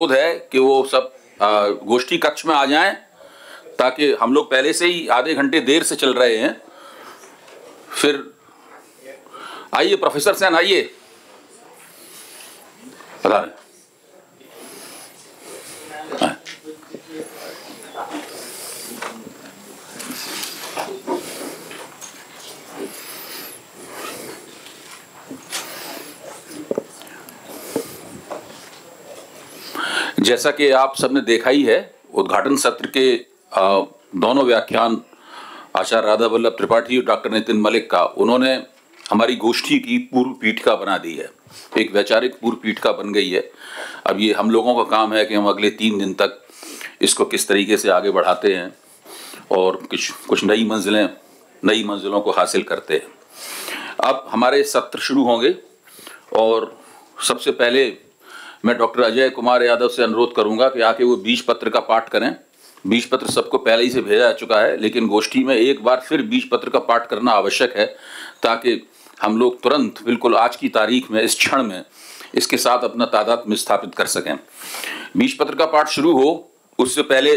अनुरोध है कि वो सब गोष्ठी कक्ष में आ जाएं, ताकि हम लोग पहले से ही आधे घंटे देर से चल रहे हैं। फिर आइए प्रोफेसर सेन, आइए। पधारें। जैसा कि आप सबने देखा ही है, उद्घाटन सत्र के दोनों व्याख्यान आचार्य राधा वल्लभ त्रिपाठी और डॉक्टर नितिन मलिक का उन्होंने हमारी गोष्ठी की पूर्व पीठिका बना दी है, एक वैचारिक पूर्व पीठिका बन गई है। अब ये हम लोगों का काम है कि हम अगले 3 दिन तक इसको किस तरीके से आगे बढ़ाते हैं और कुछ नई मंजिलों को हासिल करते हैं। अब हमारे सत्र शुरू होंगे और सबसे पहले मैं डॉक्टर अजय कुमार यादव से अनुरोध करूंगा कि आके वो बीज पत्र का पाठ करें। बीज पत्र सबको पहले ही से भेजा जा चुका है, लेकिन गोष्ठी में एक बार फिर बीज पत्र का पाठ करना आवश्यक है, ताकि हम लोग तुरंत बिल्कुल आज की तारीख में, इस क्षण में इसके साथ अपना तादात्म्य स्थापित कर सकें। बीज पत्र का पाठ शुरू हो उससे पहले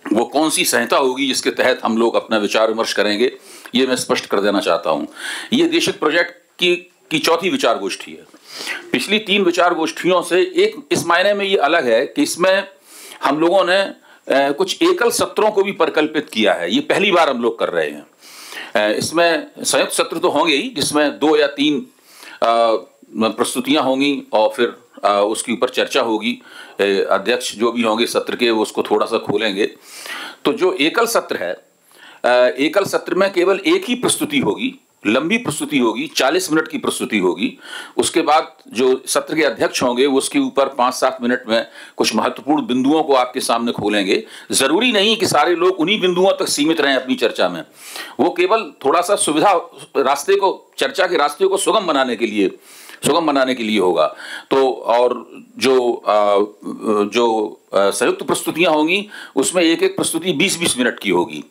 वो कौन सी संहिता होगी जिसके तहत हम लोग अपना विचार विमर्श करेंगे, ये मैं स्पष्ट कर देना चाहता हूँ। ये देशक प्रोजेक्ट की चौथी विचार गोष्ठी है। पिछली 3 विचार गोष्ठियों से एक इस मायने में ये अलग है कि इसमें हम लोगों ने कुछ एकल सत्रों को भी परिकल्पित किया है। ये पहली बार हम लोग कर रहे हैं। इसमें संयुक्त सत्र तो होंगे ही, जिसमें 2 या 3 प्रस्तुतियां होंगी और फिर उसके ऊपर चर्चा होगी। अध्यक्ष जो भी होंगे सत्र के वो उसको थोड़ा सा खोलेंगे। तो जो एकल सत्र है, एकल सत्र में केवल एक ही प्रस्तुति होगी, लंबी प्रस्तुति होगी, 40 मिनट की प्रस्तुति होगी। उसके बाद जो सत्र के अध्यक्ष होंगे वो उसके ऊपर 5-7 मिनट में कुछ महत्वपूर्ण बिंदुओं को आपके सामने खोलेंगे। जरूरी नहीं कि सारे लोग उन्हीं बिंदुओं तक सीमित रहें अपनी चर्चा में, वो केवल थोड़ा सा चर्चा के रास्ते को सुगम बनाने के लिए होगा। तो और जो संयुक्त प्रस्तुतियां होंगी उसमें एक प्रस्तुति 20-20 मिनट की होगी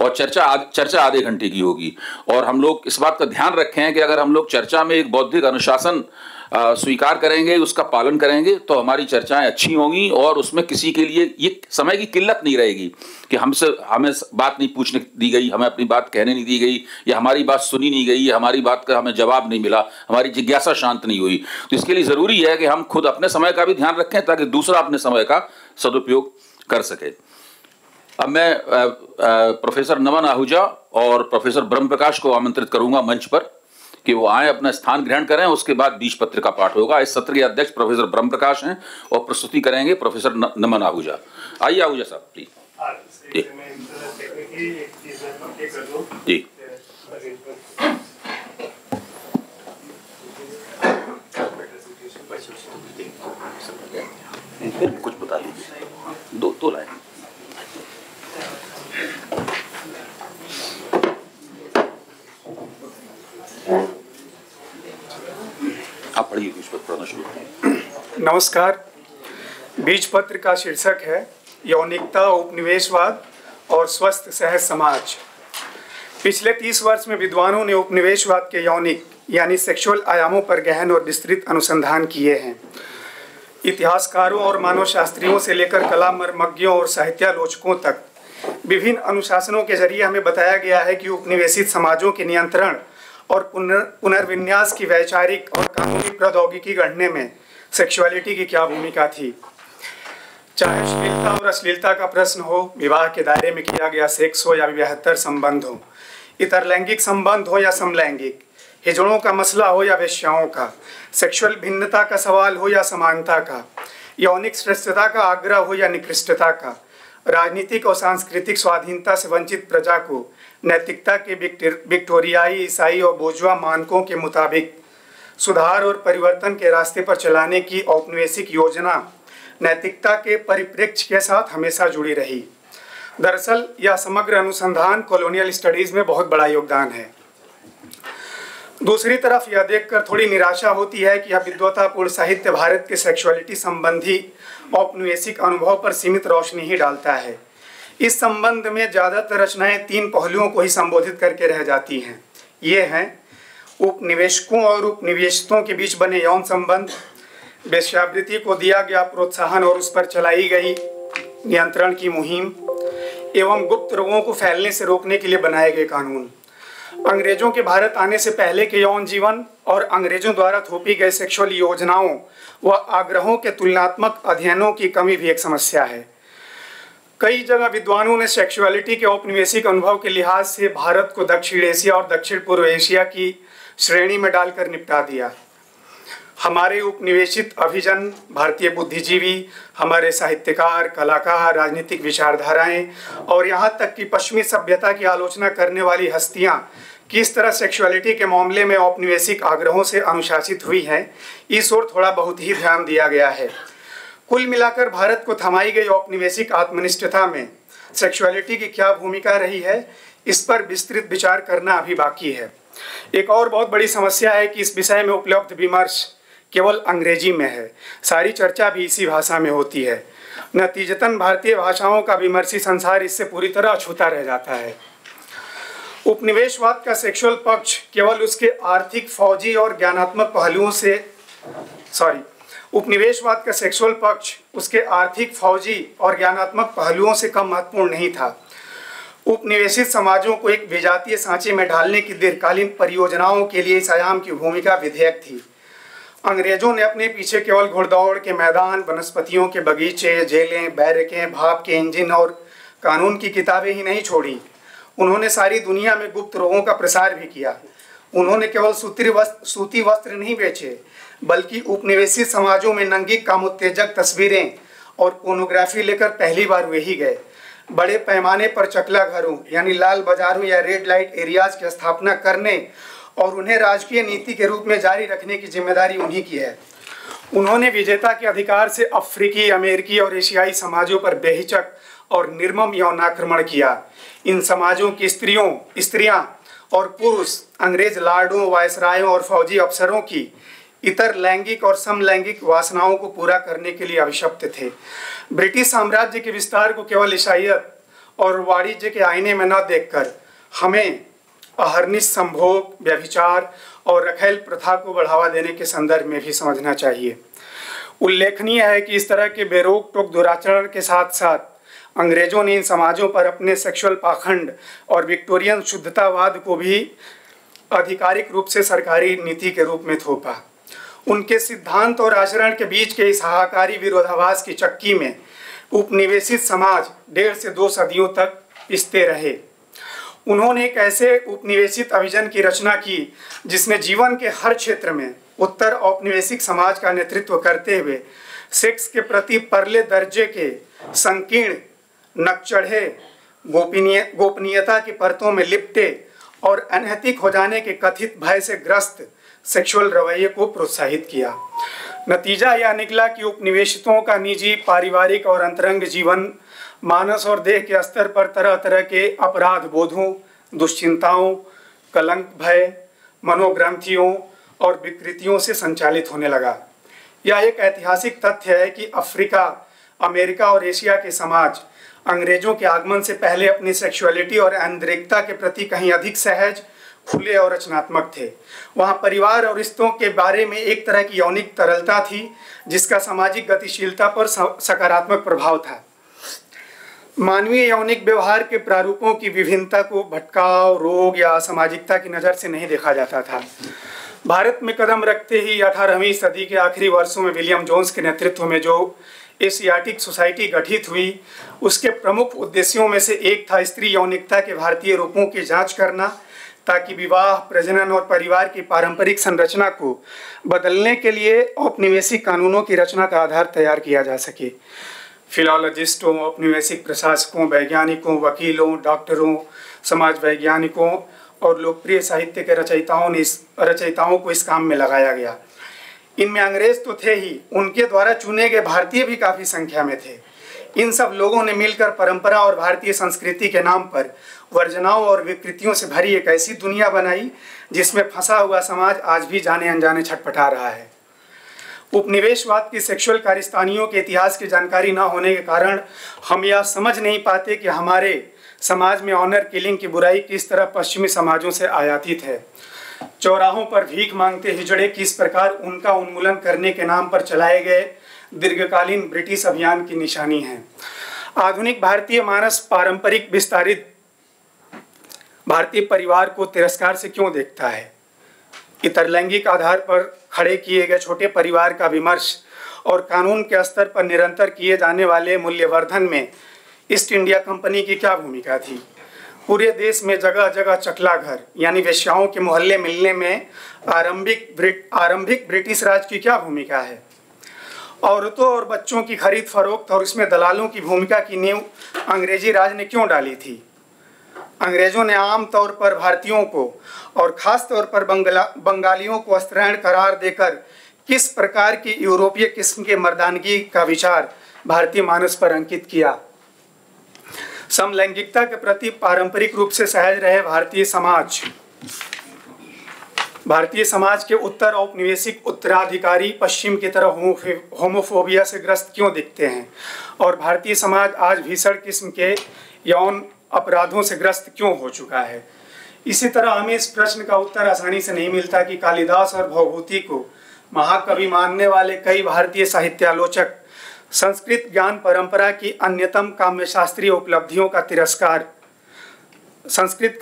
और चर्चा आधे घंटे की होगी। और हम लोग इस बात का ध्यान रखें कि अगर हम लोग चर्चा में एक बौद्धिक अनुशासन स्वीकार करेंगे, उसका पालन करेंगे, तो हमारी चर्चाएं अच्छी होंगी और उसमें किसी के लिए ये समय की किल्लत नहीं रहेगी कि हमें बात नहीं पूछने दी गई, हमें अपनी बात कहने नहीं दी गई, या हमारी बात सुनी नहीं गई, या हमारी बात का हमें जवाब नहीं मिला, हमारी जिज्ञासा शांत नहीं हुई। तो इसके लिए ज़रूरी है कि हम खुद अपने समय का भी ध्यान रखें ताकि दूसरा अपने समय का सदुपयोग कर सके। अब मैं प्रोफेसर नमन आहूजा और प्रोफेसर ब्रह्म प्रकाश को आमंत्रित करूंगा मंच पर कि वो आए, अपना स्थान ग्रहण करें। उसके बाद बीज पत्र का पाठ होगा। इस सत्र के अध्यक्ष प्रोफेसर ब्रह्म प्रकाश हैं और प्रस्तुति करेंगे प्रोफेसर नमन आहूजा। आइए आहूजा साहब प्लीज। जी कुछ बता दीजिए, 2 लाइन। आप पढ़िए, बीज पत्र पढ़ना शुरू करें। नमस्कार। बीज पत्र का शीर्षक है यौनिकता, उपनिवेशवाद और स्वस्थ सहज समाज। पिछले 30 वर्ष में विद्वानों ने उपनिवेशवाद के यौनिक यानी सेक्सुअल आयामों पर गहन और विस्तृत अनुसंधान किए हैं। इतिहासकारों और मानवशास्त्रियों से लेकर कला मर्मज्ञों और साहित्यालोचकों तक विभिन्न अनुशासनों के जरिए हमें बताया गया है कि उपनिवेशित समाजों के नियंत्रण और पुनर्विन्यास की वैचारिक और कानूनी प्रौद्योगिकी गढ़ने में सेक्सुअलिटी की क्या भूमिका थी। चाहे अश्लीलता और अश्लीलता का प्रश्न हो, विवाह के दायरे में किया गया सेक्स हो या विवाहेतर संबंध हो, इतर लैंगिक संबंध हो या समलैंगिक, हिजड़ों का मसला हो या वेश्याओं का, सेक्सुअल भिन्नता का सवाल हो या समानता का, यौनिक श्रेष्ठता का आग्रह हो या निकृष्टता का, राजनीतिक और सांस्कृतिक स्वाधीनता से वंचित प्रजा को नैतिकता के विक्टोरियाई, ईसाई और बोर्जुआ मानकों के मुताबिक सुधार और परिवर्तन के रास्ते पर चलाने की औपनिवेशिक योजना नैतिकता के परिप्रेक्ष्य के साथ हमेशा जुड़ी रही। दरअसल यह समग्र अनुसंधान कॉलोनियल स्टडीज़ में बहुत बड़ा योगदान है। दूसरी तरफ यह देखकर थोड़ी निराशा होती है कि यह विद्वतापूर्ण साहित्य भारत के सेक्सुअलिटी संबंधी औपनिवेशिक अनुभव पर सीमित रोशनी ही डालता है। इस संबंध में ज़्यादातर रचनाएं 3 पहलुओं को ही संबोधित करके रह जाती हैं। ये हैं उपनिवेशकों और उपनिवेशितों के बीच बने यौन संबंध, वेश्यावृत्ति को दिया गया प्रोत्साहन और उस पर चलाई गई नियंत्रण की मुहिम एवं गुप्त रोगों को फैलने से रोकने के लिए बनाए गए कानून, अंग्रेजों के भारत आने से पहले के यौन जीवन और अंग्रेजों द्वारा थोपी गई सेक्सुअल योजनाओं व आग्रहों के तुलनात्मक अध्ययनों की कमी भी एक समस्या है। कई जगह विद्वानों ने सेक्सुअलिटी के औपनिवेशिक अनुभव के लिहाज से भारत को दक्षिण एशिया और दक्षिण पूर्व एशिया की श्रेणी में डालकर निपटा दिया। हमारे उपनिवेशित अभिजन, भारतीय बुद्धिजीवी, हमारे साहित्यकार, कलाकार, राजनीतिक विचारधाराएं और यहाँ तक कि पश्चिमी सभ्यता की आलोचना करने वाली हस्तियाँ किस तरह सेक्सुअलिटी के मामले में औपनिवेशिक आग्रहों से अनुशासित हुई हैं, इस ओर थोड़ा बहुत ही ध्यान दिया गया है। कुल मिलाकर भारत को थमाई गई औपनिवेशिक आत्मनिष्ठता में सेक्सुअलिटी की क्या भूमिका रही है, इस पर विस्तृत विचार करना अभी बाकी है। एक और बहुत बड़ी समस्या है कि इस विषय में उपलब्ध विमर्श केवल अंग्रेजी में है, सारी चर्चा भी इसी भाषा में होती है। नतीजतन भारतीय भाषाओं का विमर्शी संसार इससे पूरी तरह अछूता रह जाता है। उपनिवेशवाद का सेक्सुअल पक्ष केवल उसके आर्थिक, फौजी और ज्ञानात्मक पहलुओं से उपनिवेशवाद का सेक्सुअल पक्ष उसके आर्थिक, फौजी और ज्ञानात्मक पहलुओं से कम महत्वपूर्ण नहीं था। उपनिवेशित समाजों को एक विजातीय सांचे में ढालने की दीर्घकालीन परियोजनाओं के लिए इस आयाम की भूमिका विधेयक थी। अंग्रेजों ने अपने पीछे केवल घुड़दौड़ के मैदान, वनस्पतियों के बगीचे, जेलें, बैरकें, भाप के इंजन और कानून की किताबें ही नहीं छोड़ी, उन्होंने सारी दुनिया में गुप्त रोगों का प्रसार भी किया। उन्होंने केवल सूती वस्त्र नहीं बेचे, बल्कि उपनिवेशित समाजों में नंगी कामोत्तेजक तस्वीरें और पोर्नोग्राफी लेकर पहली बार वे ही गए। बड़े पैमाने पर चकला घरों यानी लाल बाजारों या रेड लाइट एरियाज की स्थापना करने और उन्हें राजकीय नीति के रूप में जारी रखने की जिम्मेदारी उन्हीं की है। उन्होंने विजेता के अधिकार से अफ्रीकी, अमेरिकी और एशियाई समाजों पर बेहिचक और निर्मम यौनाक्रमण किया। इन समाजों की स्त्रियां और पुरुष अंग्रेज लार्डों, वायसरायों और फौजी अफसरों की इतर लैंगिक और समलैंगिक वासनाओं को पूरा करने के लिए अभिशप्त थे। ब्रिटिश साम्राज्य के विस्तार को केवल ईसाईयत और वाणिज्य के आईने में न देखकर हमें अहर्निश संभोग, व्यभिचार और रखैल प्रथा को बढ़ावा देने के संदर्भ में भी समझना चाहिए। उल्लेखनीय है कि इस तरह के बेरोक टोक दुराचरण के साथ साथ अंग्रेजों ने इन समाजों पर अपने सेक्सुअल पाखंड और विक्टोरियन शुद्धतावाद को भी आधिकारिक रूप से सरकारी नीति के रूप में थोपा। उनके सिद्धांत और आचरण के बीच के इस हाहाकारी विरोधाभास की चक्की में उपनिवेशित समाज 1.5 से 2 सदियों तक पिसते रहे। उन्होंने एक ऐसे उपनिवेशित अभिजन की रचना की जिसने जीवन के हर क्षेत्र में उत्तर औपनिवेशिक समाज का नेतृत्व करते हुए सेक्स के प्रति परले दर्जे के संकीर्ण, नकचढ़े, गोपनीयता की परतों में लिपटे और अनैतिक हो जाने के कथित भय से ग्रस्त सेक्सुअल रवैये को प्रोत्साहित किया। नतीजा यह निकला कि उपनिवेशितों का निजी, पारिवारिक और अंतरंग जीवन मानस और देह के स्तर पर तरह तरह के अपराध बोधों, दुश्चिंताओं, कलंक भय, मनोग्रंथियों और विकृतियों से संचालित होने लगा। यह एक ऐतिहासिक तथ्य है कि अफ्रीका, अमेरिका और एशिया के समाज अंग्रेजों के आगमन से पहले अपनी सेक्सुअलिटी और आंतरिकता के प्रति कहीं अधिक सहज, खुले और रचनात्मक थे। वहाँ परिवार और रिश्तों के बारे में एक तरह की यौनिक तरलता थी जिसका सामाजिक गतिशीलता पर सकारात्मक प्रभाव था। मानवीय यौनिक व्यवहार के प्रारूपों की विभिन्नता को भटकाव, रोग या असामाजिकता की नज़र से नहीं देखा जाता था। भारत में कदम रखते ही 18वीं सदी के आखिरी वर्षों में विलियम जोन्स के नेतृत्व में जो एशियाटिक सोसाइटी गठित हुई, उसके प्रमुख उद्देश्यों में से एक था स्त्री यौनिकता के भारतीय रूपों की जांच करना, ताकि विवाह, प्रजनन और परिवार की पारंपरिक संरचना को बदलने के लिए औपनिवेशिक कानूनों की रचना का आधार तैयार किया जा सके। फिलॉलॉजिस्टों, औपनिवेशिक प्रशासकों, वैज्ञानिकों, वकीलों, डॉक्टरों, समाज वैज्ञानिकों और लोकप्रिय साहित्य के रचयिताओं को इस काम में लगाया गया। इनमें अंग्रेज तो थे ही, उनके द्वारा चुने गए भारतीय भी काफ़ी संख्या में थे। इन सब लोगों ने मिलकर परंपरा और भारतीय संस्कृति के नाम पर वर्जनाओं और विकृतियों से भरी एक ऐसी दुनिया बनाई जिसमें फंसा हुआ समाज आज भी जाने अनजाने छटपटा रहा है। उपनिवेशवाद की सेक्सुअल कारस्तानियों के इतिहास की जानकारी न होने के कारण हम यह समझ नहीं पाते कि हमारे समाज में ऑनर किलिंग की बुराई किस तरह पश्चिमी समाजों से आयातित है। चौराहों पर भीख मांगते हिजड़े किस प्रकार उनका उन्मूलन करने के नाम पर चलाए गए दीर्घकालीन ब्रिटिश अभियान की निशानी है। आधुनिक भारतीय मानस पारंपरिक विस्तारित भारतीय परिवार को तिरस्कार से क्यों देखता है? इतर लैंगिक आधार पर खड़े किए गए छोटे परिवार का विमर्श और कानून के स्तर पर निरंतर किए जाने वाले मूल्यवर्धन में ईस्ट इंडिया कंपनी की क्या भूमिका थी? पूरे देश में जगह जगह चकला घर यानी वेश्याओं के मोहल्ले मिलने में आरंभिक ब्रिटिश राज की क्या भूमिका है? औरतों और बच्चों की खरीद फरोख्त और इसमें दलालों की भूमिका की नींव अंग्रेजी राज ने क्यों डाली थी? अंग्रेजों ने आम तौर पर भारतीयों को और ख़ास तौर पर बंगालियों को अस्त्रहण करार देकर किस प्रकार की यूरोपीय किस्म के मर्दानगी का विचार भारतीय मानस पर अंकित किया? समलैंगिकता के प्रति पारंपरिक रूप से सहज रहे भारतीय समाज के उत्तर औपनिवेशिक उत्तराधिकारी पश्चिम की तरह होमोफोबिया से ग्रस्त क्यों दिखते हैं? और भारतीय समाज आज भीषण किस्म के यौन अपराधों से ग्रस्त क्यों हो चुका है? इसी तरह हमें इस प्रश्न का उत्तर आसानी से नहीं मिलता कि कालिदास और भवभूति को महाकवि मानने वाले कई भारतीय साहित्यालोचक संस्कृत ज्ञान परंपरा की अन्यतम काव्यशास्त्रीय उपलब्धियों का तिरस्कार, संस्कृत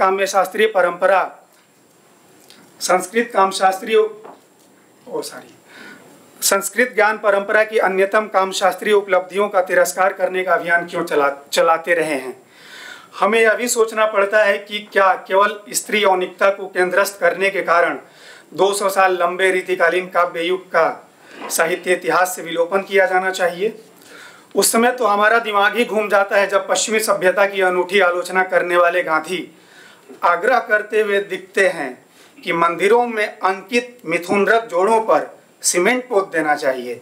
ज्ञान परंपरा की अन्यतम कामशास्त्रीय उपलब्धियों का तिरस्कार करने का अभियान क्यों चलाते रहे हैं? हमें यह भी सोचना पड़ता है कि क्या केवल स्त्री यौनिकता को केंद्रस्थ करने के कारण 200 साल लंबे रीतिकालीन काव्य युग का साहित्य इतिहास से विलोपन किया जाना चाहिए? उस समय तो हमारा दिमाग ही घूम जाता है जब पश्चिमी सभ्यता की अनूठी आलोचना करने वाले गांधी आग्रह करते हुए दिखते हैं कि मंदिरों में अंकित मिथुनरत जोड़ों पर सीमेंट पोत देना चाहिए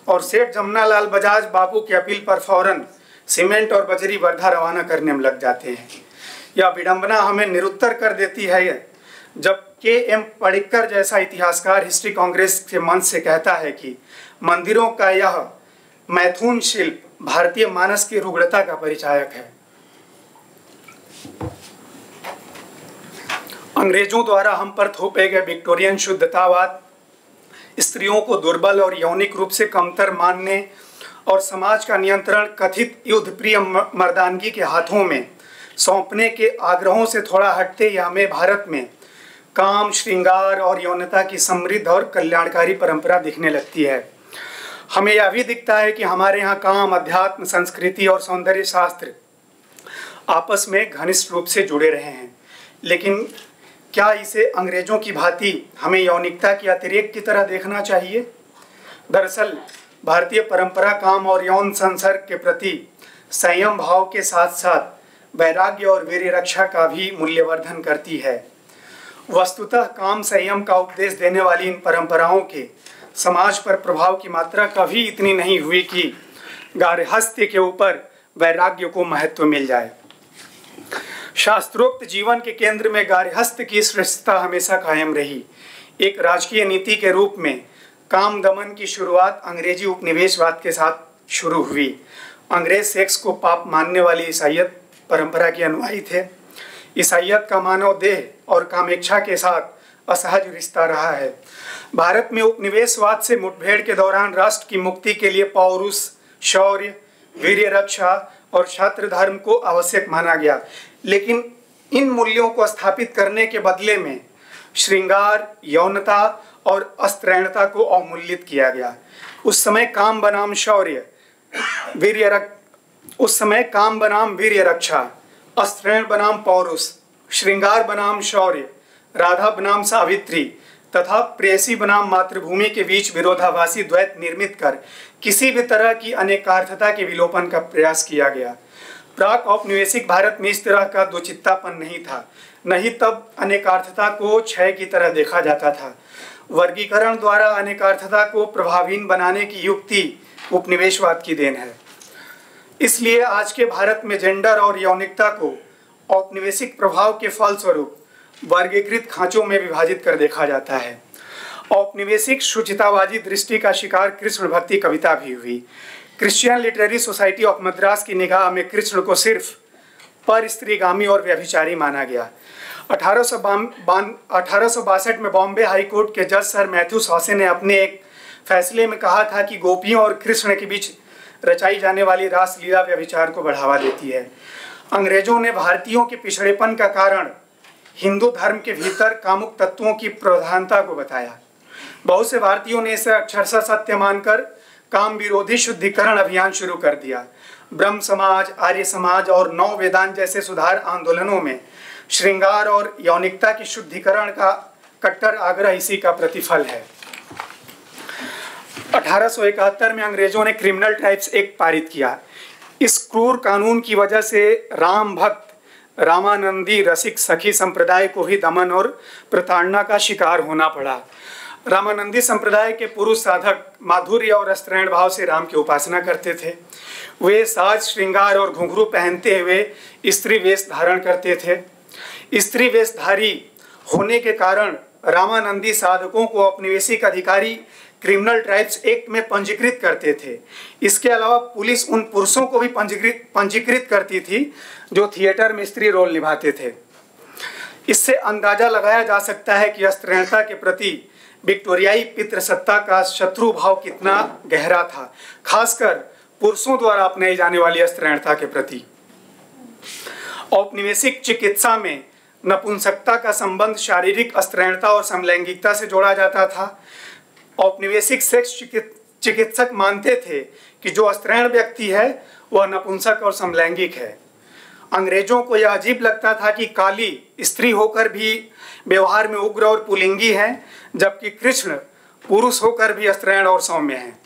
और सेठ जमनालाल बजाज बापू की अपील पर फौरन सीमेंट और बजरी वर्धा रवाना करने में लग जाते हैं। यह विडंबना हमें निरुत्तर कर देती है जब के.एम. पडिक्कर जैसा इतिहासकार हिस्ट्री कांग्रेस के मंच से कहता है कि मंदिरों का यह मैथुन शिल्प भारतीय मानस की रुग्णता का परिचायक है। अंग्रेजों द्वारा हम पर थोपे गए विक्टोरियन शुद्धतावाद, स्त्रियों को दुर्बल और यौनिक रूप से कमतर मानने और समाज का नियंत्रण कथित युद्ध प्रिय मर्दानगी के हाथों में सौंपने के आग्रहों से थोड़ा हटते ही हमें भारत में काम, श्रृंगार और यौनता की समृद्ध और कल्याणकारी परंपरा दिखने लगती है। हमें यह भी दिखता है कि हमारे यहाँ काम, अध्यात्म, संस्कृति और सौंदर्य शास्त्र आपस में घनिष्ठ रूप से जुड़े रहे हैं। लेकिन क्या इसे अंग्रेजों की भांति हमें यौनिकता की अतिरेक की तरह देखना चाहिए? दरअसल भारतीय परंपरा काम और यौन संसर्ग के प्रति संयम भाव के साथ साथ वैराग्य और वीर्य रक्षा का भी मूल्यवर्धन करती है। वस्तुतः काम संयम का उपदेश देने वाली इन परंपराओं के समाज पर प्रभाव की मात्रा कभी इतनी नहीं हुई कि गार्हस्थ्य के ऊपर वैराग्य को महत्व मिल जाए। शास्त्रोक्त जीवन के केंद्र में गार्हस्थ्य की श्रेष्ठता हमेशा कायम रही। एक राजकीय नीति के रूप में काम दमन की शुरुआत अंग्रेजी उपनिवेशवाद के साथ शुरू हुई। अंग्रेज सेक्स को पाप मानने वाली ईसाईयत परंपरा के अनुयायी थे। ईसाईयत का मानव देह और कामेच्छा के साथ असहज रिश्ता रहा है। भारत में उपनिवेशवाद से मुठभेड़ के दौरान राष्ट्र की मुक्ति के लिए पौरुष, शौर्य, वीर्य रक्षा और छात्र धर्म को आवश्यक माना गया, लेकिन इन मूल्यों को स्थापित करने के बदले में श्रृंगार, यौनता और अस्त्रैणता को अवमूल्यित किया गया। उस समय काम बनाम वीर्य रक्षा, अस्त्रैण बनाम पौरुष, श्रृंगार बनाम शौर्य, राधा बनाम सावित्री तथा प्रेयसी बनाम मातृभूमि के बीच विरोधाभासी द्वैत निर्मित कर किसी भी तरह की अनेकार्थता के विलोपन का प्रयास किया गया। प्राक औपनिवेशिक भारत में इस तरह का दुचित्तापन नहीं था, नहीं तब अनेकार्थता को क्षय की तरह देखा जाता था। वर्गीकरण द्वारा अनेकार्थता को प्रभावहीन बनाने की युक्ति उपनिवेशवाद की देन है। इसलिए आज के भारत में जेंडर और यौनिकता को औपनिवेशिक प्रभाव के फलस्वरूप वर्गीकृत खांचों में विभाजित कर देखा जाता है। औपनिवेशिक शुचितावादी दृष्टि का शिकार कृष्ण भक्ति कविता भी हुई। Christian literary society of Madras की निगाह में कृष्ण को सिर्फ पर स्त्रीगामी और व्यभिचारी माना गया। 1862 में बॉम्बे हाई कोर्ट के जज सर मैथ्यू सॉसे ने अपने एक फैसले में कहा था कि गोपियों और कृष्ण के बीच रचाई जाने वाली रासलीला व्यभिचार को बढ़ावा देती है। अंग्रेजों ने भारतीयों के पिछड़ेपन का कारण हिंदू धर्म के भीतर कामुक तत्वों की प्रधानता को बताया। बहुत से भारतीयों ने इसे अक्षरशः सत्य मानकर काम विरोधी शुद्धिकरण अभियान शुरू कर दिया। ब्रह्म समाज, आर्य समाज और नव वेदांत जैसे सुधार आंदोलनों में श्रृंगार और यौनिकता की शुद्धिकरण का कट्टर आग्रह इसी का प्रतिफल है। 1871 में अंग्रेजों ने क्रिमिनल ट्राइब्स एक्ट पारित किया। इस क्रूर कानून की वजह से राम भक्त रामानंदी रसिक सखी संप्रदाय को भी दमन और प्रताड़ना का शिकार होना पड़ा। रामानंदी संप्रदाय के पुरुष साधक माधुर्य और स्त्रैण भाव से राम की उपासना करते थे। वे साज श्रृंगार और घुंघरू पहनते हुए स्त्री वेश धारण करते थे। स्त्री वेशधारी होने के कारण रामानंदी साधकों को औपनिवेशिक अधिकारी क्रिमिनल ट्राइब्स एक्ट में पंजीकृत करते थे। इसके अलावा पुलिस उन पुरुषों को भी पंजीकृत करती थी जो थिएटर में स्त्री रोल निभाते थे। इससे अंदाजा लगाया जा सकता है कि स्त्रीणता के प्रति विक्टोरियाई पितृसत्ता का शत्रु भाव कितना गहरा था, खासकर पुरुषों द्वारा अपनाई जाने वाली स्त्रीणता के प्रति। औपनिवेशिक चिकित्सा में नपुंसकता का संबंध शारीरिक स्त्रीणता और समलैंगिकता से जोड़ा जाता था। औपनिवेशिक सेक्स चिकित्सक मानते थे कि जो स्त्रीण व्यक्ति है वह नपुंसक और समलैंगिक है। अंग्रेजों को यह अजीब लगता था कि काली स्त्री होकर भी व्यवहार में उग्र और पुलिंगी है, जबकि कृष्ण पुरुष होकर भी स्त्रीण और सौम्य है।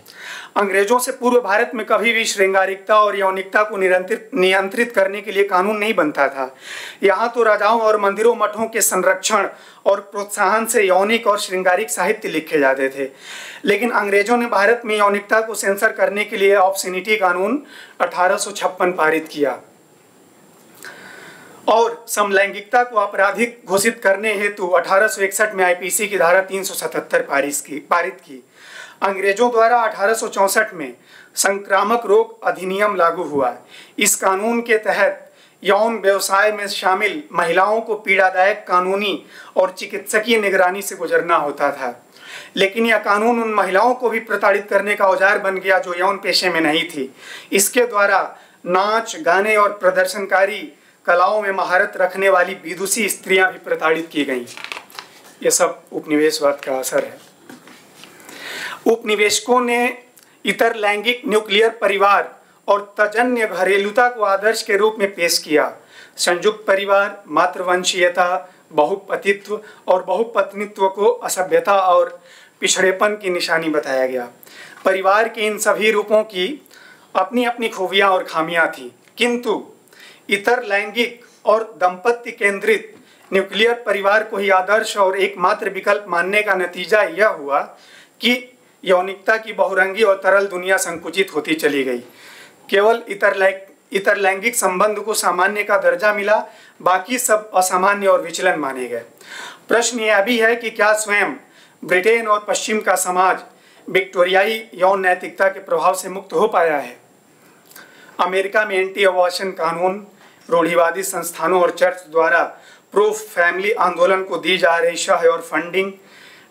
अंग्रेजों से पूर्व भारत में कभी भी श्रृंगारिकता और यौनिकता को नियंत्रित करने के लिए कानून नहीं बनता था। यहाँ तो राजाओं और मंदिरों मठों के संरक्षण और प्रोत्साहन से यौनिक और श्रृंगारिक साहित्य लिखे जाते थे। लेकिन अंग्रेजों ने भारत में यौनिकता को सेंसर करने के लिए ऑब्ससीनिटी कानून 1856 पारित किया और समलैंगिकता को आपराधिक घोषित करने हेतु 1861 में आईपीसी की धारा 377 पारित की। अंग्रेजों द्वारा 1864 में संक्रामक रोग अधिनियम लागू हुआ। इस कानून के तहत यौन व्यवसाय में शामिल महिलाओं को पीड़ादायक कानूनी और चिकित्सकीय निगरानी से गुजरना होता था। लेकिन यह कानून उन महिलाओं को भी प्रताड़ित करने का औजार बन गया जो यौन पेशे में नहीं थी। इसके द्वारा नाच, गाने और प्रदर्शनकारी कलाओं में महारत रखने वाली विदुषी स्त्रियां भी प्रताड़ित की गईं। यह सब उपनिवेशवाद का असर है। उपनिवेशकों ने इतर लैंगिक न्यूक्लियर परिवार और तजन्य घरेलूता को आदर्श के रूप में पेश किया। संयुक्त परिवार, मातृवंशीयता, बहुपतित्व और बहुपत्नीत्व को असभ्यता और पिछड़ेपन की निशानी बताया गया। परिवार के इन सभी रूपों की अपनी अपनी खूबियां और खामियां थीं, किंतु इतर लैंगिक और दंपत्ति केंद्रित न्यूक्लियर परिवार को ही आदर्श और एकमात्र विकल्प मानने का नतीजा यह हुआ कि यौनिकता की बहुरंगी और तरल दुनिया संकुचित होती चली गई। केवल इतर लैंगिक संबंध को सामान्य का दर्जा मिला, बाकी सब असामान्य और विचलन माने गए। प्रश्न यह भी है कि क्या स्वयं ब्रिटेन और पश्चिम का समाज विक्टोरियाई यौन नैतिकता के प्रभाव से मुक्त हो पाया है? अमेरिका में एंटी अबॉर्शन कानून, रूढ़िवादी संस्थानों और चर्च द्वारा प्रो फैमिली आंदोलन को दी जा रही शह और फंडिंग,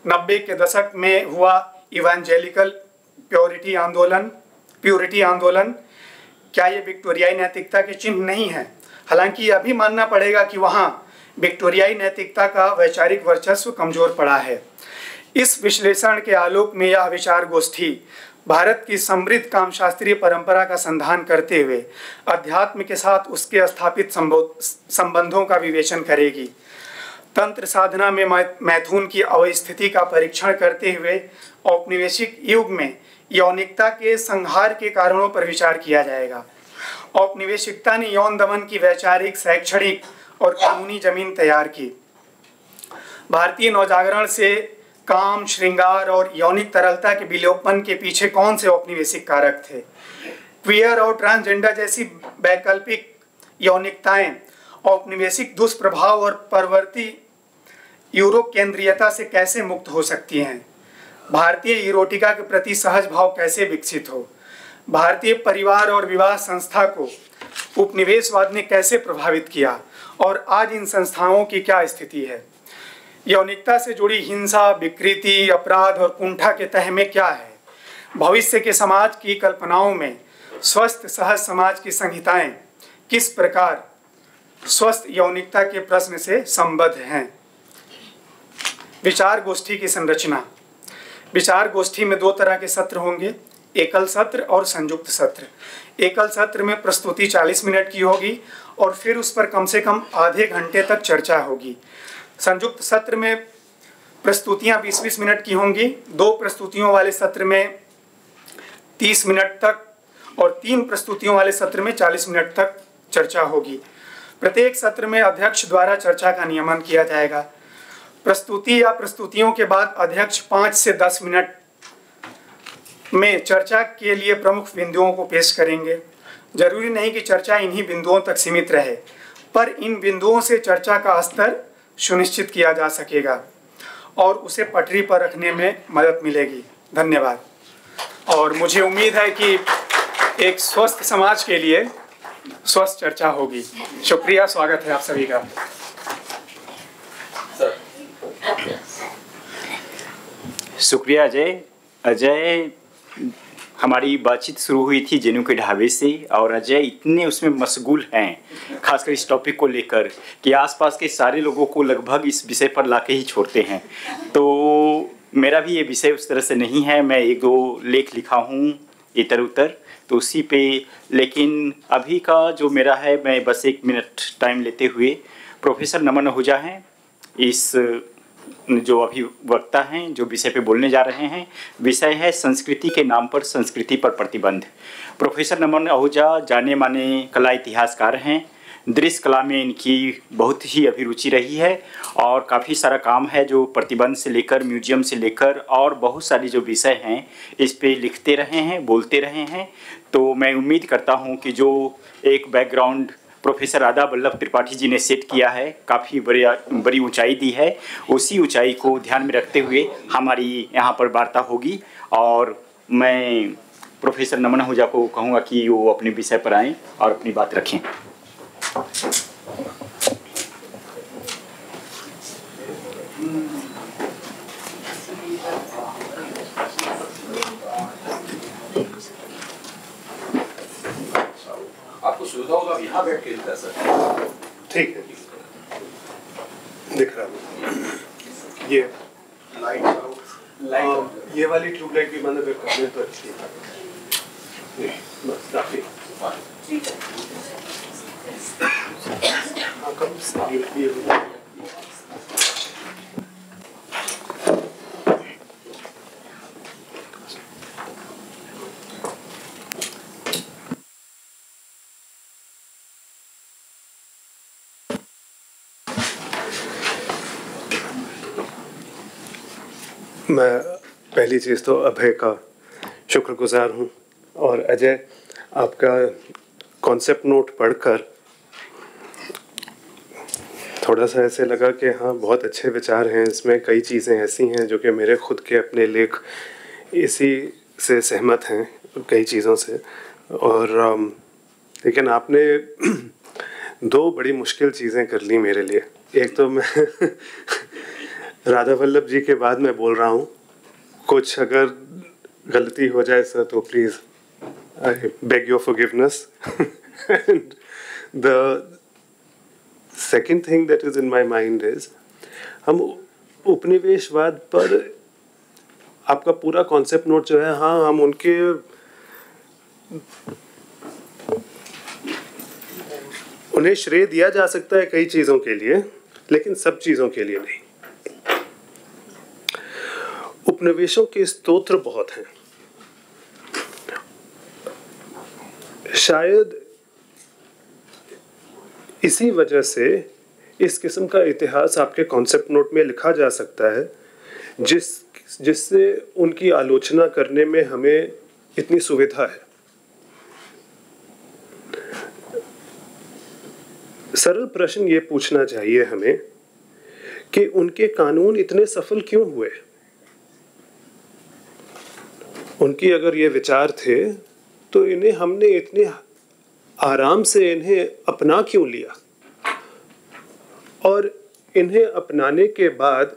90 के दशक में हुआ इवेंजेलिकल प्योरिटी आंदोलन, क्या ये विक्टोरियाई नैतिकता के चिन्ह नहीं है? हालांकि यह भी मानना पड़ेगा कि वहाँ विक्टोरियाई नैतिकता का वैचारिक वर्चस्व कमजोर पड़ा है। इस विश्लेषण के आलोक में यह विचार गोष्ठी भारत की समृद्ध कामशास्त्रीय परंपरा का संधान करते हुए अध्यात्म के साथ उसके स्थापित संबंधों का विवेचन करेगी। तंत्र साधना में मैथुन की अवस्थिति का परीक्षण करते हुए औपनिवेशिक युग में यौनिकता के संहार के कारणों पर विचार किया जाएगा। औपनिवेशिकता ने यौन दमन की वैचारिक, शैक्षणिक और कानूनी जमीन तैयार की। भारतीय नवजागरण से काम, श्रृंगार और यौनिक तरलता के विलोपन के पीछे कौन से औपनिवेशिक कारक थे? क्वियर और ट्रांसजेंडर जैसी वैकल्पिक यौनिकताएं औपनिवेशिक दुष्प्रभाव और परवर्ती यूरोप केंद्रीयता से कैसे मुक्त हो सकती हैं? भारतीय इरोटिका के प्रति सहज भाव कैसे विकसित हो? भारतीय परिवार और विवाह संस्था को उपनिवेशवाद ने कैसे प्रभावित किया और आज इन संस्थाओं की क्या स्थिति है। यौनिकता से जुड़ी हिंसा, विकृति, अपराध और कुंठा के तह में क्या है। भविष्य के समाज की कल्पनाओं में स्वस्थ सहज समाज की संहिताएं किस प्रकार स्वस्थ यौनिकता के प्रश्न से संबद्ध हैं। विचार गोष्ठी की संरचना। विचार गोष्ठी में दो तरह के सत्र होंगे, एकल सत्र और संयुक्त सत्र। एकल सत्र में प्रस्तुति 40 मिनट की होगी और फिर उस पर कम से कम आधे घंटे तक चर्चा होगी। संयुक्त सत्र में प्रस्तुतियां 20-20 मिनट की होंगी। 2 प्रस्तुतियों वाले सत्र में 30 मिनट तक और 3 प्रस्तुतियों वाले सत्र में 40 मिनट तक चर्चा होगी। प्रत्येक सत्र में अध्यक्ष द्वारा चर्चा का नियमन किया जाएगा। प्रस्तुति या प्रस्तुतियों के बाद अध्यक्ष 5 से 10 मिनट में चर्चा के लिए प्रमुख बिंदुओं को पेश करेंगे। जरूरी नहीं कि चर्चा इन्हीं बिंदुओं तक सीमित रहे, पर इन बिंदुओं से चर्चा का स्तर सुनिश्चित किया जा सकेगा और उसे पटरी पर रखने में मदद मिलेगी। धन्यवाद। और मुझे उम्मीद है कि एक स्वस्थ समाज के लिए स्वस्थ चर्चा होगी। शुक्रिया, स्वागत है आप सभी का। शुक्रिया अजय। हमारी बातचीत शुरू हुई थी जेनू के ढाबे से और अजय इतने उसमें मशगूल हैं खासकर इस टॉपिक को लेकर कि आसपास के सारे लोगों को लगभग इस विषय पर लाके ही छोड़ते हैं। तो मेरा भी ये विषय उस तरह से नहीं है। मैं 1-2 लेख लिखा हूँ इधर उधर, तो उसी पे, लेकिन अभी का जो मेरा है, मैं बस 1 मिनट टाइम लेते हुए प्रोफेसर नमन आहूजा हैं, इस जो अभी वक्ता हैं, जो विषय पे बोलने जा रहे हैं। विषय है संस्कृति के नाम पर संस्कृति पर प्रतिबंध। प्रोफेसर नमन आहूजा जाने माने कला इतिहासकार हैं। दृश्य कला में इनकी बहुत ही अभिरुचि रही है और काफ़ी सारा काम है जो प्रतिबंध से लेकर म्यूजियम से लेकर और बहुत सारी जो विषय हैं इस पे लिखते रहे हैं, बोलते रहे हैं। तो मैं उम्मीद करता हूँ कि जो एक बैकग्राउंड प्रोफेसर राधा वल्लभ त्रिपाठी जी ने सेट किया है, काफ़ी बड़ी ऊंचाई दी है, उसी ऊंचाई को ध्यान में रखते हुए हमारी यहाँ पर वार्ता होगी। और मैं प्रोफेसर नमन आहूजा को कहूँगा कि वो अपने विषय पर आएँ और अपनी बात रखें। आपको सुविधा होगा यहाँ बैठ के लिखा सर। ठीक है, दिख रहा है। ये लाइट ये वाली ट्यूबलाइट भी बंद कर दें तो अच्छी है। बस काफी। मैं पहली चीज़ तो अभय का शुक्रगुजार हूँ और अजय, आपका कॉन्सेप्ट नोट पढ़कर थोड़ा सा ऐसे लगा कि हाँ, बहुत अच्छे विचार हैं इसमें। कई चीज़ें ऐसी हैं जो कि मेरे खुद के अपने लेख इसी से सहमत हैं, कई चीज़ों से। और लेकिन आपने 2 बड़ी मुश्किल चीज़ें कर ली मेरे लिए। एक तो मैं राधा वल्लभ जी के बाद मैं बोल रहा हूँ, कुछ अगर गलती हो जाए सर तो please I beg your forgiveness. And the second thing that is in my mind is, हम उपनिवेशवाद पर आपका पूरा कॉन्सेप्ट नोट जो है, हाँ, हम उनके उन्हें श्रेय दिया जा सकता है कई चीज़ों के लिए, लेकिन सब चीज़ों के लिए नहीं। उपनिवेशों के स्तोत्र बहुत हैं। शायद इसी वजह से इस किस्म का इतिहास आपके कॉन्सेप्ट नोट में लिखा जा सकता है, जिससे उनकी आलोचना करने में हमें इतनी सुविधा है। सरल प्रश्न ये पूछना चाहिए हमें कि उनके कानून इतने सफल क्यों हुए। उनकी अगर ये विचार थे तो इन्हें हमने इतने आराम से इन्हें अपना क्यों लिया। और इन्हें अपनाने के बाद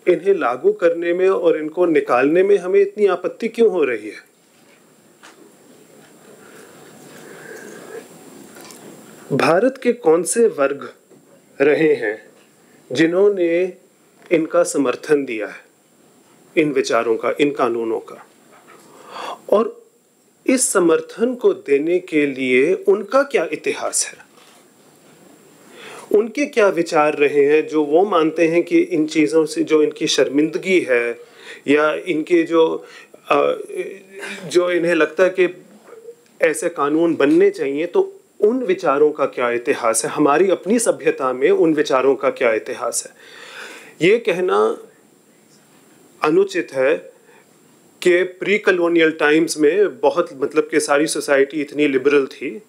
इन्हें लागू करने में और इनको निकालने में हमें इतनी आपत्ति क्यों हो रही है? भारत के कौन से वर्ग रहे हैं जिन्होंने इनका समर्थन दिया है, इन विचारों का, इन कानूनों का, और इस समर्थन को देने के लिए उनका क्या इतिहास है? उनके क्या विचार रहे हैं जो वो मानते हैं कि इन चीज़ों से जो इनकी शर्मिंदगी है या इनके जो इन्हें लगता है कि ऐसे कानून बनने चाहिए, तो उन विचारों का क्या इतिहास है? हमारी अपनी सभ्यता में उन विचारों का क्या इतिहास है? ये कहना अनुचित है कि प्री कॉलोनियल टाइम्स में बहुत मतलब कि सारी सोसाइटी इतनी लिबरल थी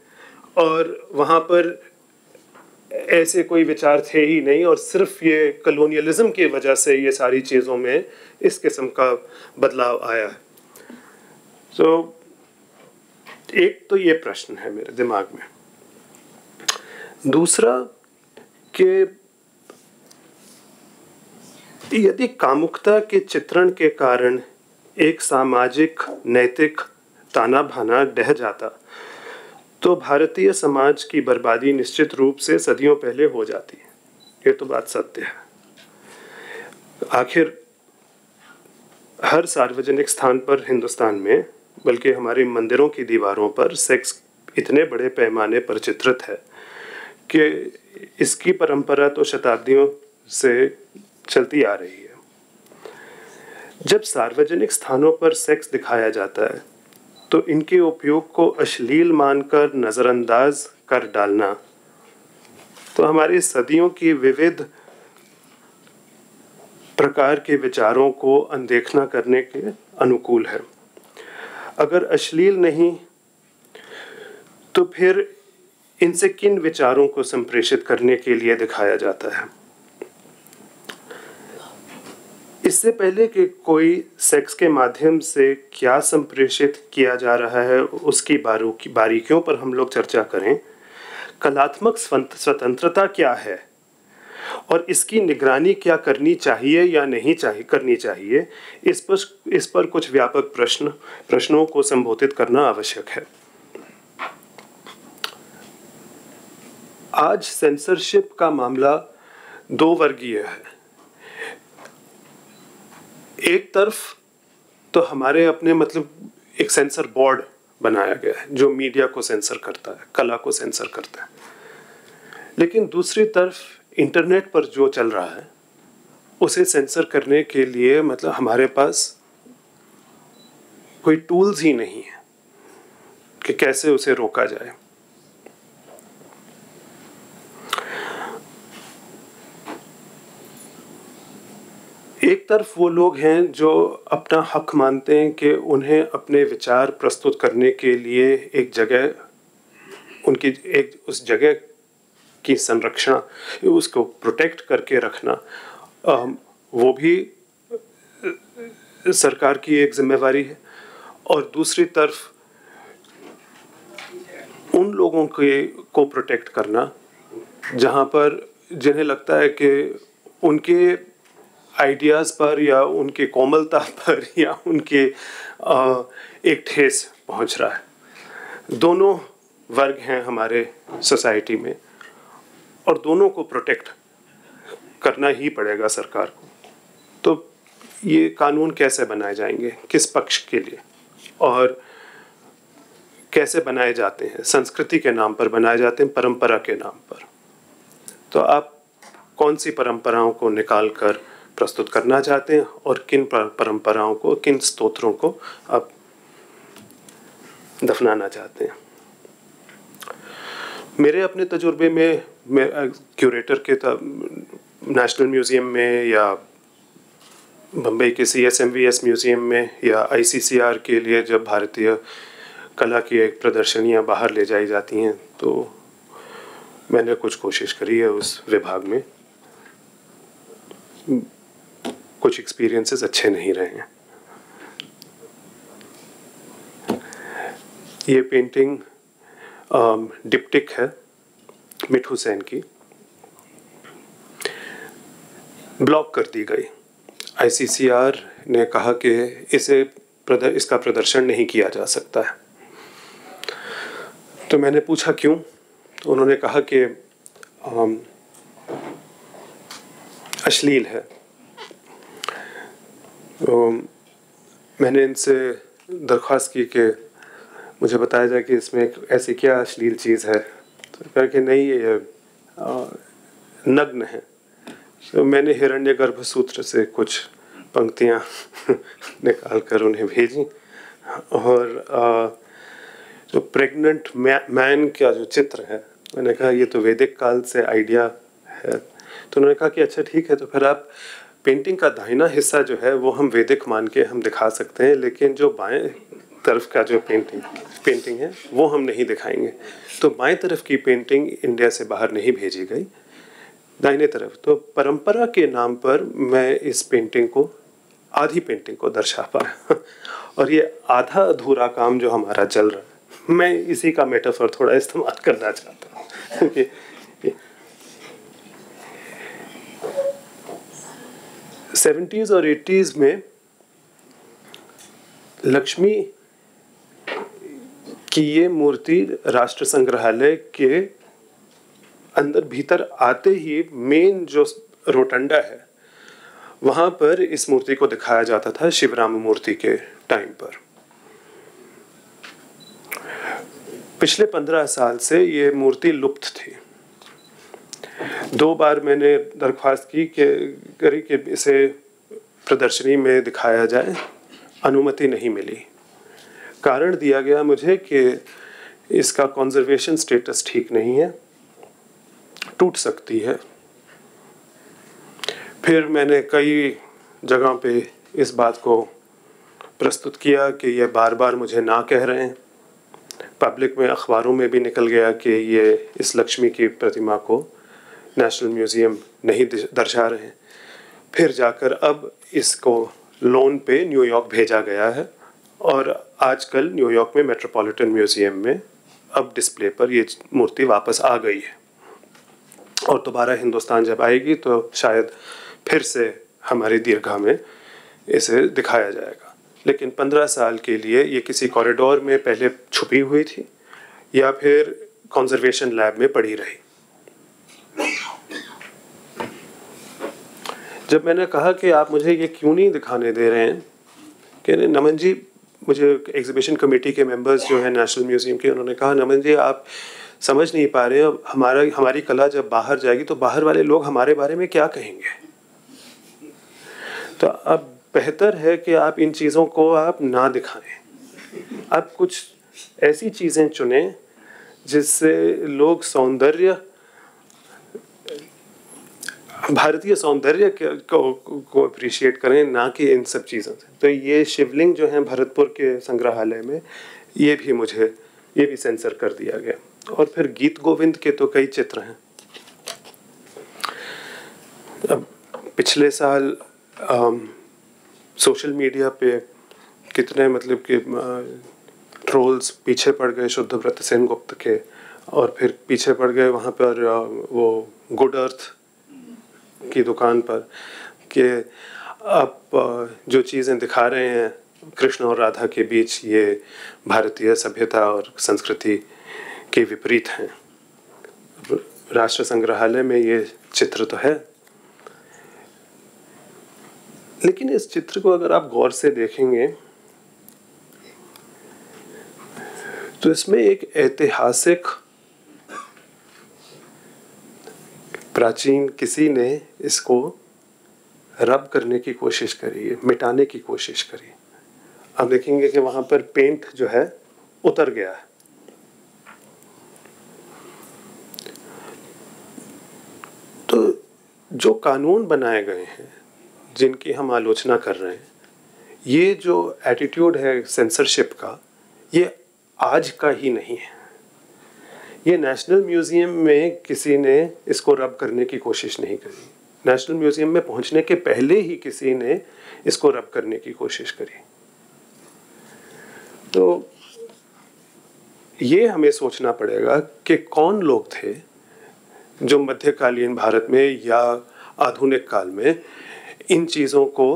और वहाँ पर ऐसे कोई विचार थे ही नहीं, और सिर्फ ये कॉलोनियलिज्म की वजह से ये सारी चीज़ों में इस किस्म का बदलाव आया है। तो एक तो ये प्रश्न है मेरे दिमाग में। दूसरा कि यदि कामुकता के चित्रण के कारण एक सामाजिक नैतिक ताना बाना ढह जाता तो भारतीय समाज की बर्बादी निश्चित रूप से सदियों पहले हो जाती है। ये तो बात सत्य है। आखिर हर सार्वजनिक स्थान पर हिंदुस्तान में, बल्कि हमारे मंदिरों की दीवारों पर सेक्स इतने बड़े पैमाने पर चित्रित है कि इसकी परंपरा तो शताब्दियों से चलती आ रही है। जब सार्वजनिक स्थानों पर सेक्स दिखाया जाता है तो इनके उपयोग को अश्लील मानकर नज़रअंदाज कर डालना तो हमारी सदियों की विविध प्रकार के विचारों को अनदेखना करने के अनुकूल है। अगर अश्लील नहीं तो फिर इनसे किन विचारों को संप्रेषित करने के लिए दिखाया जाता है? इससे पहले कि कोई सेक्स के माध्यम से क्या संप्रेषित किया जा रहा है उसकी बारीकियों पर हम लोग चर्चा करें, कलात्मक स्वतंत्रता क्या है और इसकी निगरानी क्या करनी चाहिए या नहीं करनी चाहिए, इस पर कुछ व्यापक प्रश्नों को संबोधित करना आवश्यक है। आज सेंसरशिप का मामला दो वर्गीय है। एक तरफ तो हमारे अपने मतलब एक सेंसर बोर्ड बनाया गया है जो मीडिया को सेंसर करता है, कला को सेंसर करता है, लेकिन दूसरी तरफ इंटरनेट पर जो चल रहा है उसे सेंसर करने के लिए मतलब हमारे पास कोई टूल्स ही नहीं है कि कैसे उसे रोका जाए। एक तरफ वो लोग हैं जो अपना हक मानते हैं कि उन्हें अपने विचार प्रस्तुत करने के लिए एक जगह, उनकी एक उस जगह की संरक्षण, उसको प्रोटेक्ट करके रखना वो भी सरकार की एक जिम्मेवारी है। और दूसरी तरफ उन लोगों को प्रोटेक्ट करना जहाँ पर जिन्हें लगता है कि उनके आइडियाज़ पर या उनके कोमलता पर या उनके एक ठेस पहुंच रहा है। दोनों वर्ग हैं हमारे सोसाइटी में और दोनों को प्रोटेक्ट करना ही पड़ेगा सरकार को। तो ये कानून कैसे बनाए जाएंगे, किस पक्ष के लिए और कैसे बनाए जाते हैं? संस्कृति के नाम पर बनाए जाते हैं, परंपरा के नाम पर। तो आप कौन सी परंपराओं को निकाल कर प्रस्तुत करना चाहते हैं और किन परंपराओं को, किन स्तोत्रों को आप दफनाना चाहते हैं? मेरे अपने तजुर्बे में मैं क्यूरेटर के नेशनल म्यूज़ियम में या बम्बई के CSMVS म्यूज़ियम में या ICCR के लिए जब भारतीय कला की एक प्रदर्शनियाँ बाहर ले जाई जाती हैं तो मैंने कुछ कोशिश करी है उस विभाग में। कुछ एक्सपीरियंसेस अच्छे नहीं रहे हैं। ये पेंटिंग डिप्टिक है मिठू सेन की। ब्लॉक कर दी गई। ICCR ने कहा कि इसका प्रदर्शन नहीं किया जा सकता है। तो मैंने पूछा क्यों, तो उन्होंने कहा कि अश्लील है। तो मैंने इनसे दरख्वास्त की कि मुझे बताया जाए कि इसमें ऐसी क्या अश्लील चीज़ है। तो कहा कि नहीं, ये नग्न है। तो मैंने हिरण्यगर्भ सूत्र से कुछ पंक्तियाँ निकाल कर उन्हें भेजी, और जो प्रेग्नेंट मैन का जो चित्र है, मैंने कहा ये तो वैदिक काल से आइडिया है। तो उन्होंने कहा कि अच्छा ठीक है, तो फिर आप पेंटिंग का दाहिना हिस्सा जो है वो हम वैदिक मान के हम दिखा सकते हैं, लेकिन जो बाएं तरफ का जो पेंटिंग है वो हम नहीं दिखाएंगे। तो बाएं तरफ की पेंटिंग इंडिया से बाहर नहीं भेजी गई, दाहिने तरफ। तो परंपरा के नाम पर मैं इस पेंटिंग को, आधी पेंटिंग को दर्शा पाया। और ये आधा अधूरा काम जो हमारा चल रहा है, मैं इसी का मेटाफर थोड़ा इस्तेमाल करना चाहता हूँ। 70s और 80s में लक्ष्मी की ये मूर्ति राष्ट्र संग्रहालय के अंदर भीतर आते ही मेन जो रोटंडा है वहाँ पर इस मूर्ति को दिखाया जाता था, शिवराम मूर्ति के टाइम पर। पिछले 15 साल से ये मूर्ति लुप्त थी। 2 बार मैंने दरख्वास्त की कि इसे प्रदर्शनी में दिखाया जाए, अनुमति नहीं मिली। कारण दिया गया मुझे कि इसका कंजर्वेशन स्टेटस ठीक नहीं है, टूट सकती है। फिर मैंने कई जगह पे इस बात को प्रस्तुत किया कि ये बार बार मुझे ना कह रहे हैं। पब्लिक में, अखबारों में भी निकल गया कि ये इस लक्ष्मी की प्रतिमा को नेशनल म्यूज़ियम नहीं दर्शा रहे हैं। फिर जाकर अब इसको लोन पे न्यूयॉर्क भेजा गया है, और आजकल न्यूयॉर्क में मेट्रोपॉलिटन म्यूज़ियम में अब डिस्प्ले पर ये मूर्ति वापस आ गई है। और दोबारा हिंदुस्तान जब आएगी तो शायद फिर से हमारी दीर्घा में इसे दिखाया जाएगा। लेकिन 15 साल के लिए ये किसी कॉरिडोर में पहले छुपी हुई थी या फिर कंजर्वेशन लैब में पड़ी रही। जब मैंने कहा कि आप मुझे ये क्यों नहीं दिखाने दे रहे हैं, कि नमन जी, मुझे एग्जीबिशन कमेटी के मेंबर्स जो हैं नेशनल म्यूज़ियम के, उन्होंने कहा नमन जी आप समझ नहीं पा रहे हैं, हमारी कला जब बाहर जाएगी तो बाहर वाले लोग हमारे बारे में क्या कहेंगे। तो अब बेहतर है कि आप इन चीज़ों को आप ना दिखाएं। आप कुछ ऐसी चीज़ें चुनें जिससे लोग भारतीय सौंदर्य को अप्रिशिएट करें, ना कि इन सब चीज़ों से। तो ये शिवलिंग जो है भरतपुर के संग्रहालय में, ये भी सेंसर कर दिया गया। और फिर गीत गोविंद के तो कई चित्र हैं। अब पिछले साल सोशल मीडिया पे कितने मतलब कि ट्रोल्स पीछे पड़ गए शुद्धव्रत सेनगुप्त के, और फिर पीछे पड़ गए वहाँ पर वो गुड अर्थ की दुकान पर, कि आप जो चीज़ें दिखा रहे हैं कृष्ण और राधा के बीच, ये भारतीय सभ्यता और संस्कृति के विपरीत हैं। राष्ट्र संग्रहालय में ये चित्र तो है, लेकिन इस चित्र को अगर आप गौर से देखेंगे तो इसमें एक ऐतिहासिक प्राचीन किसी ने इसको रब करने की कोशिश करी है, मिटाने की कोशिश करी। आप देखेंगे कि वहां पर पेंट जो है उतर गया है। तो जो कानून बनाए गए हैं जिनकी हम आलोचना कर रहे हैं, ये जो एटीट्यूड है सेंसरशिप का, ये आज का ही नहीं है। ये नेशनल म्यूज़ियम में किसी ने इसको रब करने की कोशिश नहीं करी। नेशनल म्यूज़ियम में पहुंचने के पहले ही किसी ने इसको रब करने की कोशिश करी। तो ये हमें सोचना पड़ेगा कि कौन लोग थे जो मध्यकालीन भारत में या आधुनिक काल में इन चीज़ों को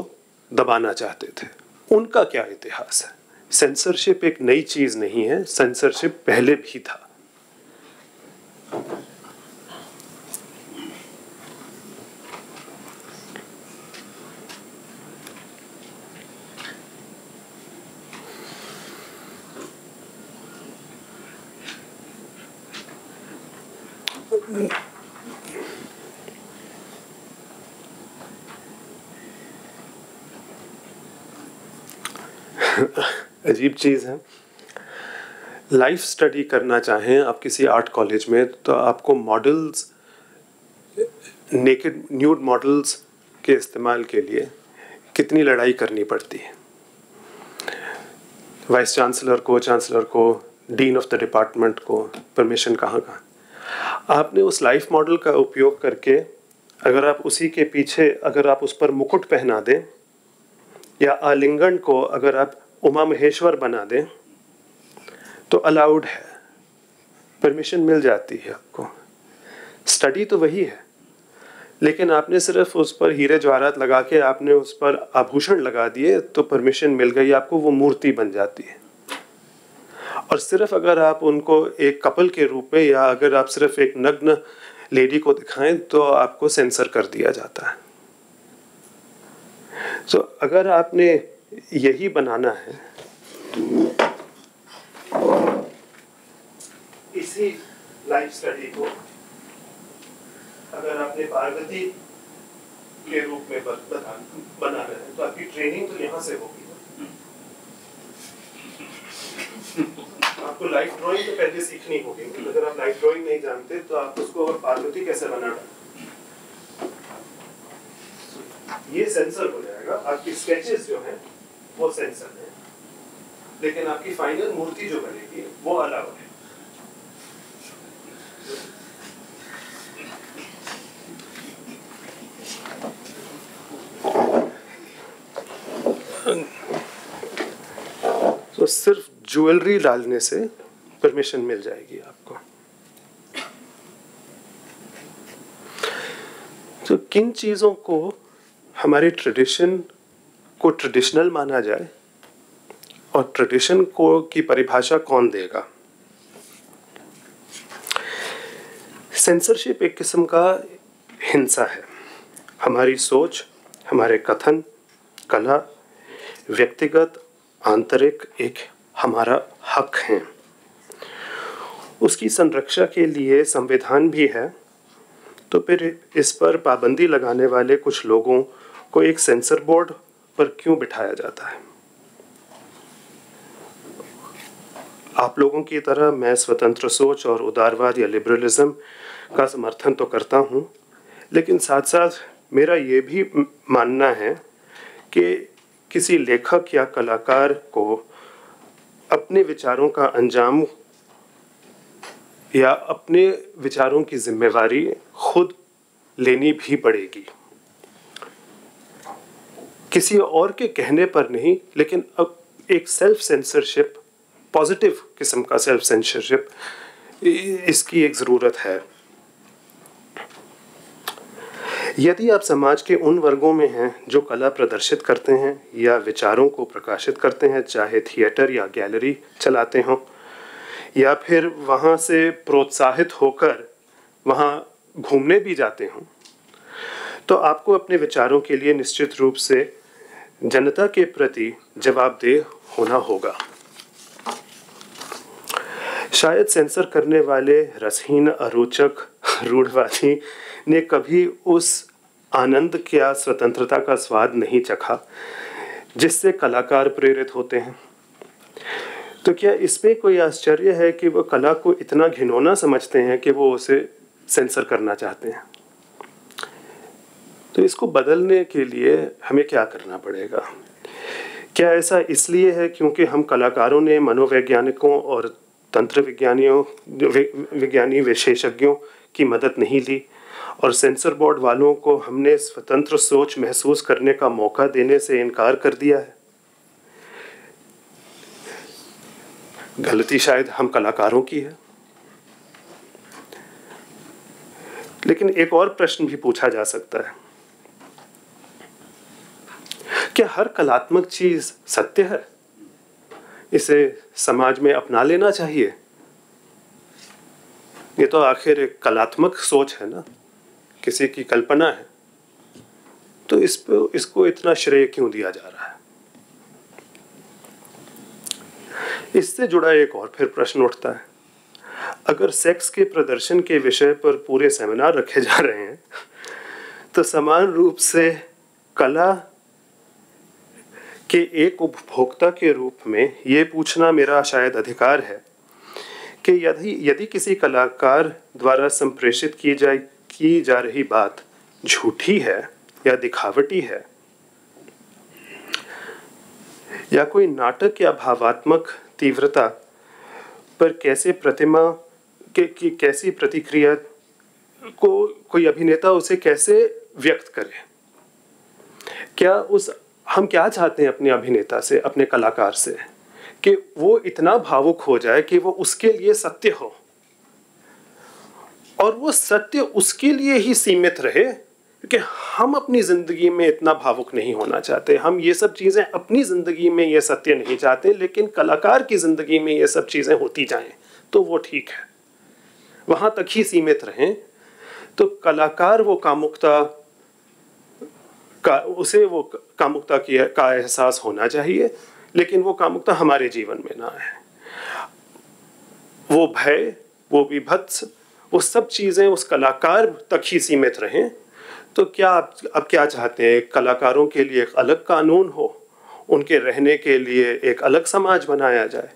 दबाना चाहते थे। उनका क्या इतिहास है? सेंसरशिप एक नई चीज़ नहीं है, सेंसरशिप पहले भी था। अजीब चीज़ है, लाइफ स्टडी करना चाहें आप किसी आर्ट कॉलेज में तो आपको मॉडल्स, नेकेड न्यूड मॉडल्स के इस्तेमाल के लिए कितनी लड़ाई करनी पड़ती है। वाइस चांसलर को, डीन ऑफ द डिपार्टमेंट को परमिशन कहाँ। आपने उस लाइफ मॉडल का उपयोग करके अगर आप उसी के पीछे अगर आप उस पर मुकुट पहना दें या आलिंगन को अगर आप उमा महेश्वर बना दें तो अलाउड है, परमिशन मिल जाती है आपको। स्टडी तो वही है, लेकिन आपने सिर्फ उस पर हीरे जवाहरात लगा के आपने उस पर आभूषण लगा दिए तो परमिशन मिल गई आपको, वो मूर्ति बन जाती है। और सिर्फ अगर आप उनको एक कपल के रूप में या अगर आप सिर्फ एक नग्न लेडी को दिखाएं तो आपको सेंसर कर दिया जाता है। तो अगर आपने यही बनाना है, इसी लाइफ स्टडी को अगर आपने पार्वती के रूप में बना रहे हैं तो आपकी ट्रेनिंग तो यहाँ से होगी। आपको लाइफ ड्राइंग तो पहले सीखनी होगी, अगर आप लाइफ ड्राइंग नहीं जानते तो आप उसको पार्वती कैसे बनाना, ये सेंसर हो जाएगा। आपकी स्केचेस जो हैं वो सेंसर है, लेकिन आपकी फाइनल मूर्ति जो बनेगी वो अलग है। तो सिर्फ ज्वेलरी डालने से परमिशन मिल जाएगी आपको। तो किन चीज़ों को हमारे ट्रेडिशन को ट्रेडिशनल माना जाए और ट्रेडिशन को की परिभाषा कौन देगा? सेंसरशिप एक किस्म का हिंसा है। हमारी सोच, हमारे कथन, कला, व्यक्तिगत, आंतरिक एक हमारा हक है। उसकी संरक्षा के लिए संविधान भी है, तो फिर इस पर पाबंदी लगाने वाले कुछ लोगों को एक सेंसर बोर्ड पर क्यों बिठाया जाता है? आप लोगों की तरह मैं स्वतंत्र सोच और उदारवाद या लिबरलिज्म का समर्थन तो करता हूँ, लेकिन साथ साथ मेरा ये भी मानना है कि किसी लेखक या कलाकार को अपने विचारों का अंजाम या अपने विचारों की जिम्मेवारी खुद लेनी भी पड़ेगी, किसी और के कहने पर नहीं। लेकिन अब एक सेल्फ सेंसरशिप, पॉजिटिव किस्म का सेल्फ सेंसरशिप, इसकी एक ज़रूरत है। यदि आप समाज के उन वर्गों में हैं जो कला प्रदर्शित करते हैं या विचारों को प्रकाशित करते हैं, चाहे थिएटर या गैलरी चलाते हों या फिर वहाँ से प्रोत्साहित होकर वहाँ घूमने भी जाते हों, तो आपको अपने विचारों के लिए निश्चित रूप से जनता के प्रति जवाबदेह होना होगा। शायद सेंसर करने वाले रसहीन, अरोचक, रूढ़वादी ने कभी उस आनंद क्या स्वतंत्रता का स्वाद नहीं चखा जिससे कलाकार प्रेरित होते हैं। तो क्या इसमें कोई आश्चर्य है कि वो कला को इतना घिनौना समझते हैं कि वो उसे सेंसर करना चाहते हैं? तो इसको बदलने के लिए हमें क्या करना पड़ेगा? क्या ऐसा इसलिए है क्योंकि हम कलाकारों ने मनोवैज्ञानिकों और तंत्र विज्ञानी विशेषज्ञों की मदद नहीं ली और सेंसर बोर्ड वालों को हमने स्वतंत्र सोच महसूस करने का मौका देने से इनकार कर दिया है? गलती शायद हम कलाकारों की है। लेकिन एक और प्रश्न भी पूछा जा सकता है क्या हर कलात्मक चीज सत्य है? इसे समाज में अपना लेना चाहिए। ये तो आखिर एक कलात्मक सोच है ना, किसी की कल्पना है, तो इसको इतना श्रेय क्यों दिया जा रहा है? इससे जुड़ा एक और फिर प्रश्न उठता है, अगर सेक्स के प्रदर्शन के विषय पर पूरे सेमिनार रखे जा रहे हैं तो समान रूप से कला के एक उपभोक्ता के रूप में ये पूछना मेरा शायद अधिकार है कि यदि किसी कलाकार द्वारा संप्रेषित की जा रही बात झूठी है या दिखावटी है, या कोई नाटक या भावात्मक तीव्रता पर कैसी प्रतिक्रिया को कोई अभिनेता उसे कैसे व्यक्त करे? हम क्या चाहते हैं अपने अभिनेता से, अपने कलाकार से, कि वो इतना भावुक हो जाए कि वो उसके लिए सत्य हो, और वो सत्य उसके लिए ही सीमित रहे, क्योंकि हम अपनी जिंदगी में इतना भावुक नहीं होना चाहते। हम ये सब चीजें अपनी जिंदगी में ये सत्य नहीं चाहते, लेकिन कलाकार की जिंदगी में ये सब चीजें होती जाएं तो वो ठीक है, वहां तक ही सीमित रहें। तो कलाकार वो कामुकता का एहसास होना चाहिए, लेकिन वो कामुकता हमारे जीवन में ना है। वो भय, वो विभत्स, वो सब चीजें उस कलाकार तक ही सीमित रहें। तो क्या अब क्या चाहते हैं? कलाकारों के लिए एक अलग कानून हो, उनके रहने के लिए एक अलग समाज बनाया जाए,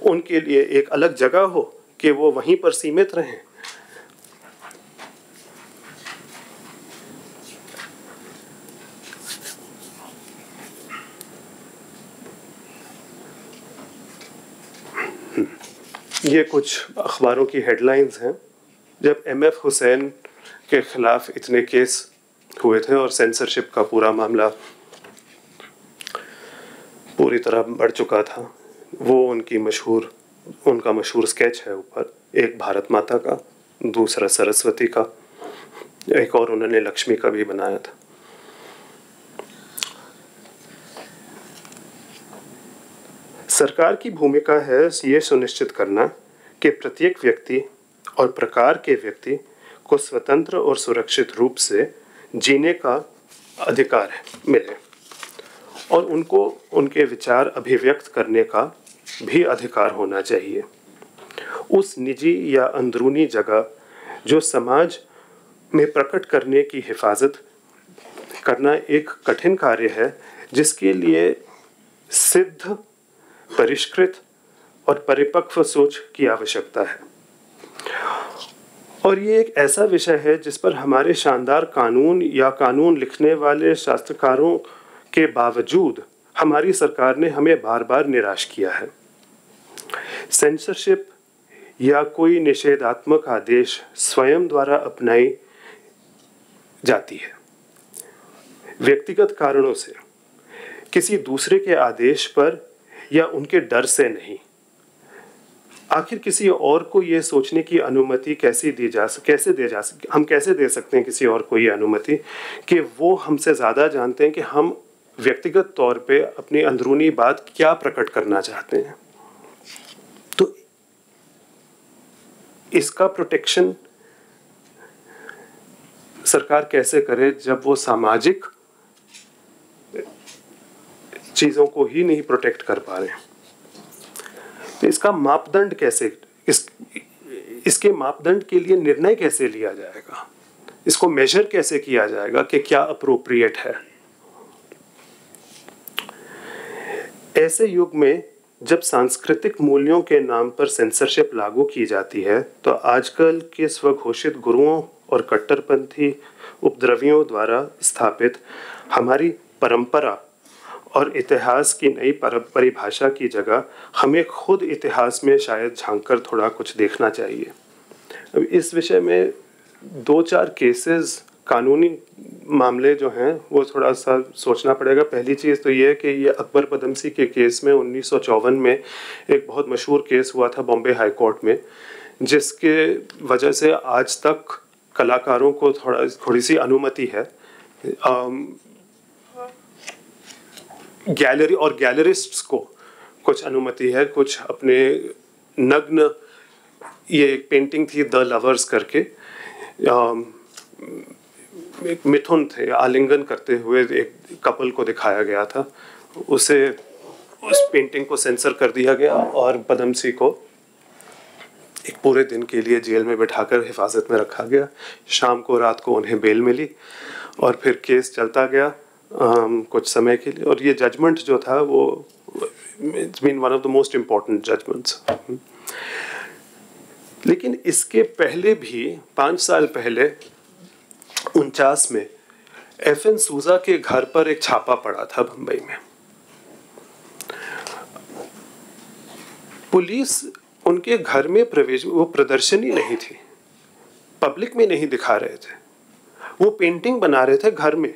उनके लिए एक अलग जगह हो कि वो वहीं पर सीमित रहें। ये कुछ अखबारों की हेडलाइंस हैं। जब एमएफ हुसैन के खिलाफ इतने केस हुए थे और सेंसरशिप का पूरा मामला पूरी तरह बढ़ चुका था, वो उनका मशहूर स्केच है ऊपर, एक भारत माता का, दूसरा सरस्वती का, एक और उन्होंने लक्ष्मी का भी बनाया था। सरकार की भूमिका है ये सुनिश्चित करना कि प्रत्येक व्यक्ति और प्रकार के व्यक्ति को स्वतंत्र और सुरक्षित रूप से जीने का अधिकार मिले, और उनको उनके विचार अभिव्यक्त करने का भी अधिकार होना चाहिए। उस निजी या अंदरूनी जगह जो समाज में प्रकट करने की हिफाजत करना एक कठिन कार्य है, जिसके लिए सिद्ध, परिष्कृत और परिपक्व सोच की आवश्यकता है। और ये एक ऐसा विषय है जिस पर हमारे शानदार कानून लिखने वाले शास्त्रकारों के बावजूद हमारी सरकार ने हमें बार बार निराश किया है। सेंसरशिप या कोई निषेधात्मक आदेश स्वयं द्वारा अपनाई जाती है, व्यक्तिगत कारणों से, किसी दूसरे के आदेश पर या उनके डर से नहीं। आखिर किसी और को ये सोचने की अनुमति कैसे दे सकते हैं किसी और को ये अनुमति कि वो हमसे ज़्यादा जानते हैं कि हम व्यक्तिगत तौर पे अपनी अंदरूनी बात क्या प्रकट करना चाहते हैं। तो इसका प्रोटेक्शन सरकार कैसे करे जब वो सामाजिक चीज़ों को ही नहीं प्रोटेक्ट कर पा रहे हैं? तो इसका मापदंड कैसे, इसके मापदंड के लिए निर्णय कैसे लिया जाएगा? इसको मेजर कैसे किया जाएगा कि क्या अप्रोप्रिएट है? ऐसे युग में जब सांस्कृतिक मूल्यों के नाम पर सेंसरशिप लागू की जाती है, तो आजकल के स्वघोषित गुरुओं और कट्टरपंथी उपद्रवियों द्वारा स्थापित हमारी परंपरा और इतिहास की नई परिभाषा की जगह हमें खुद इतिहास में शायद झांककर थोड़ा कुछ देखना चाहिए। अब इस विषय में 2-4 केसेस, कानूनी मामले जो हैं वो थोड़ा सा सोचना पड़ेगा। पहली चीज़ तो ये है कि ये अकबर पदमसी के केस में 1954 में एक बहुत मशहूर केस हुआ था बॉम्बे हाई कोर्ट में, जिसके वजह से आज तक कलाकारों को थोड़ी सी अनुमति है गैलरी और गैलरिस्ट्स को कुछ अनुमति है, कुछ अपने नग्न, ये एक पेंटिंग थी द लवर्स करके, एक मिथुन थे आलिंगन करते हुए एक कपल को दिखाया गया था, उसे उस पेंटिंग को सेंसर कर दिया गया और पदमसी को एक पूरे दिन के लिए जेल में बिठाकर हिफाजत में रखा गया। शाम को रात को उन्हें बेल मिली और फिर केस चलता गया कुछ समय के लिए, और ये जजमेंट जो था वो it's been one of the most important judgements. लेकिन इसके पहले भी 5 साल पहले 49 में FN सूजा के घर पर एक छापा पड़ा था बंबई में। पुलिस उनके घर में प्रवेश, वो प्रदर्शनी नहीं थी, पब्लिक में नहीं दिखा रहे थे, वो पेंटिंग बना रहे थे घर में,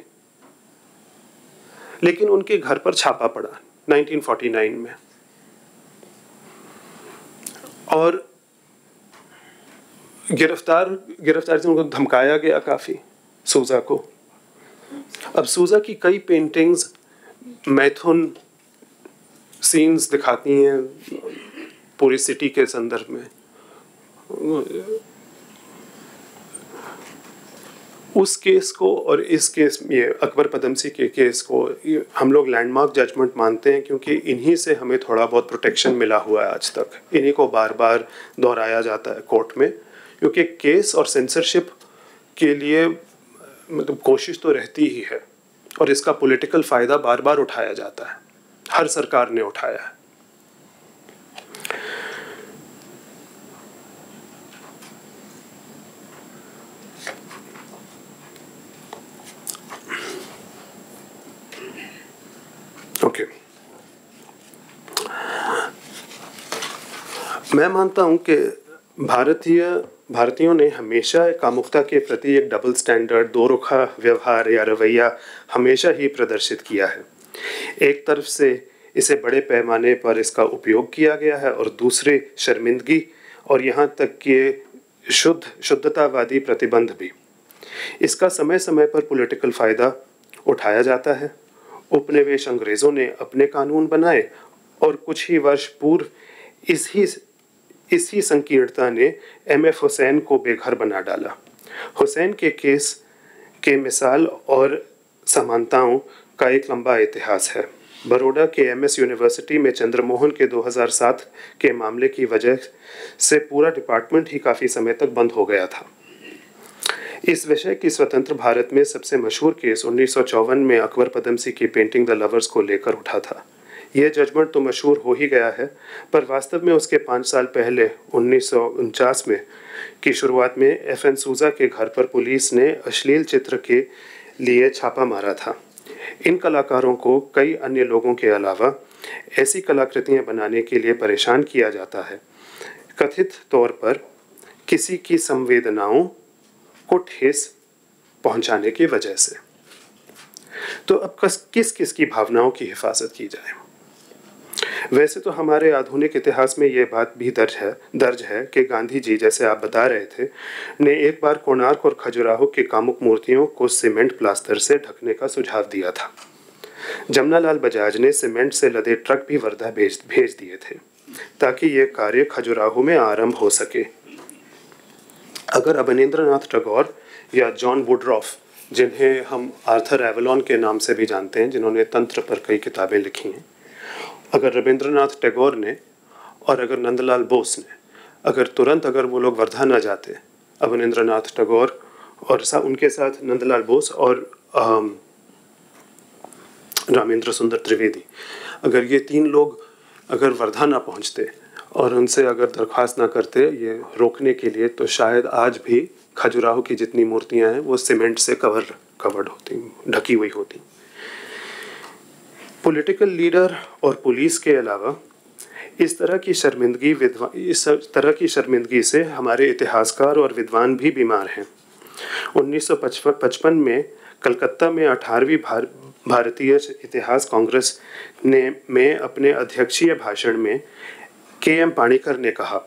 लेकिन उनके घर पर छापा पड़ा 1949 में। और गिरफ्तार से उनको धमकाया गया काफी, सूजा को। अब सूजा की कई पेंटिंग्स मैथुन सीन्स दिखाती हैं पूरी सिटी के संदर्भ में। उस केस को और इस केस, ये अकबर पदमसी के केस को हम लोग लैंडमार्क जजमेंट मानते हैं, क्योंकि इन्हीं से हमें थोड़ा बहुत प्रोटेक्शन मिला हुआ है आज तक। इन्हीं को बार बार दोहराया जाता है कोर्ट में, क्योंकि केस और सेंसरशिप के लिए मतलब कोशिश तो रहती ही है, और इसका पॉलिटिकल फ़ायदा बार बार उठाया जाता है, हर सरकार ने उठाया है। ओके, मैं मानता हूं कि भारतीयों ने हमेशा कामुकता के प्रति एक डबल स्टैंडर्ड, दो रुखा व्यवहार या रवैया हमेशा ही प्रदर्शित किया है। एक तरफ से इसे बड़े पैमाने पर इसका उपयोग किया गया है, और दूसरे शर्मिंदगी और यहाँ तक कि शुद्धतावादी प्रतिबंध भी। इसका समय समय पर पॉलिटिकल फ़ायदा उठाया जाता है। उपनिवेश अंग्रेज़ों ने अपने कानून बनाए, और कुछ ही वर्ष पूर्व इसी संकीर्णता ने MF हुसैन को बेघर बना डाला। हुसैन के केस के मिसाल और समानताओं का एक लंबा इतिहास है। बड़ौदा के MS यूनिवर्सिटी में चंद्रमोहन के 2007 के मामले की वजह से पूरा डिपार्टमेंट ही काफ़ी समय तक बंद हो गया था। इस विषय की स्वतंत्र भारत में सबसे मशहूर केस 1954 में अकबर पदमसी की पेंटिंग द लवर्स को लेकर उठा था। यह जजमेंट तो मशहूर हो ही गया है, पर वास्तव में उसके 5 साल पहले 1949 में की शुरुआत में FN सूजा के घर पर पुलिस ने अश्लील चित्र के लिए छापा मारा था। इन कलाकारों को कई अन्य लोगों के अलावा ऐसी कलाकृतियां बनाने के लिए परेशान किया जाता है, कथित तौर पर किसी की संवेदनाओं को ठेस पहुंचाने की वजह से। तो अब किस की भावनाओं की हिफाजत की जाए? वैसे तो हमारे आधुनिक इतिहास में ये बात भी दर्ज है कि गांधी जी, जैसे आप बता रहे थे, ने एक बार कोणार्क और खजुराहो के कामुक मूर्तियों को सीमेंट प्लास्टर से ढकने का सुझाव दिया था। जमनालाल बजाज ने सीमेंट से लदे ट्रक भी वर्धा भेज दिए थे, ताकि ये कार्य खजुराहो में आरंभ हो सके। अगर अवनींद्रनाथ टैगोर या जॉन वुडरॉफ, जिन्हें हम आर्थर एवलॉन के नाम से भी जानते हैं, जिन्होंने तंत्र पर कई किताबें लिखी हैं, अगर रविंद्रनाथ टैगोर ने और अगर नंदलाल बोस ने, अगर वो लोग वर्धा न जाते, अवनींद्रनाथ टैगोर और उनके साथ नंदलाल बोस और रामेंद्र सुंदर त्रिवेदी, अगर ये 3 लोग अगर वर्धा ना पहुंचते और उनसे अगर दरख्वास्त ना करते ये रोकने के लिए, तो शायद आज भी खजुराहो की जितनी मूर्तियां हैं वो सीमेंट से कवर्ड होती, ढकी हुई होती। पॉलिटिकल लीडर और पुलिस के अलावा इस तरह की शर्मिंदगी से हमारे इतिहासकार और विद्वान भी बीमार हैं। 1955 में कलकत्ता में 18वीं भारतीय इतिहास कांग्रेस में अपने अध्यक्षीय भाषण में KM पाणिकर ने कहा,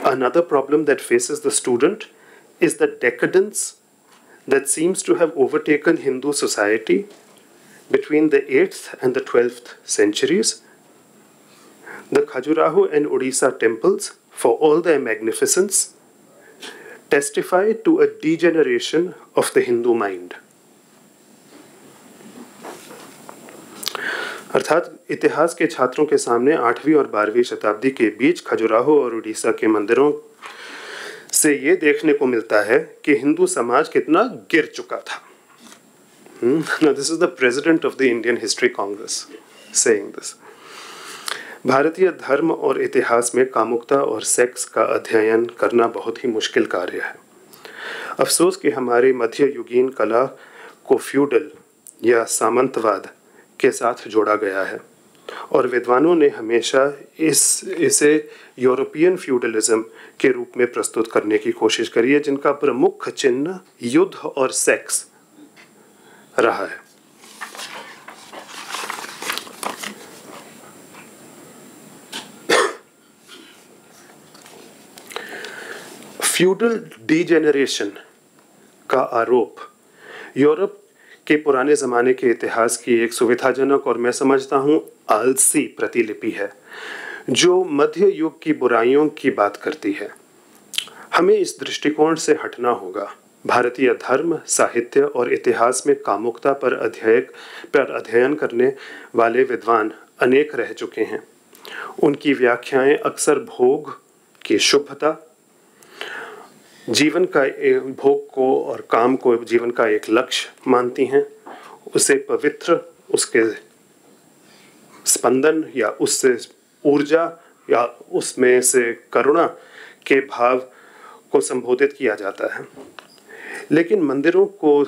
"Another problem that faces the student is the decadence that seems to have overtaken Hindu society between the 8th and the 12th centuries. The Khajuraho and Odisha temples, for all their magnificence, testify to a degeneration of the Hindu mind. अर्थात इतिहास के छात्रों के सामने 8वीं और 12वीं शताब्दी के बीच खजुराहो और उड़ीसा के मंदिरों से ये देखने को मिलता है कि हिंदू समाज कितना गिर चुका था. Now this is the president of the Indian History Congress saying this. भारतीय धर्म और इतिहास में कामुकता और सेक्स का अध्ययन करना बहुत ही मुश्किल कार्य है. अफसोस कि हमारी मध्ययुगीन कला को फ्यूडल या सामंतवाद के साथ जोड़ा गया है और विद्वानों ने हमेशा इसे यूरोपियन फ्यूडलिज्म के रूप में प्रस्तुत करने की कोशिश करी है, जिनका प्रमुख चिन्ह युद्ध और सेक्स रहा है. फ्यूडल डीजेनरेशन का आरोप यूरोप के पुराने ज़माने के इतिहास की एक सुविधाजनक और मैं समझता हूँ आलसी प्रतिलिपि है जो मध्य युग की बुराइयों की बात करती है. हमें इस दृष्टिकोण से हटना होगा. भारतीय धर्म, साहित्य और इतिहास में कामुकता पर अध्ययन करने वाले विद्वान अनेक रह चुके हैं. उनकी व्याख्याएं अक्सर भोग की शुभता, जीवन का भोग को और काम को जीवन का एक लक्ष्य मानती हैं. उसे पवित्र, उसके स्पंदन या उससे ऊर्जा या उसमें से करुणा के भाव को संबोधित किया जाता है. लेकिन मंदिरों को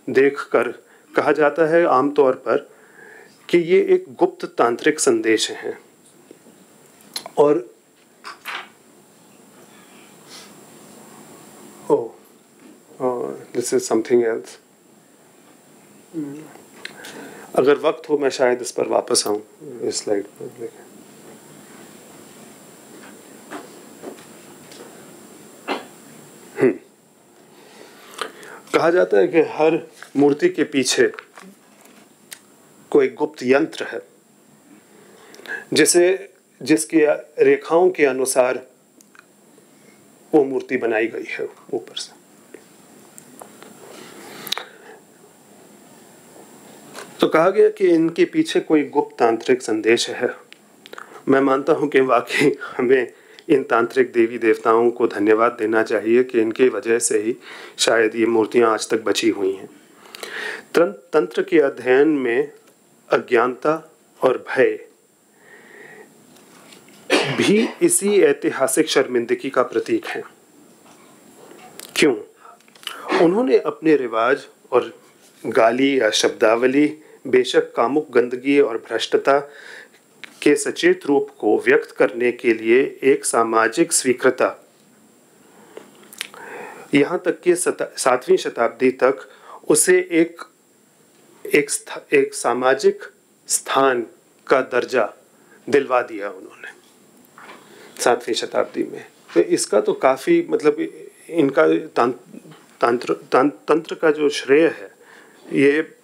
देखकर कहा जाता है आमतौर पर कि ये एक गुप्त तांत्रिक संदेश हैं और दिस इज समथिंग एल्स. अगर वक्त हो मैं शायद इस पर वापस आऊं इस स्लाइड पर. कहा जाता है कि हर मूर्ति के पीछे कोई गुप्त यंत्र है जिसकी रेखाओं के अनुसार वो मूर्ति बनाई गई है ऊपर से. तो कहा गया कि इनके पीछे कोई गुप्त तांत्रिक संदेश है. मैं मानता हूं कि वाकई हमें इन तांत्रिक देवी देवताओं को धन्यवाद देना चाहिए कि इनकी वजह से ही शायद ये मूर्तियां आज तक बची हुई हैं. तंत्र के अध्ययन में अज्ञानता और भय भी इसी ऐतिहासिक शर्मिंदगी का प्रतीक है. क्यों? उन्होंने अपने रिवाज और गाली या शब्दावली बेशक कामुक गंदगी और भ्रष्टता के सचेत रूप को व्यक्त करने के लिए एक सामाजिक स्वीकृता, यहाँ तक कि 7वीं शताब्दी तक उसे एक सामाजिक स्थान का दर्जा दिलवा दिया उन्होंने 7वीं शताब्दी में. तो इसका तो काफ़ी मतलब इनका तंत्र का जो श्रेय है ये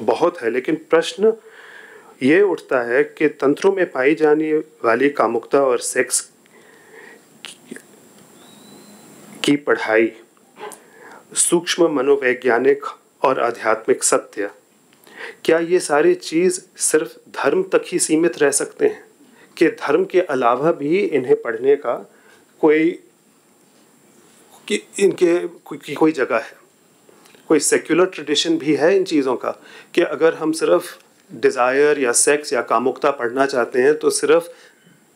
बहुत है. लेकिन प्रश्न ये उठता है कि तंत्रों में पाई जाने वाली कामुकता और सेक्स की पढ़ाई, सूक्ष्म मनोवैज्ञानिक और आध्यात्मिक सत्य, क्या ये सारी चीज़ सिर्फ धर्म तक ही सीमित रह सकते हैं कि धर्म के अलावा भी इन्हें पढ़ने का कोई जगह है, कोई सेक्युलर ट्रेडिशन भी है इन चीज़ों का कि अगर हम सिर्फ डिज़ायर या सेक्स या कामुकता पढ़ना चाहते हैं तो सिर्फ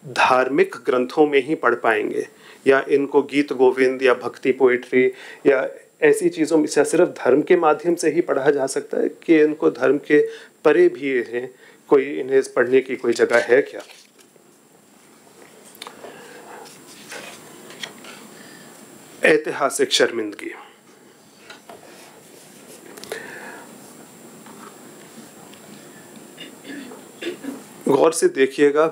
धार्मिक ग्रंथों में ही पढ़ पाएंगे या इनको गीत गोविंद या भक्ति पोइट्री या ऐसी चीज़ों में सिर्फ धर्म के माध्यम से ही पढ़ा जा सकता है कि इनको धर्म के परे भी इन्हें पढ़ने की कोई जगह है क्या? ऐतिहासिक शर्मिंदगी. गौर से देखिएगा,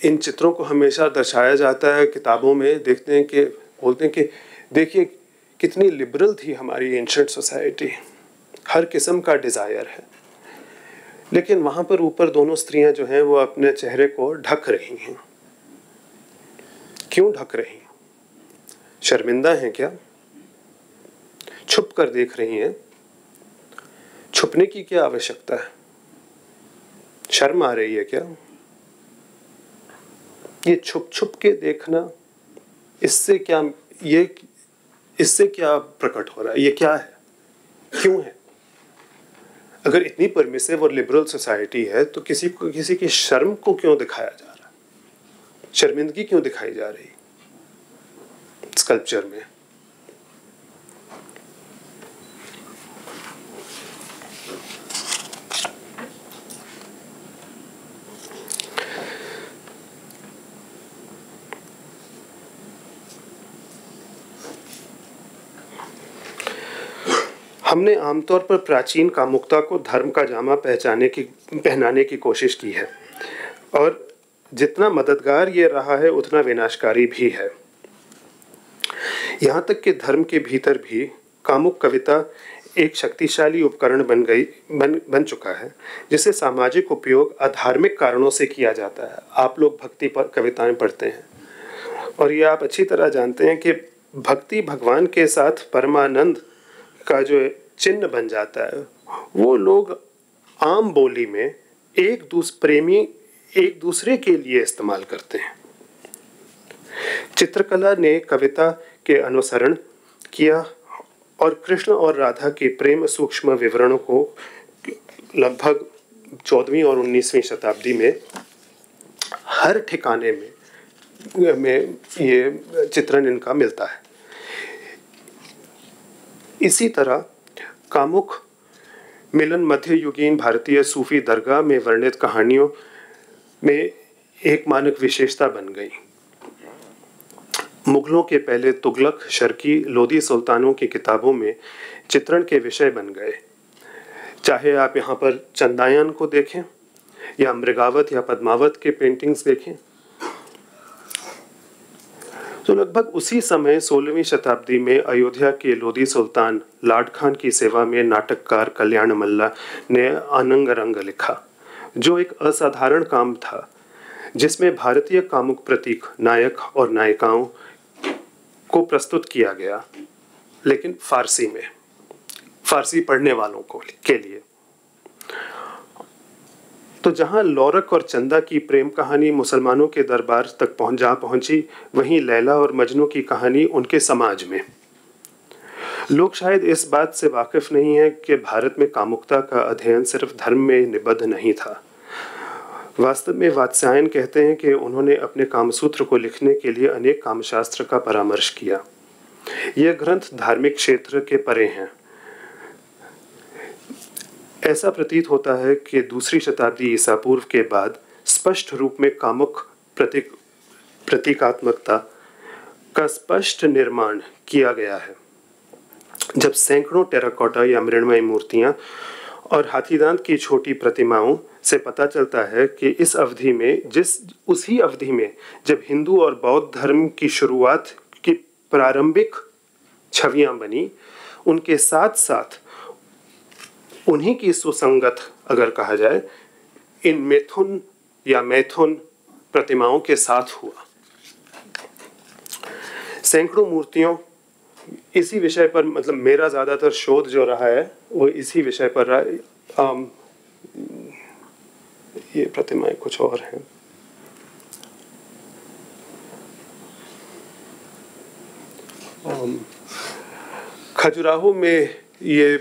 इन चित्रों को हमेशा दर्शाया जाता है किताबों में. देखते हैं कि बोलते हैं कि देखिए कितनी लिबरल थी हमारी एंशिएंट सोसाइटी, हर किस्म का डिज़ायर है. लेकिन वहां पर ऊपर दोनों स्त्रियां जो हैं वो अपने चेहरे को ढक रही हैं। क्यों ढक रही हैं? शर्मिंदा हैं क्या? छुप कर देख रही हैं? छुपने की क्या आवश्यकता है? शर्म आ रही है क्या? ये छुप छुप के देखना, इससे क्या प्रकट हो रहा है? ये क्या है? क्यों है? अगर इतनी परमिसिव और लिबरल सोसाइटी है तो किसी की शर्म को क्यों दिखाया जा रहा है? शर्मिंदगी क्यों दिखाई जा रही स्कल्पचर में? हमने आमतौर पर प्राचीन कामुकता को धर्म का जामा पहनाने की कोशिश की है, और जितना मददगार ये रहा है उतना विनाशकारी भी है। यहाँ तक कि धर्म के भीतर भी कामुक कविता एक शक्तिशाली उपकरण बन चुका है, जिसे सामाजिक उपयोग अधार्मिक कारणों से किया जाता है। आप लोग भक्ति पर कविताएं पढ़ते हैं और ये आप अच्छी तरह जानते हैं कि भक्ति भगवान के साथ परमानंद का जो चिन्ह बन जाता है, वो लोग आम बोली में प्रेमी एक दूसरे के लिए इस्तेमाल करते हैं। चित्रकला ने कविता के अनुसरण किया और कृष्ण और राधा के प्रेम सूक्ष्म विवरणों को लगभग 14वीं और 19वीं शताब्दी में हर ठिकाने में ये चित्रण इनका मिलता है। इसी तरह कामुक मिलन मध्ययुगीन भारतीय सूफी दरगाह में वर्णित कहानियों में एक मानक विशेषता बन गई। मुगलों के पहले तुगलक, शर्की, लोधी सुल्तानों की किताबों में चित्रण के विषय बन गए। चाहे आप यहाँ पर चंदायन को देखें या मृगावत या पद्मावत के पेंटिंग्स देखें, तो लगभग उसी समय 16वीं शताब्दी में अयोध्या के लोधी सुल्तान लाड खान की सेवा में नाटककार कल्याण मल्ला ने अनंग रंग लिखा, जो एक असाधारण काम था, जिसमें भारतीय कामुक प्रतीक नायक और नायिकाओं को प्रस्तुत किया गया, लेकिन फारसी में, फारसी पढ़ने वालों के लिए। तो जहां लौरक और चंदा की प्रेम कहानी मुसलमानों के दरबार तक पहुंची, वहीं लैला और मजनू की कहानी उनके समाज में। लोग शायद इस बात से वाकिफ नहीं है कि भारत में कामुकता का अध्ययन सिर्फ धर्म में निबद्ध नहीं था। वास्तव में वात्स्यायन कहते हैं कि उन्होंने अपने कामसूत्र को लिखने के लिए अनेक कामशास्त्र का परामर्श किया। यह ग्रंथ धार्मिक क्षेत्र के परे हैं। ऐसा प्रतीत होता है कि दूसरी शताब्दी ईसा पूर्व के बाद स्पष्ट रूप में कामुक प्रतीकात्मकता का स्पष्ट निर्माण किया गया है, जब सैकड़ों टेराकोटा या मृण्मयी मूर्तियां और हाथीदांत की छोटी प्रतिमाओं से पता चलता है कि उसी अवधि में जब हिंदू और बौद्ध धर्म की शुरुआत की प्रारंभिक छवियां बनी, उनके साथ साथ उन्हीं की सुसंगत, अगर कहा जाए, इन मिथुन या मैथुन प्रतिमाओं के साथ हुआ। सैकड़ों मूर्तियों इसी विषय पर, मतलब मेरा ज़्यादातर शोध जो रहा है वो इसी विषय पर रहा है। ये प्रतिमाएं कुछ और हैं। खजुराहो में ये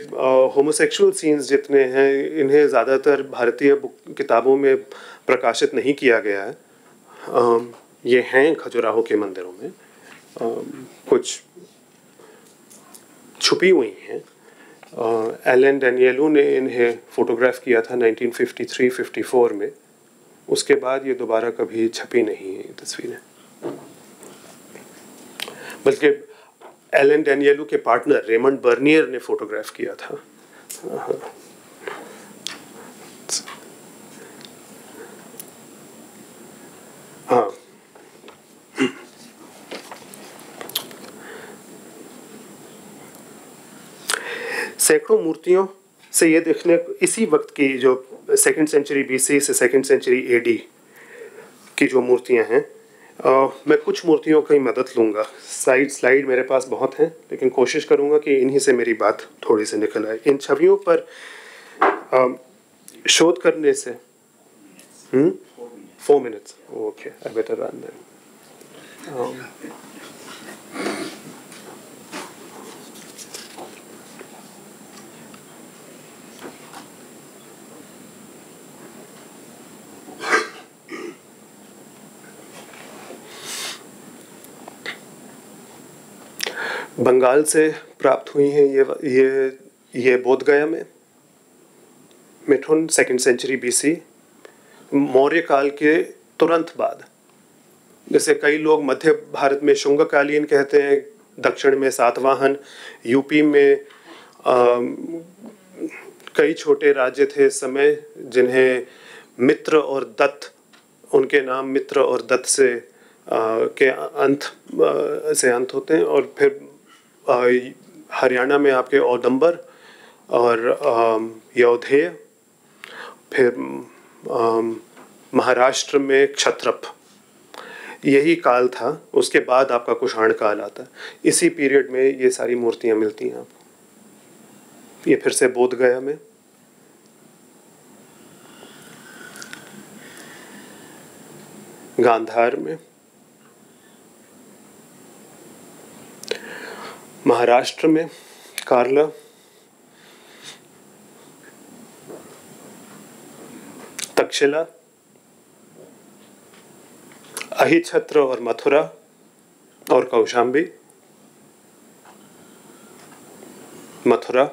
होमोसेक्सुअल सीन्स जितने हैं, इन्हें ज़्यादातर भारतीय किताबों में प्रकाशित नहीं किया गया है। ये हैं खजुराहो के मंदिरों में, कुछ छुपी हुई हैं। एलन डैनियलू ने इन्हें फोटोग्राफ किया था 1953-54 में। उसके बाद ये दोबारा कभी छपी नहीं है ये तस्वीरें, बल्कि एलन डैनियलू के पार्टनर रेमंड बर्नियर ने फोटोग्राफ किया था। हाँ, सैकड़ों मूर्तियों से ये देखने, इसी वक्त की जो सेकंड सेंचुरी BC से सेकंड सेंचुरी AD की जो मूर्तियां हैं, मैं कुछ मूर्तियों की मदद लूँगा। स्लाइड मेरे पास बहुत हैं, लेकिन कोशिश करूँगा कि इन्हीं से मेरी बात थोड़ी सी निकल आए। इन छवियों पर शोध करने से 4 minutes, okay, I better run then. Bengal से प्राप्त हुई हैं ये बोध गया में मिथुन सेकंड सेंचुरी BC, मौर्य काल के तुरंत बाद। जैसे कई लोग मध्य भारत में शुंगकालीन कहते हैं, दक्षिण में सातवाहन, यूपी में कई छोटे राज्य थे इस समय जिन्हें मित्र और दत्त, उनके नाम मित्र और दत्त से के अंत होते हैं। और फिर हरियाणा में आपके औदंबर और यौधेय, फिर महाराष्ट्र में क्षत्रप, यही काल था। उसके बाद आपका कुषाण काल आता है। इसी पीरियड में ये सारी मूर्तियां मिलती हैं आपको। ये फिर से बोध गया में। गांधार में, महाराष्ट्र में कार्ला, तक्षशिला, अहिछत्र और मथुरा और कौशाम्बी, मथुरा,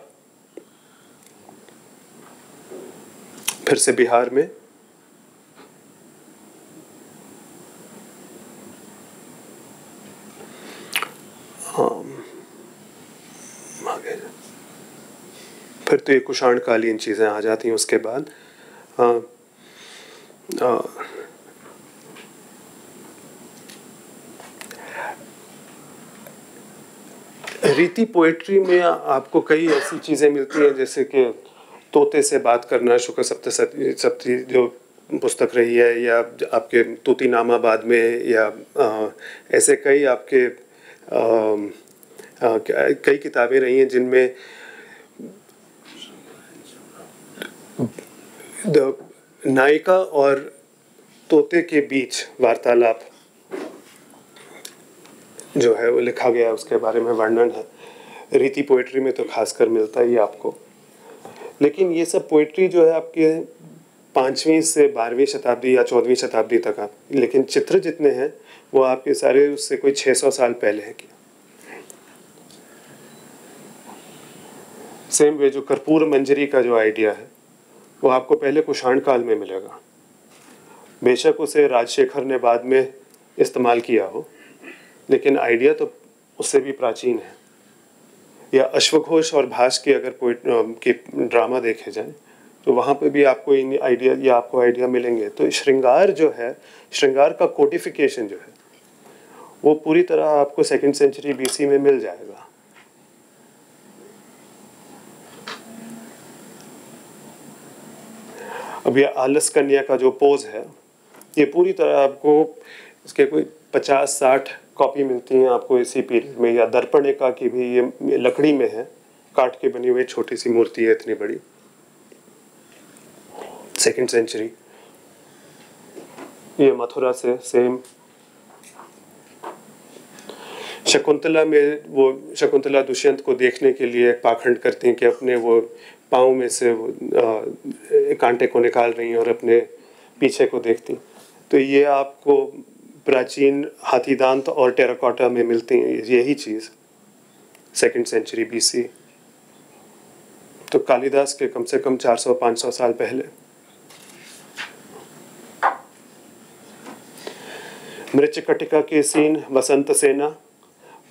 फिर से बिहार में फिर तो ये कुषाण कालीन चीज़ें आ जाती हैं। उसके बाद रीति पोएट्री में आपको कई ऐसी चीज़ें मिलती हैं, जैसे कि तोते से बात करना, शुक्र सप्तशती जो पुस्तक रही है, या आपके तूतीनामाबाद में, या ऐसे कई आपके कई किताबें रही हैं जिनमें नायिका और तोते के बीच वार्तालाप जो है वो लिखा गया, उसके बारे में वर्णन है। रीति पोएट्री में तो खासकर मिलता ही आपको। लेकिन ये सब पोएट्री जो है आपके 5वीं से 12वीं शताब्दी या 14वीं शताब्दी तक आप, लेकिन चित्र जितने हैं वो आपके सारे उससे कोई 600 साल पहले है। सेम वे जो कर्पूर मंजरी का जो आइडिया है वो आपको पहले कुषाण काल में मिलेगा। बेशक उसे राजशेखर ने बाद में इस्तेमाल किया हो, लेकिन आइडिया तो उससे भी प्राचीन है। या अश्वघोष और भास के अगर के ड्रामा देखे जाएं तो वहाँ पे भी आपको इन आइडिया या आपको आइडिया मिलेंगे। तो श्रृंगार जो है, श्रृंगार का कोडिफिकेशन जो है वो पूरी तरह आपको सेकंड सेंचुरी BC में मिल जाएगा। अब ये आलस कन्या का जो पोज है, ये पूरी तरह आपको इसके कोई 50-60 कॉपी मिलती हैं आपको इसी पीरियड में। या दर्पणिका की भी ये लकड़ी में है, काट के बनी हुई छोटी सी मूर्ति है, इतनी बड़ी, सेकंड सेंचुरी। ये मथुरा से सेम। शकुंतला में वो शकुंतला दुष्यंत को देखने के लिए पाखंड करती हैं कि अपने वो पाँव में से वो कांटे को निकाल रही हैं और अपने पीछे को देखती। तो ये आपको प्राचीन हाथीदांत और टेराकोटा में मिलती हैं यही चीज़, सेकंड सेंचुरी BC। तो कालिदास के कम से कम 400-500 साल पहले। मृच्छकटिका के सीन वसंत सेना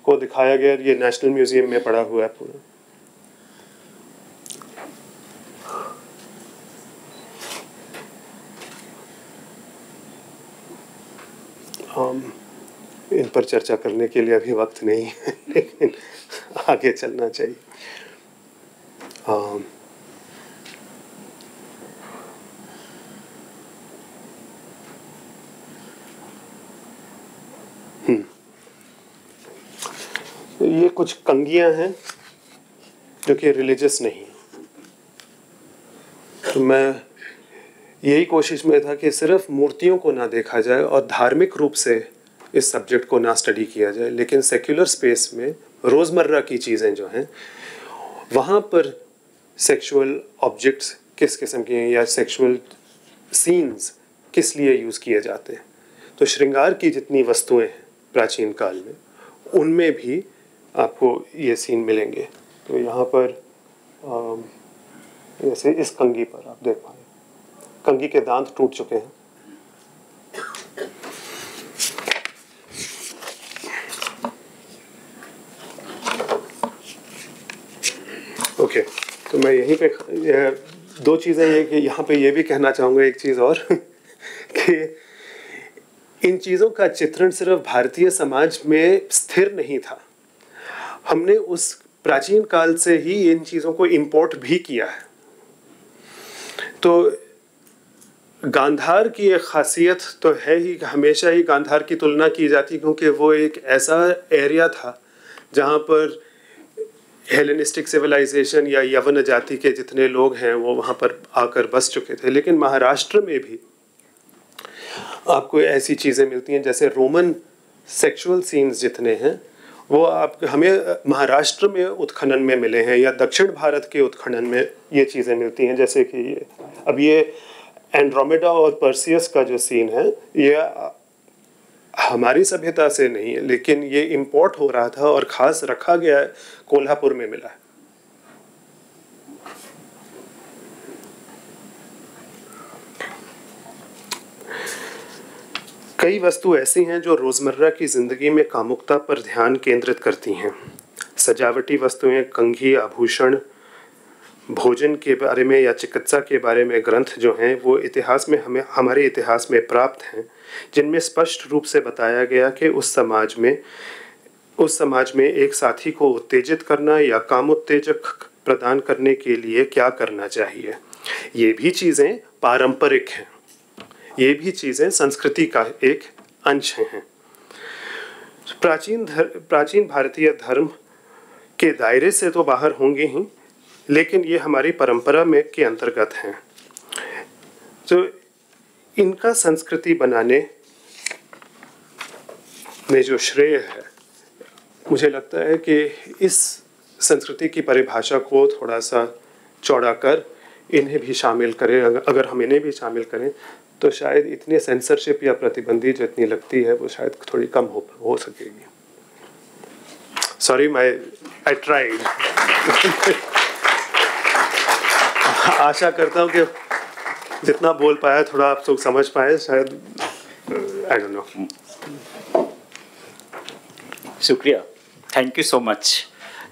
को दिखाया गया, ये नेशनल म्यूजियम में पड़ा हुआ है पूरा। इन पर चर्चा करने के लिए अभी वक्त नहीं है, लेकिन आगे चलना चाहिए। ये कुछ कंगियां हैं जो कि रिलीजियस नहीं। तो मैं यही कोशिश में था कि सिर्फ मूर्तियों को ना देखा जाए और धार्मिक रूप से इस सब्जेक्ट को ना स्टडी किया जाए, लेकिन सेक्युलर स्पेस में रोज़मर्रा की चीज़ें जो हैं वहाँ पर सेक्सुअल ऑब्जेक्ट्स किस किस्म के हैं या सेक्सुअल सीन्स किस लिए यूज़ किए जाते हैं। तो श्रृंगार की जितनी वस्तुएं हैं प्राचीन काल में, उनमें भी आपको ये सीन मिलेंगे। तो यहाँ पर जैसे इस कंगी पर आप देख पाए, कंगी के दांत टूट चुके हैं। ओके, तो मैं यहीं पे दो चीज़ें ये कि यहाँ पे ये भी कहना चाहूँगा एक चीज़ और कि इन चीज़ों का चित्रण सिर्फ भारतीय समाज में स्थिर नहीं था, हमने उस प्राचीन काल से ही इन चीज़ों को इंपोर्ट भी किया है। तो गांधार की एक खासियत तो है ही, हमेशा ही गांधार की तुलना की जाती क्योंकि वो एक ऐसा एरिया था जहाँ पर हेलेनिस्टिक सिविलाइजेशन या यवन जाति के जितने लोग हैं वो वहाँ पर आकर बस चुके थे। लेकिन महाराष्ट्र में भी आपको ऐसी चीज़ें मिलती हैं, जैसे रोमन सेक्सुअल सीन्स जितने हैं वो आप हमें महाराष्ट्र में उत्खनन में मिले हैं या दक्षिण भारत के उत्खनन में ये चीज़ें मिलती हैं। जैसे कि अब ये एंड्रोमेडा और पर्सियस का जो सीन है ये हमारी सभ्यता से नहीं है, लेकिन ये इंपोर्ट हो रहा था और ख़ास रखा गया है, कोल्हापुर में मिला है। कई वस्तु ऐसी हैं जो रोज़मर्रा की ज़िंदगी में कामुकता पर ध्यान केंद्रित करती हैं। सजावटी वस्तुएं, कंघी, आभूषण, भोजन के बारे में या चिकित्सा के बारे में ग्रंथ जो हैं वो इतिहास में हमारे इतिहास में प्राप्त हैं, जिनमें स्पष्ट रूप से बताया गया कि उस समाज में एक साथी को उत्तेजित करना या कामोत्तेजक प्रदान करने के लिए क्या करना चाहिए। ये भी चीज़ें पारंपरिक हैं, ये भी चीज़ें संस्कृति का एक अंश हैं। प्राचीन भारतीय धर्म के दायरे से तो बाहर होंगे ही, लेकिन ये हमारी परंपरा में के अंतर्गत हैं। तो इनका संस्कृति बनाने में जो श्रेय है, मुझे लगता है कि इस संस्कृति की परिभाषा को थोड़ा सा चौड़ा कर इन्हें भी शामिल करें। अगर हम इन्हें भी शामिल करें तो शायद इतनी सेंसरशिप या प्रतिबंधी जो इतनी लगती है वो शायद थोड़ी कम हो सकेगी। Sorry, I tried. आशा करता हूँ कि जितना बोल पाया थोड़ा आप लोग समझ पाए, शायद आई डोंट नो। शुक्रिया, थैंक यू सो मच।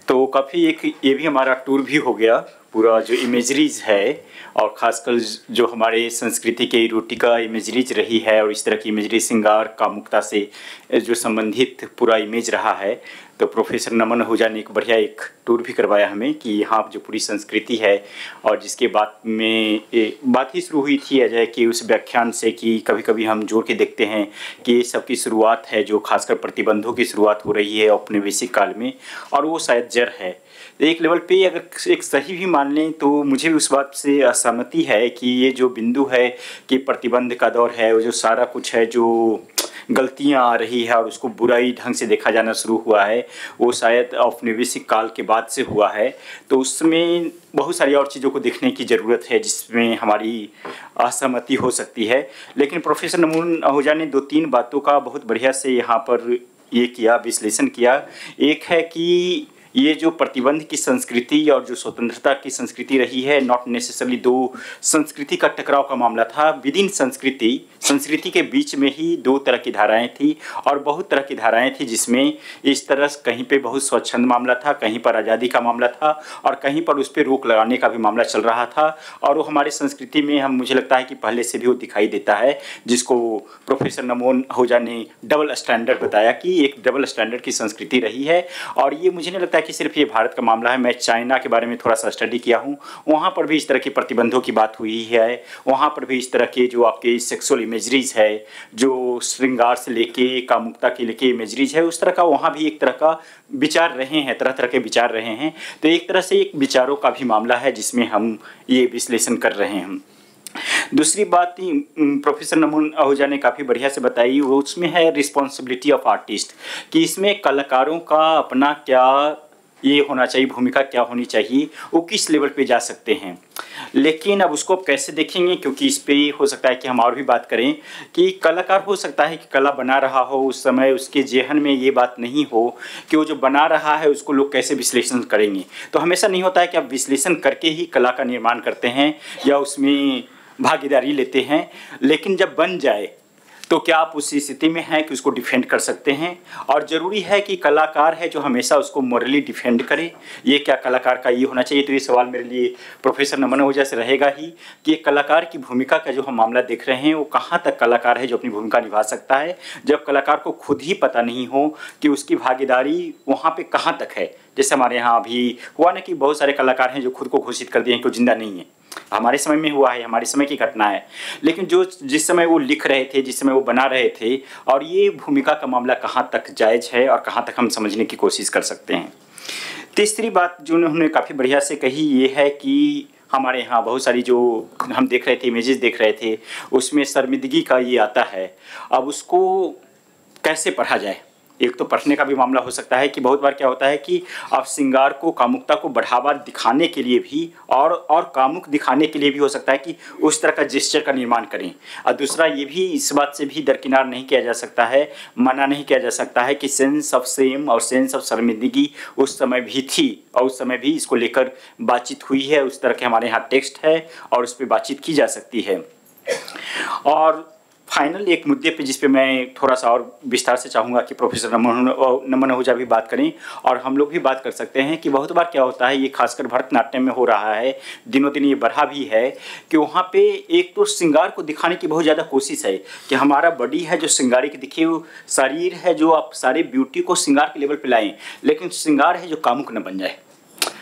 तो काफ़ी एक ये भी हमारा टूर भी हो गया, पूरा जो इमेजरीज है और ख़ासकर जो हमारे संस्कृति के इरोटिका इमेजरीज रही है और इस तरह की इमेजरी श्रृंगार कामुकता से जो संबंधित पूरा इमेज रहा है। तो प्रोफेसर नमन आहूजा ने एक बढ़िया एक टूर भी करवाया हमें कि यहाँ जो पूरी संस्कृति है, और जिसके बाद में बात ही शुरू हुई थी अजय की उस व्याख्यान से कि कभी कभी हम जोड़ के देखते हैं कि ये सब की शुरुआत है जो खासकर प्रतिबंधों की शुरुआत हो रही है औपनिवेशिक काल में, और वो शायद जड़ है। एक लेवल पे अगर एक सही भी मान लें तो मुझे भी उस बात से असहमति है कि ये जो बिंदु है कि प्रतिबंध का दौर है, वो जो सारा कुछ है जो गलतियां आ रही है और उसको बुराई ढंग से देखा जाना शुरू हुआ है, वो शायद औपनिवेशिक काल के बाद से हुआ है। तो उसमें बहुत सारी और चीज़ों को देखने की ज़रूरत है जिसमें हमारी असहमति हो सकती है। लेकिन प्रोफेसर नमन आहूजा ने 2-3 बातों का बहुत बढ़िया से यहाँ पर ये किया, विश्लेषण किया। एक है कि ये जो प्रतिबंध की संस्कृति और जो स्वतंत्रता की संस्कृति रही है, नॉट नेसेसरली दो संस्कृति का टकराव का मामला था। विद इन संस्कृति के बीच में ही 2 तरह की धाराएं थी और बहुत तरह की धाराएं थी, जिसमें इस तरह कहीं पे बहुत स्वच्छंद मामला था, कहीं पर आज़ादी का मामला था और कहीं पर उस पर रोक लगाने का भी मामला चल रहा था। और वो हमारे संस्कृति में मुझे लगता है कि पहले से भी वो दिखाई देता है, जिसको प्रोफेसर नमन आहूजा ने डबल स्टैंडर्ड बताया कि एक डबल स्टैंडर्ड की संस्कृति रही है। और ये मुझे नहीं लगता कि सिर्फ ये भारत का मामला है, मैं चाइना के बारे में थोड़ा सा स्टडी किया हूँ, वहाँ पर भी इस तरह के प्रतिबंधों की बात हुई है, वहाँ पर भी इस तरह के जो आपके सेक्सुअल इमेजरीज है, जो श्रृंगार से लेके कामुकता के लेके इमेजरीज है, उस तरह का वहाँ भी एक तरह का विचार रहे हैं, तरह तरह के विचार रहे हैं। तो एक तरह से एक विचारों का भी मामला है जिसमें हम ये विश्लेषण कर रहे हैं। दूसरी बात प्रोफेसर नमन आहूजा ने काफ़ी बढ़िया से बताई, वो उसमें है रिस्पॉन्सिबिलिटी ऑफ आर्टिस्ट, कि इसमें कलाकारों का अपना क्या ये होना चाहिए, भूमिका क्या होनी चाहिए, वो किस लेवल पे जा सकते हैं। लेकिन अब उसको कैसे देखेंगे, क्योंकि इस पे हो सकता है कि हम और भी बात करें कि कलाकार हो सकता है कि कला बना रहा हो, उस समय उसके जेहन में ये बात नहीं हो कि वो जो बना रहा है उसको लोग कैसे विश्लेषण करेंगे। तो हमेशा नहीं होता है कि आप विश्लेषण करके ही कला का निर्माण करते हैं या उसमें भागीदारी लेते हैं, लेकिन जब बन जाए तो क्या आप उस स्थिति में हैं कि उसको डिफेंड कर सकते हैं। और ज़रूरी है कि कलाकार है जो हमेशा उसको मॉरली डिफेंड करे, ये क्या कलाकार का ये होना चाहिए। तो ये सवाल मेरे लिए प्रोफेसर नमन आहूजा से रहेगा ही कि एक कलाकार की भूमिका का जो हम मामला देख रहे हैं वो कहाँ तक कलाकार है जो अपनी भूमिका निभा सकता है, जब कलाकार को खुद ही पता नहीं हो कि उसकी भागीदारी वहाँ पर कहाँ तक है। जैसे हमारे यहाँ अभी हुआ ना कि बहुत सारे कलाकार हैं जो खुद को घोषित कर दिए हैं कि वो जिंदा नहीं है, हमारे समय में हुआ है, हमारे समय की घटना है, लेकिन जो जिस समय वो लिख रहे थे, जिस समय वो बना रहे थे, और ये भूमिका का मामला कहाँ तक जायज़ है और कहाँ तक हम समझने की कोशिश कर सकते हैं। तीसरी बात जो उन्होंने काफ़ी बढ़िया से कही ये है कि हमारे यहाँ बहुत सारी जो हम देख रहे थे, इमेजेस देख रहे थे, उसमें शर्मिंदगी का ये आता है। अब उसको कैसे पढ़ा जाए, एक तो पढ़ने का भी मामला हो सकता है कि बहुत बार क्या होता है कि आप श्रृंगार को, कामुकता को बढ़ावा दिखाने के लिए भी और कामुक दिखाने के लिए भी हो सकता है कि उस तरह का जेस्चर का निर्माण करें। और दूसरा ये भी इस बात से भी दरकिनार नहीं किया जा सकता है, मना नहीं किया जा सकता है कि सेंस ऑफ सेम और सेंस ऑफ शर्मिंदगी उस समय भी थी और उस समय भी इसको लेकर बातचीत हुई है। उस तरह के हमारे यहाँ टेक्स्ट है और उस पर बातचीत की जा सकती है। और फाइनल एक मुद्दे पे जिस पे मैं थोड़ा सा और विस्तार से चाहूँगा कि प्रोफेसर नमन आहूजा भी बात करें और हम लोग भी बात कर सकते हैं कि बहुत बार क्या होता है, ये खासकर भरतनाट्यम में हो रहा है, दिनों दिन ये बढ़ा भी है कि वहाँ पे एक तो श्रृंगार को दिखाने की बहुत ज़्यादा कोशिश है कि हमारा बॉडी है जो श्रृंगारी की दिखे, शरीर है जो आप सारे ब्यूटी को श्रृंगार के लेवल पर लाएँ, लेकिन श्रृंगार है जो कामुक न बन जाए।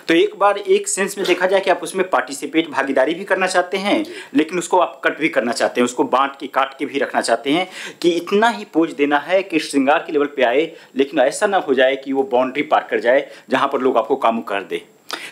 तो एक बार एक सेंस में देखा जाए कि आप उसमें पार्टिसिपेट, भागीदारी भी करना चाहते हैं, लेकिन उसको आप कट भी करना चाहते हैं, उसको बांट के काट के भी रखना चाहते हैं कि इतना ही पोज देना है कि श्रृंगार के लेवल पे आए, लेकिन ऐसा ना हो जाए कि वो बाउंड्री पार कर जाए जहाँ पर लोग आपको कामुक कर दे।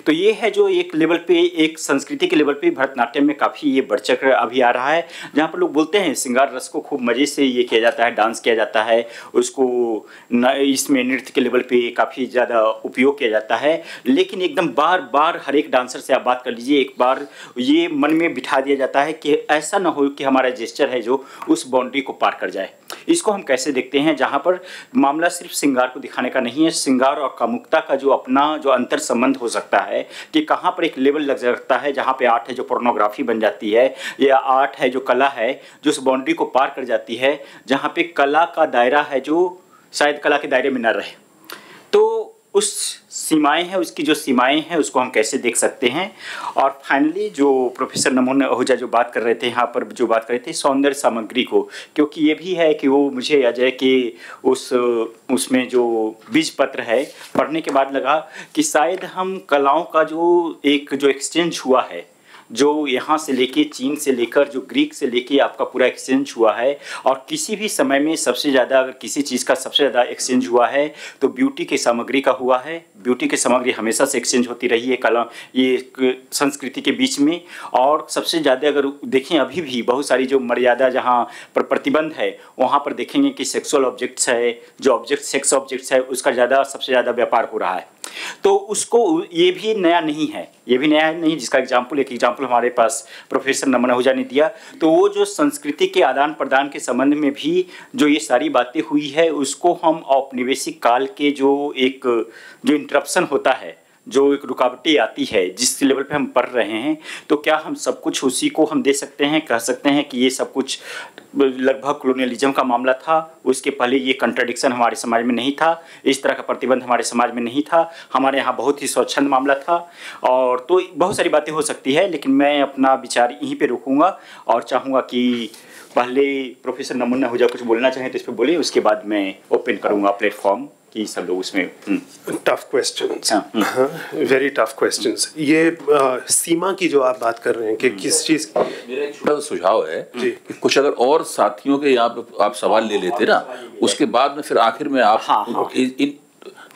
तो ये है जो एक लेवल पे, एक संस्कृति के लेवल पे भरतनाट्यम में काफ़ी ये बढ़चढ़ अभी आ रहा है, जहाँ पर लोग बोलते हैं श्रृंगार रस को खूब मज़े से ये किया जाता है, डांस किया जाता है, उसको इसमें नृत्य के लेवल पे काफ़ी ज़्यादा उपयोग किया जाता है। लेकिन एकदम बार बार हर एक डांसर से आप बात कर लीजिए, एक बार ये मन में बिठा दिया जाता है कि ऐसा ना हो कि हमारा जेस्चर है जो उस बाउंड्री को पार कर जाए। इसको हम कैसे देखते हैं, जहाँ पर मामला सिर्फ श्रृंगार को दिखाने का नहीं है, श्रृंगार और कामुकता का जो अपना जो अंतर संबंध हो सकता है कि कहाँ पर एक लेवल लग सकता है जहाँ पे आर्ट है जो पोर्नोग्राफी बन जाती है, या आर्ट है जो कला है जो उस बाउंड्री को पार कर जाती है, जहाँ पे कला का दायरा है जो शायद कला के दायरे में न रहे। तो उस सीमाएं हैं, उसकी जो सीमाएं हैं उसको हम कैसे देख सकते हैं। और फाइनली जो प्रोफेसर नमन आहूजा जो बात कर रहे थे यहाँ पर, जो बात कर रहे थे सौंदर्य सामग्री को, क्योंकि ये भी है कि वो मुझे अजय के उसमें जो बीज पत्र है पढ़ने के बाद लगा कि शायद हम कलाओं का जो एक्सचेंज हुआ है, जो यहाँ से लेके चीन से लेकर जो ग्रीक से लेके आपका पूरा एक्सचेंज हुआ है, और किसी भी समय में सबसे ज़्यादा अगर किसी चीज़ का सबसे ज़्यादा एक्सचेंज हुआ है तो ब्यूटी के सामग्री का हुआ है। ब्यूटी की सामग्री हमेशा से एक्सचेंज होती रही है कला, ये संस्कृति के बीच में। और सबसे ज़्यादा अगर देखें अभी भी बहुत सारी जो मर्यादा जहाँ पर प्रतिबंध है वहाँ पर देखेंगे कि सेक्सुअल ऑब्जेक्ट्स है, जो ऑब्जेक्ट सेक्स ऑब्जेक्ट्स है उसका ज़्यादा सबसे ज़्यादा व्यापार हो रहा है। तो उसको ये भी नया नहीं है, ये भी नया नहीं, जिसका एक एग्जाम्पल हमारे पास प्रोफेसर नमन आहूजा ने दिया। तो वो जो संस्कृति के आदान प्रदान के संबंध में भी जो ये सारी बातें हुई है, उसको हम औपनिवेशिक काल के जो इंटरप्शन होता है, जो एक रुकावटें आती है जिस लेवल पे हम पढ़ रहे हैं, तो क्या हम सब कुछ उसी को हम दे सकते हैं, कह सकते हैं कि ये सब कुछ लगभग कॉलोनियलिज्म का मामला था। उसके पहले ये कंट्राडिक्शन हमारे समाज में नहीं था, इस तरह का प्रतिबंध हमारे समाज में नहीं था, हमारे यहाँ बहुत ही स्वच्छंद मामला था। और तो बहुत सारी बातें हो सकती है, लेकिन मैं अपना विचार यहीं पे रोकूंगा और चाहूँगा कि पहले प्रोफेसर नमन आहूजा कुछ बोलना चाहें तो इस पर बोलिए, उसके बाद मैं ओपन करूँगा प्लेटफॉर्म कि सब लोग उसमें टफ क्वेश्चंस, हाँ, वेरी टफ क्वेश्चंस। ये सीमा की जो आप बात कर रहे हैं कि किस चीज़, मेरा एक छोटा सा सुझाव है कि कुछ अगर और साथियों के यहाँ पे आप सवाल ले लेते ना, उसके बाद में फिर आखिर में आप इन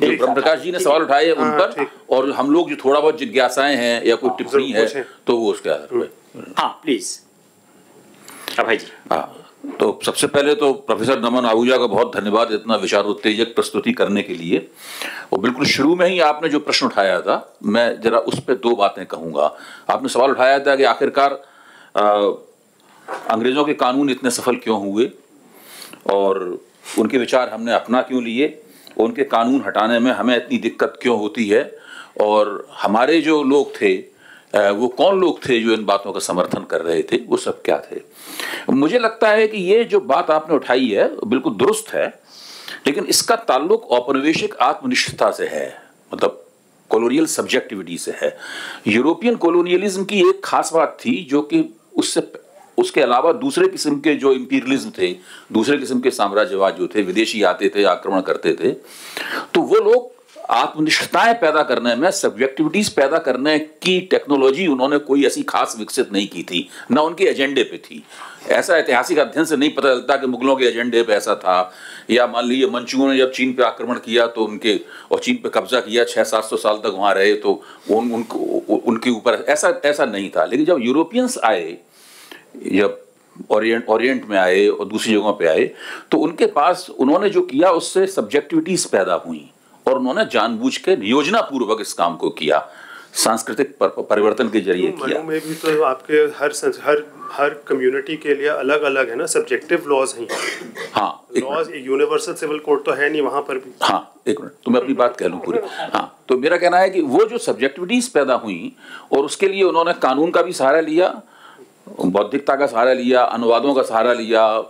जो ब्रह्म प्रकाश जी ने सवाल उठाए उन पर, और हम लोग जो थोड़ा बहुत जिज्ञासाएं हैं या कोई टिप्पणी है तो वो उसके आधार पर। हाँ प्लीज भाई जी। हाँ, तो सबसे पहले तो प्रोफेसर नमन आहूजा का बहुत धन्यवाद इतना विचारोत्तेजक प्रस्तुति करने के लिए। और बिल्कुल शुरू में ही आपने जो प्रश्न उठाया था, मैं जरा उस पर दो बातें कहूँगा। आपने सवाल उठाया था कि आखिरकार अंग्रेज़ों के कानून इतने सफल क्यों हुए और उनके विचार हमने अपना क्यों लिए, उनके कानून हटाने में हमें इतनी दिक्कत क्यों होती है, और हमारे जो लोग थे वो कौन लोग थे जो इन बातों का समर्थन कर रहे थे, वो सब क्या थे। मुझे लगता है कि ये जो बात आपने उठाई है बिल्कुल दुरुस्त है, लेकिन इसका ताल्लुक औपनिवेशिक आत्मनिष्ठता से है, मतलब कॉलोनियल सब्जेक्टिविटी से है। यूरोपियन कॉलोनियलिज्म की एक खास बात थी जो कि उसके अलावा दूसरे किस्म के जो इंपीरियलिज्म थे, दूसरे किस्म के साम्राज्यवाद जो थे, विदेशी आते थे, आक्रमण करते थे, तो वो लोग आत्मनिष्ठताएं पैदा करने में, सब्जेक्टिविटीज पैदा करने की टेक्नोलॉजी उन्होंने कोई ऐसी खास विकसित नहीं की थी, ना उनके एजेंडे पे थी। ऐसा ऐतिहासिक अध्ययन से नहीं पता चलता कि मुगलों के एजेंडे पे ऐसा था, या मान लीजिए मंचुओं ने जब चीन पे आक्रमण किया तो उनके और चीन पे कब्जा किया, 600-700 साल तक वहाँ रहे, तो उनके ऊपर ऐसा नहीं था। लेकिन जब यूरोपियंस आए, जब ओरिएंट में आए और दूसरी जगहों पे आए, तो उनके पास उन्होंने जो किया उससे सब्जेक्टिविटीज पैदा हुई, और उन्होंने जानबूझ के योजना पूर्वक इस काम को किया, सांस्कृतिक परिवर्तन के जरिए किया। में भी तो आपके हर कम्युनिटी के लिए अलग अलग है ना, सब्जेक्टिव लॉज हैं। हाँ, लॉज यूनिवर्सल सिविल कोड तो है नहीं वहाँ पर भी। हाँ, एक मिनट, तो मैं अपनी बात कह लूँ पूरी। हाँ, तो मेरा कहना है कि वो जो सब्जेक्टिविटीज पैदा हुई, और उसके लिए उन्होंने कानून का भी सहारा लिया, बौद्धिकता का सहारा लिया, अनुवादों का सहारा लिया,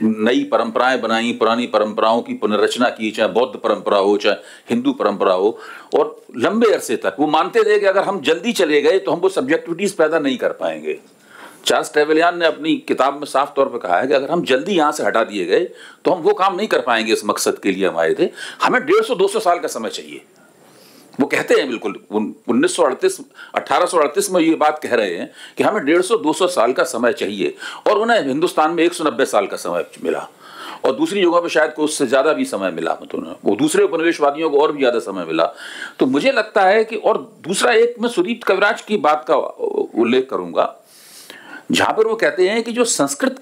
नई परंपराएं बनाई, पुरानी परंपराओं की पुनर्रचना की, चाहे बौद्ध परंपरा हो चाहे हिंदू परंपरा हो, और लंबे अरसे तक वो मानते थे कि अगर हम जल्दी चले गए तो हम वो सब्जेक्टिविटीज पैदा नहीं कर पाएंगे। चार्ल्स ट्रेवेलियन ने अपनी किताब में साफ तौर पर कहा है कि अगर हम जल्दी यहाँ से हटा दिए गए तो हम वो काम नहीं कर पाएंगे इस मकसद के लिए हम आए थे, हमें 150-200 साल का समय चाहिए। वो कहते हैं बिल्कुल 1838 में ये बात कह रहे हैं कि हमें 150-200 साल का समय चाहिए, और उन्हें हिंदुस्तान में 190 साल का समय मिला, और दूसरी जगहों पे शायद को उससे ज़्यादा भी समय मिला, मतलब वो दूसरे उपनिवेशवादियों को और भी ज़्यादा समय मिला। तो मुझे लगता है कि, और दूसरा एक मैं सुदीप कविराज की बात का उल्लेख करूँगा, जहाँ पर वो कहते हैं कि जो संस्कृत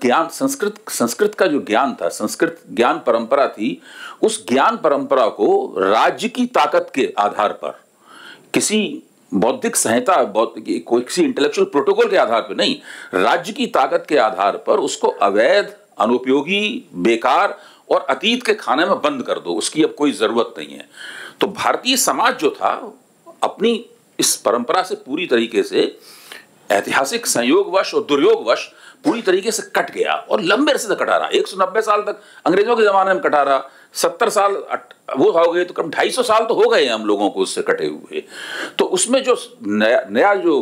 का जो ज्ञान था, संस्कृत ज्ञान परंपरा थी, उस ज्ञान परंपरा को राज्य की ताकत के आधार पर, किसी बौद्धिक संहिता, किसी इंटेलेक्चुअल प्रोटोकॉल के आधार पर नहीं, राज्य की ताकत के आधार पर उसको अवैध, अनुपयोगी, बेकार और अतीत के खाने में बंद कर दो, उसकी अब कोई जरूरत नहीं है। तो भारतीय समाज जो था अपनी इस परंपरा से पूरी तरीके से ऐतिहासिक संयोगवश और दुर्योगवश पूरी तरीके से कट गया, और लंबे अरसे तक कटा रहा। 190 साल तक अंग्रेजों के जमाने में कटा रहा, 70 साल वो हो गए, तो कम 250 साल तो हो गए हम लोगों को उससे कटे हुए। तो उसमें जो नया जो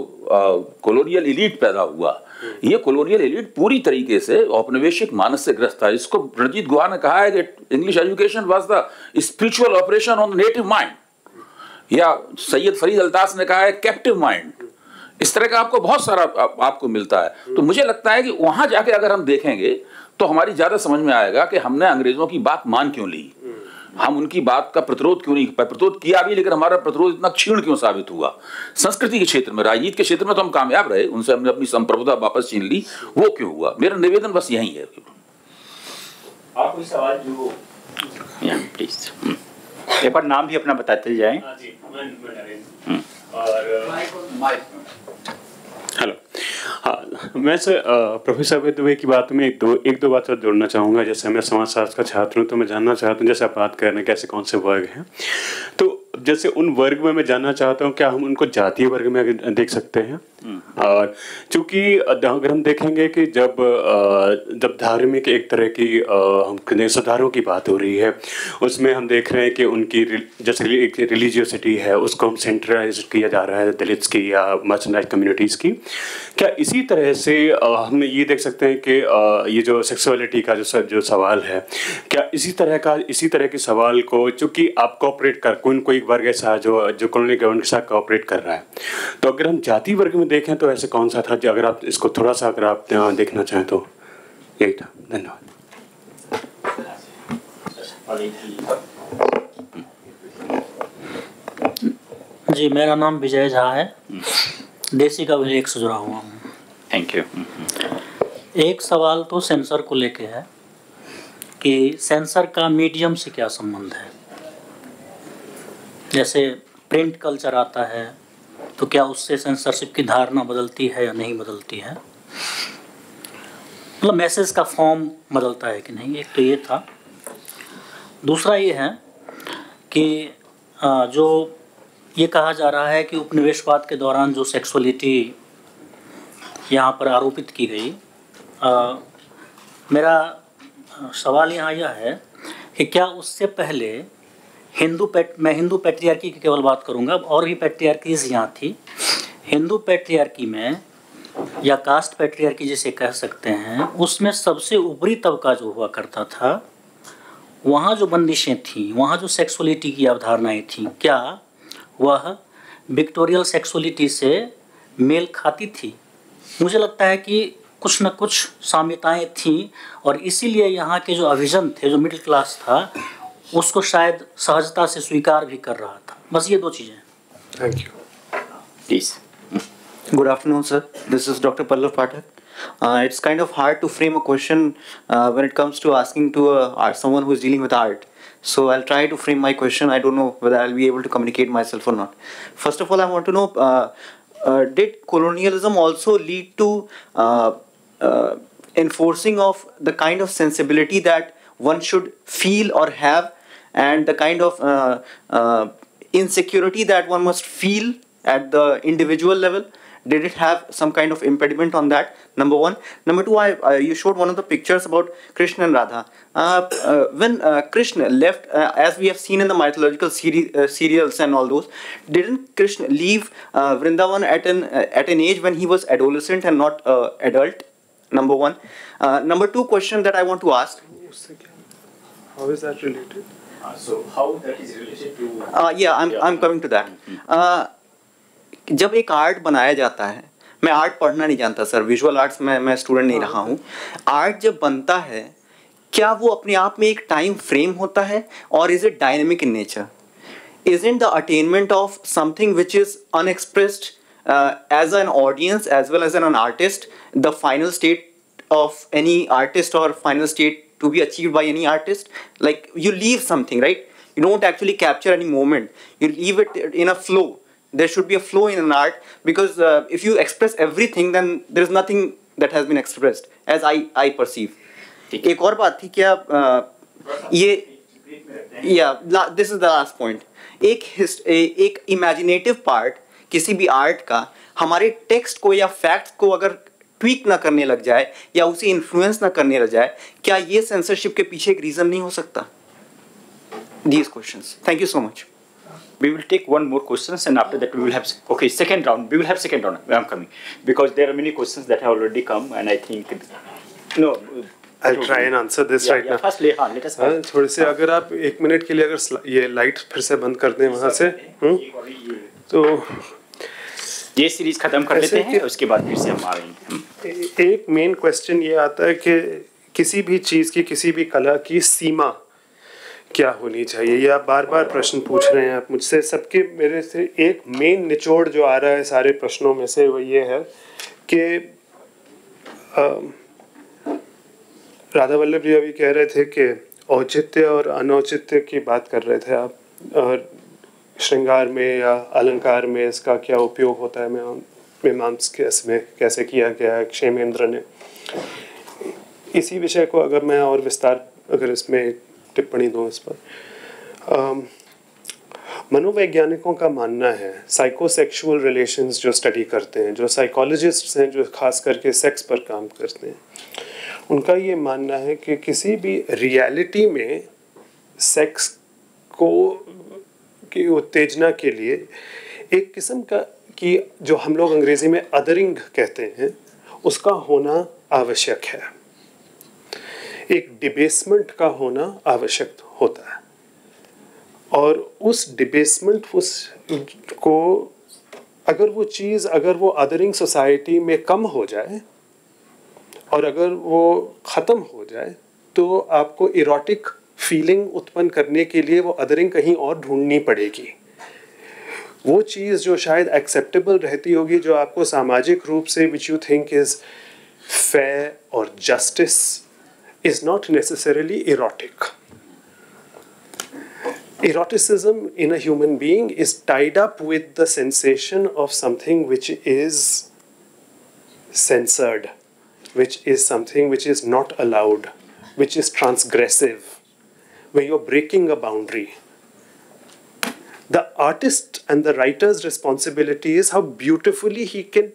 कॉलोनियल एलीट पैदा हुआ, ये कॉलोनियल एलीट पूरी तरीके से औपनिवेशिक मानस से ग्रस्त था। इसको रणजीत गुहा ने कहा है कि English education was the spiritual operation on the native mind, या सैयद फरीद अल्ताफ ने कहा है कैप्टिव माइंड। इस तरह का आपको बहुत सारा आपको मिलता है। तो मुझे लगता है कि वहां जाके अगर हम देखेंगे तो हमारी ज्यादा समझ में आएगा कि हमने अंग्रेजों की बात मान क्यों ली, हम उनकी बात का प्रतिरोध क्यों नहीं, प्रतिरोध किया भी, लेकिन हमारा प्रतिरोध इतना क्षीण क्यों साबित हुआ। संस्कृति के क्षेत्र में, राजनीति के क्षेत्र में तो हम कामयाब रहे, उनसे हमने अपनी संप्रभुता वापस छीन ली, वो क्यों हुआ। मेरा निवेदन बस यही है। आप कोई सवाल जो प्लीज एक बार नाम भी अपना बताते जाएं। हेलो, हाँ, मैं सर प्रोफेसर दुबे की बात में एक दो बात और जोड़ना चाहूँगा। जैसे मैं समाजशास्त्र का छात्र हूँ, तो मैं जानना चाहता हूँ, जैसे आप बात कर रहे हैं कैसे कौन से वर्ग हैं, तो जैसे उन वर्ग में मैं जानना चाहता हूँ, क्या हम उनको जातीय वर्ग में देख सकते हैं? और चूंकि अगर हम देखेंगे कि जब धार्मिक एक तरह की हम कहते सुधारों की बात हो रही है, उसमें हम देख रहे हैं कि उनकी जैसे एक रिलीजियसिटी है उसको हम सेंट्रलाइज किया जा रहा है दलित्स की या मार्जिनलाइज्ड कम्युनिटीज़ की। क्या इसी तरह से हम ये देख सकते हैं कि ये जो सेक्सुअलिटी का जो सवाल है, क्या इसी तरह के सवाल को, चूंकि आप कोऑपरेट कर कोई वर्ग ऐसा जो कॉलोनी गवर्नमेंट के साथ कोऑपरेट कर रहा है, तो अगर हम जाति वर्ग में देखें तो ऐसे कौन सा था, अगर आप इसको थोड़ा सा अगर आप देखना चाहें तो यही था। धन्यवाद। जी, मेरा नाम विजय झा है, देसी का अभिलेख से जुड़ा हुआ हूँ। Thank you. एक सवाल तो सेंसर को लेके है कि सेंसर का मीडियम से क्या संबंध है। जैसे प्रिंट कल्चर आता है तो क्या उससे सेंसरशिप की धारणा बदलती है या नहीं बदलती है, मतलब मैसेज का फॉर्म बदलता है कि नहीं। एक तो ये था। दूसरा ये है कि जो ये कहा जा रहा है कि उपनिवेशवाद के दौरान जो सेक्सुअलिटी यहाँ पर आरोपित की गई, मेरा सवाल यहाँ यह है कि क्या उससे पहले मैं हिंदू पैट्रियार्की की केवल बात करूँगा, और भी पैट्रियार्कीज यहाँ थी। हिंदू पैट्रियार्की में या कास्ट पैट्रियार्की जिसे कह सकते हैं, उसमें सबसे ऊपरी तबका जो हुआ करता था, वहाँ जो बंदिशें थीं, वहाँ जो सेक्सुअलिटी की अवधारणाएं थीं, क्या वह विक्टोरियल सेक्सुअलिटी से मेल खाती थी? मुझे लगता है कि कुछ न कुछ साम्यताएं थीं, और इसीलिए यहाँ के जो अभिजन थे, जो मिडिल क्लास था, उसको शायद सहजता से स्वीकार भी कर रहा था। बस ये दो चीज़ें। Thank you. Please. Good afternoon, sir. This is Dr. Pallav Pathak. It's kind of hard to frame a question when it comes to asking to someone who is dealing with art. So I'll try to frame my question. I don't know whether I'll be able to communicate myself or not. First of all, I want to know, did colonialism also lead to enforcing of the kind of sensibility that one should feel or have, and the kind of insecurity that one must feel at the individual level? Did it have some kind of impediment on that? Number one. Number two, you showed one of the pictures about Krishna and Radha. When Krishna left, as we have seen in the mythological serials and all those, didn't Krishna leave Vrindavan at an age when he was adolescent and not adult? Number one. Number two question that I want to ask. How is that related? So how that is related to? Yeah, I'm coming to that. जब एक art बनाया जाता है, मैं art पढ़ना नहीं जानता sir, visual arts में मैं स्टूडेंट नहीं रहा हूँ। आर्ट जब बनता है, क्या वो अपने आप में एक टाइम फ्रेम होता है, और is it dynamic in nature? Isn't the attainment of something which is unexpressed as an audience as well as an artist the final state of any artist, or final state to be achieved by any artist? Like, you leave something, right? You don't actually capture any moment. You leave it in a flow. There should be a flow in an art, because if you express everything, then there is nothing that has been expressed, as I perceive. एक और बात थी क्या, this is the last point. एक imaginative part किसी भी art का हमारे टेक्स्ट को या फैक्ट्स को अगर ट्वीक ना करने लग जाए या उसे इन्फ्लुएंस ना करने लग जाए, क्या ये सेंसरशिप के पीछे एक रीजन नहीं हो सकता? These questions. Thank you so much. We will take one more questions, and after that we will have second round. We will have second round. I'm coming because there are many questions that have already come, and I think I'll try and answer this right now. First, let us. थोड़े से अगर आप 1 minute के लिए अगर ये light फिर से बंद कर दें वहाँ से, तो ये सीरीज खत्म कर लेते हैं, उसके बाद फिर से हम आ रहे हैं। एक मेन क्वेश्चन ये आता है कि किसी भी चीज़ की, किसी भी कला की सीमा क्या होनी चाहिए। ये आप बार बार प्रश्न पूछ रहे हैं आप मुझसे, सबके मेरे से एक मेन निचोड़ जो आ रहा है सारे प्रश्नों में से, वो ये है कि राधा वल्लभ जी अभी कह रहे थे कि औचित्य और अनौचित्य की बात कर रहे थे आप, और श्रृंगार में या अलंकार में इसका क्या उपयोग होता है मीमांसा में कैसे किया गया है क्षेमेंद्र ने। इसी विषय को अगर मैं और विस्तार अगर इसमें टिप्पणी दूँ इस पर, मनोवैज्ञानिकों का मानना है, साइकोसेक्सुअल रिलेशंस जो स्टडी करते हैं, जो साइकोलॉजिस्ट्स हैं जो खास करके सेक्स पर काम करते हैं, उनका ये मानना है कि किसी भी रियलिटी में सेक्स को की उत्तेजना के लिए एक किस्म का कि जो हम लोग अंग्रेजी में अदरिंग कहते हैं उसका होना आवश्यक है, एक डिबेसमेंट का होना आवश्यक होता है। और उस डिबेसमेंट को अगर वो चीज़ अगर वो अदरिंग सोसाइटी में कम हो जाए और अगर वो ख़त्म हो जाए तो आपको इरोटिक फीलिंग उत्पन्न करने के लिए वो अदरिंग कहीं और ढूंढनी पड़ेगी। वो चीज़ जो शायद एक्सेप्टेबल रहती होगी, जो आपको सामाजिक रूप से which you think is fair और justice, is not necessarily erotic. Eroticism in a human being is tied up with the sensation of something which is censored, which is something which is not allowed, which is transgressive, where you're breaking a boundary. The artist and the writer's responsibility is how beautifully he can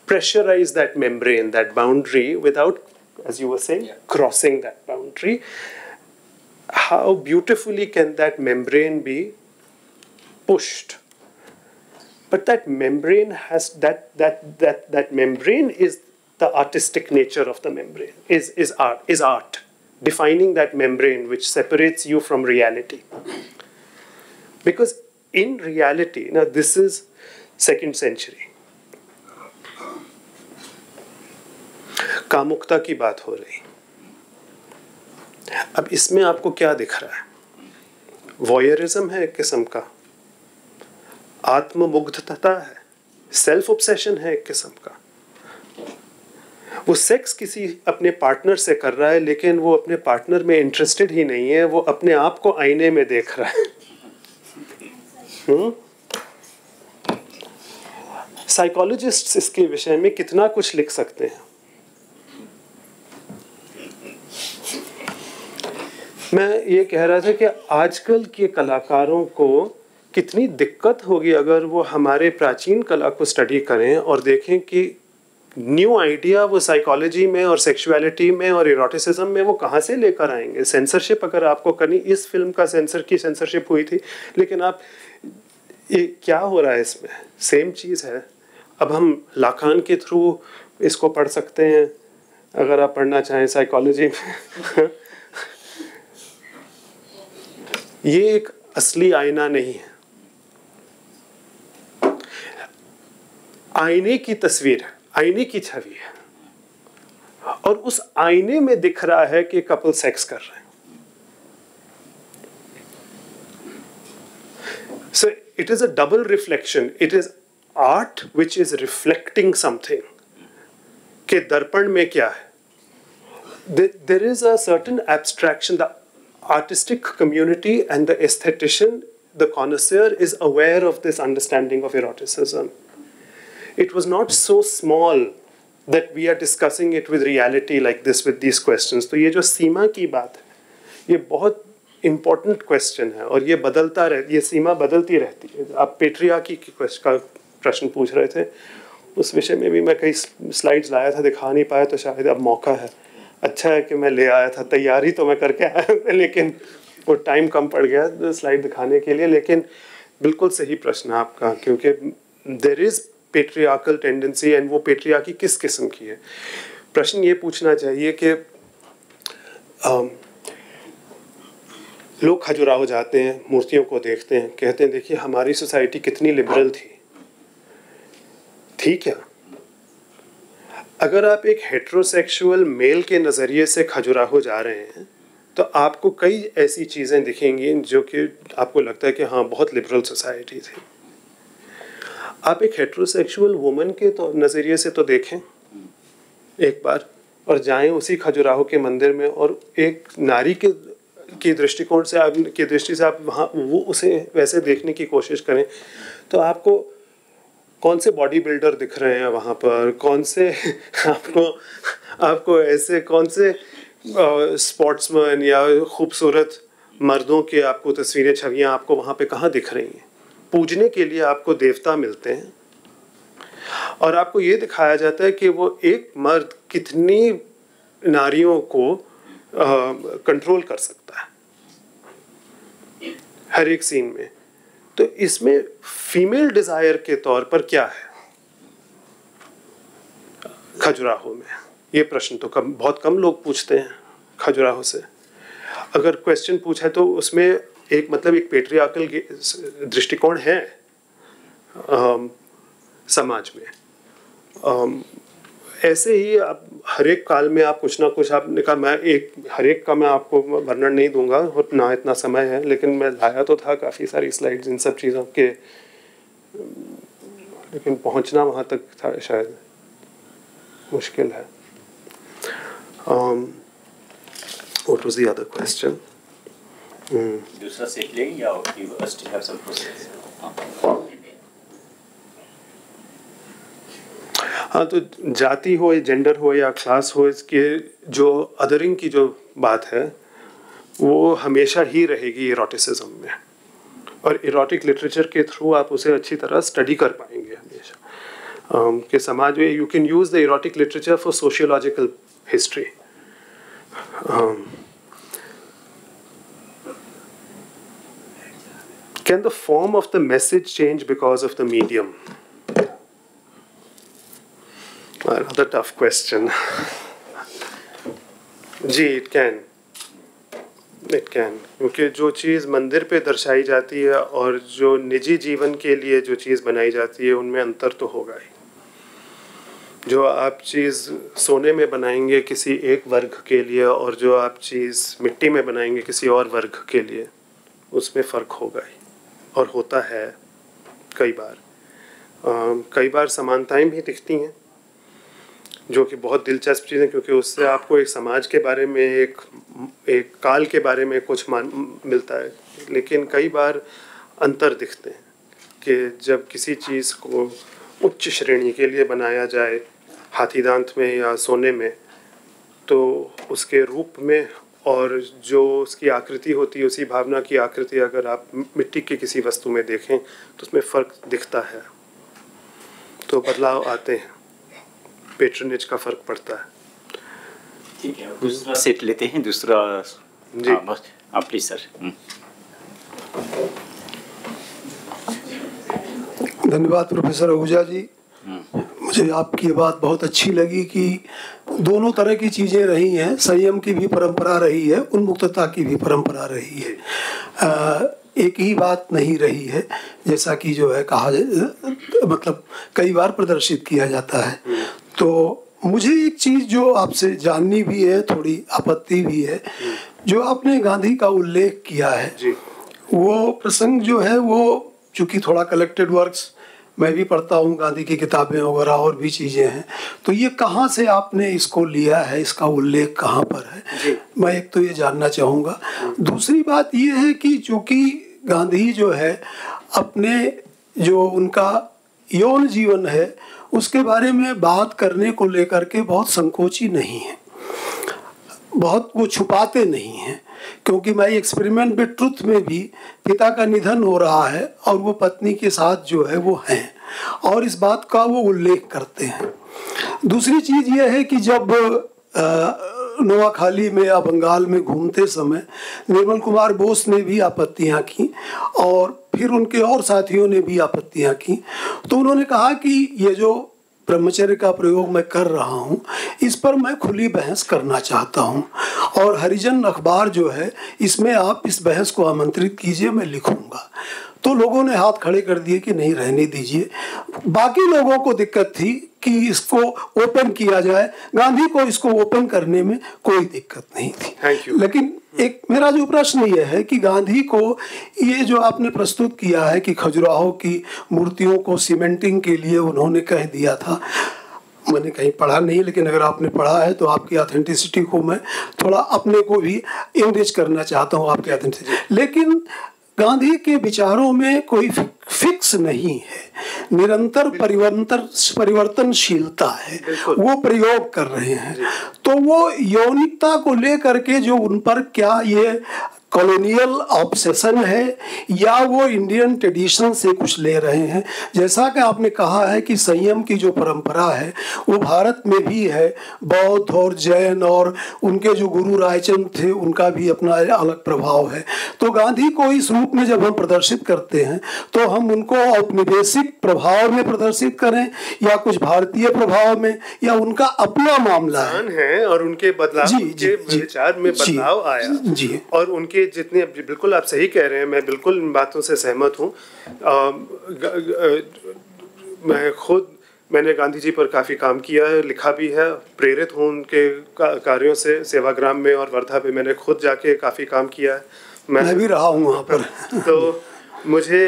pressurize that membrane, that boundary, without, as you were saying, crossing that boundary. How beautifully can that membrane be pushed? But that membrane has that membrane is the artistic nature of the membrane, is art, defining that membrane which separates you from reality. Because in reality, now this is 2nd century, कामुकता की बात हो रही। अब इसमें आपको क्या दिख रहा है? वॉयरिज्म है एक किस्म का, आत्ममुग्धता है, सेल्फ ऑब्सेशन है एक किस्म का। वो सेक्स किसी अपने पार्टनर से कर रहा है लेकिन वो अपने पार्टनर में इंटरेस्टेड ही नहीं है, वो अपने आप को आईने में देख रहा है। साइकोलॉजिस्ट्स इसके विषय में कितना कुछ लिख सकते हैं। मैं ये कह रहा था कि आजकल के कलाकारों को कितनी दिक्कत होगी अगर वो हमारे प्राचीन कला को स्टडी करें और देखें कि न्यू आइडिया वो साइकोलॉजी में और सेक्सुअलिटी में और इरोटिसिज्म में वो कहाँ से लेकर आएंगे। सेंसरशिप अगर आपको करनी, इस फिल्म का सेंसरशिप हुई थी, लेकिन आप ये क्या हो रहा है इसमें? सेम चीज़ है। अब हम लाखान के थ्रू इसको पढ़ सकते हैं अगर आप पढ़ना चाहें साइकोलॉजी में। ये एक असली आईना नहीं है, आईने की तस्वीर है, आईने की छवि है, और उस आईने में दिख रहा है कि कपल सेक्स कर रहे हैं। So it is a double reflection. It is art which is reflecting something. कि दर्पण में क्या है? There is a certain abstraction. The artistic community and the aesthetician, the connoisseur, is aware of this understanding of eroticism. It was not so small that we are discussing it with reality like this with these questions. तो ये जो सीमा की बात है, ये बहुत important question है और ये बदलता रह, ये सीमा बदलती रहती है। आप पेट्रियार्की का प्रश्न पूछ रहे थे, उस विषय में भी मैं कई स्लाइड्स लाया था, दिखा नहीं पाया, तो शायद अब मौका है। अच्छा है कि मैं ले आया था, तैयारी तो मैं करके आया था लेकिन वो टाइम कम पड़ गया स्लाइड दिखाने के लिए। लेकिन बिल्कुल सही प्रश्न है आपका, क्योंकि there is patriarchal tendency and वो पेट्रियार्की किस किस्म की है। प्रश्न ये पूछना चाहिए कि लोग खजुराहो जाते हैं, मूर्तियों को देखते हैं, कहते हैं देखिए हमारी सोसाइटी कितनी लिबरल थी। ठीक है, अगर आप एक हेट्रोसेक्सुअल मेल के नज़रिए से खजुराहो जा रहे हैं तो आपको कई ऐसी चीज़ें दिखेंगी जो कि आपको लगता है कि हाँ बहुत लिबरल सोसाइटी थी। आप एक हेट्रोसेक्सुअल वुमन के तो नज़रिए से तो देखें एक बार, और जाएं उसी खजुराहो के मंदिर में और एक नारी की दृष्टिकोण से की दृष्टि से आप वहाँ वो उसे वैसे देखने की कोशिश करें तो आपको कौन से बॉडी बिल्डर दिख रहे हैं वहाँ पर, कौन से आपको ऐसे कौन से स्पोर्ट्समैन या खूबसूरत मर्दों के आपको तस्वीरें, छवियां आपको वहाँ पे कहाँ दिख रही हैं? पूजने के लिए आपको देवता मिलते हैं और आपको ये दिखाया जाता है कि वो एक मर्द कितनी नारियों को कंट्रोल कर सकता है हर एक सीन में। तो इसमें फीमेल डिजायर के तौर पर क्या है खजुराहो में? ये प्रश्न तो बहुत कम लोग पूछते हैं खजुराहो से। अगर क्वेश्चन पूछा है तो उसमें एक एक पेट्रियार्कल दृष्टिकोण है समाज में। ऐसे ही आप हर एक काल में आप कुछ ना कुछ, आपने कहा मैं हर एक का मैं आपको वर्णन नहीं दूंगा और ना इतना समय है, लेकिन मैं लाया तो था काफ़ी सारी स्लाइड्स इन सब चीज़ों के, लेकिन पहुंचना वहाँ तक था शायद मुश्किल है। What was the other question? दूसरा सेट लेंगे या you still have some process? हाँ, तो जाति हो, जेंडर हो या क्लास हो, इसके जो अदरिंग की जो बात है वो हमेशा ही रहेगी इरोटिसिज्म में, और इरोटिक लिटरेचर के थ्रू आप उसे अच्छी तरह स्टडी कर पाएंगे हमेशा। कि समाज में you can use the erotic literature for sociological history. Can the form of the message change because of the medium? Another tough question. जी, it can. It can. क्योंकि जो चीज़ मंदिर पे दर्शाई जाती है और जो निजी जीवन के लिए जो चीज़ बनाई जाती है उनमें अंतर तो होगा ही। जो आप चीज़ सोने में बनाएंगे किसी एक वर्ग के लिए और जो आप चीज़ मिट्टी में बनाएंगे किसी और वर्ग के लिए, उसमें फ़र्क होगा ही, और होता है कई बार समानताएं भी दिखती हैं जो कि बहुत दिलचस्प चीज़ है, क्योंकि उससे आपको एक समाज के बारे में, एक काल के बारे में कुछ मिलता है। लेकिन कई बार अंतर दिखते हैं कि जब किसी चीज़ को उच्च श्रेणी के लिए बनाया जाए हाथीदांत में या सोने में, तो उसके रूप में और जो उसकी आकृति होती है, उसी भावना की आकृति अगर आप मिट्टी के किसी वस्तु में देखें तो उसमें फ़र्क दिखता है, तो बदलाव आते हैं, पेट्रनेज का फ़र्क पड़ता है। ठीक है, दूसरा सेट लेते हैं। दूसरा जी, बस आप प्लीज सर। धन्यवाद प्रोफेसर आहूजा जी। मुझे आपकी बात बहुत अच्छी लगी कि दोनों तरह की चीज़ें रही हैं, संयम की भी परंपरा रही है, उन्मुक्तता की भी परंपरा रही है, एक ही बात नहीं रही है, जैसा कि जो है कहा कई बार प्रदर्शित किया जाता है। तो मुझे एक चीज़ जो आपसे जाननी भी है, थोड़ी आपत्ति भी है, जो आपने गांधी का उल्लेख किया है वो प्रसंग जो है वो चूँकि थोड़ा कलेक्टेड वर्क्स मैं भी पढ़ता हूँ, गांधी की किताबें वगैरह और भी चीज़ें हैं, तो ये कहाँ से आपने इसको लिया है, इसका उल्लेख कहाँ पर है, मैं एक तो ये जानना चाहूँगा। दूसरी बात ये है कि चूँकि गांधी जो है अपने जो उनका यौन जीवन है उसके बारे में बात करने को लेकर के बहुत संकोची नहीं है, बहुत वो छुपाते नहीं हैं, क्योंकि मैं एक्सपेरिमेंट विद ट्रुथ में भी पिता का निधन हो रहा है और वो पत्नी के साथ जो है वो हैं और इस बात का वो उल्लेख करते हैं। दूसरी चीज़ ये है कि जब नोआखाली में या बंगाल में घूमते समय निर्मल कुमार बोस ने भी आपत्तियां की और फिर उनके और साथियों ने भी आपत्तियां की, तो उन्होंने कहा कि ये जो ब्रह्मचर्य का प्रयोग मैं कर रहा हूँ इस पर मैं खुली बहस करना चाहता हूँ और हरिजन अखबार जो है इसमें आप इस बहस को आमंत्रित कीजिए, मैं लिखूँगा। तो लोगों ने हाथ खड़े कर दिए कि नहीं, रहने दीजिए। बाकी लोगों को दिक्कत थी कि इसको ओपन किया जाए, गांधी को इसको ओपन करने में कोई दिक्कत नहीं थी। लेकिन एक मेरा जो प्रश्न ये है कि गांधी को ये जो आपने प्रस्तुत किया है कि खजुराहो की मूर्तियों को सीमेंटिंग के लिए उन्होंने कह दिया था, मैंने कहीं पढ़ा नहीं, लेकिन अगर आपने पढ़ा है तो आपकी ऑथेंटिसिटी को मैं थोड़ा अपने को भी इनरिच करना चाहता हूँ आपके ऑथेंटिसिटी। लेकिन गांधी के विचारों में कोई फिक्स नहीं है, निरंतर परिवर्तनशीलता है, वो प्रयोग कर रहे हैं। तो वो यौनिकता को लेकर के जो उन पर क्या ये कॉलोनियल ऑब्सेशन है या वो इंडियन ट्रेडिशन से कुछ ले रहे हैं। जैसा कि आपने कहा है कि संयम की जो परंपरा है वो भारत में भी है, बौद्ध और जैन और उनके जो गुरु रायचंद थे उनका भी अपना अलग प्रभाव है। तो गांधी को इस रूप में जब हम प्रदर्शित करते हैं तो हम उनको औपनिवेशिक प्रभाव में प्रदर्शित करें या कुछ भारतीय प्रभाव में, या उनका अपना मामला है और उनके बदलाव, उनके विचार में बदलाव आया जी। और उनके जितने, बिल्कुल आप सही कह रहे हैं, मैं बिल्कुल इन बातों से सहमत हूँ। मैंने गांधी जी पर काफ़ी काम किया है, लिखा भी है, प्रेरित हूँ उनके कार्यों से। सेवाग्राम में और वर्धा पे मैंने खुद जाके काफ़ी काम किया है, मैं भी रहा हूँ वहाँ पर। तो मुझे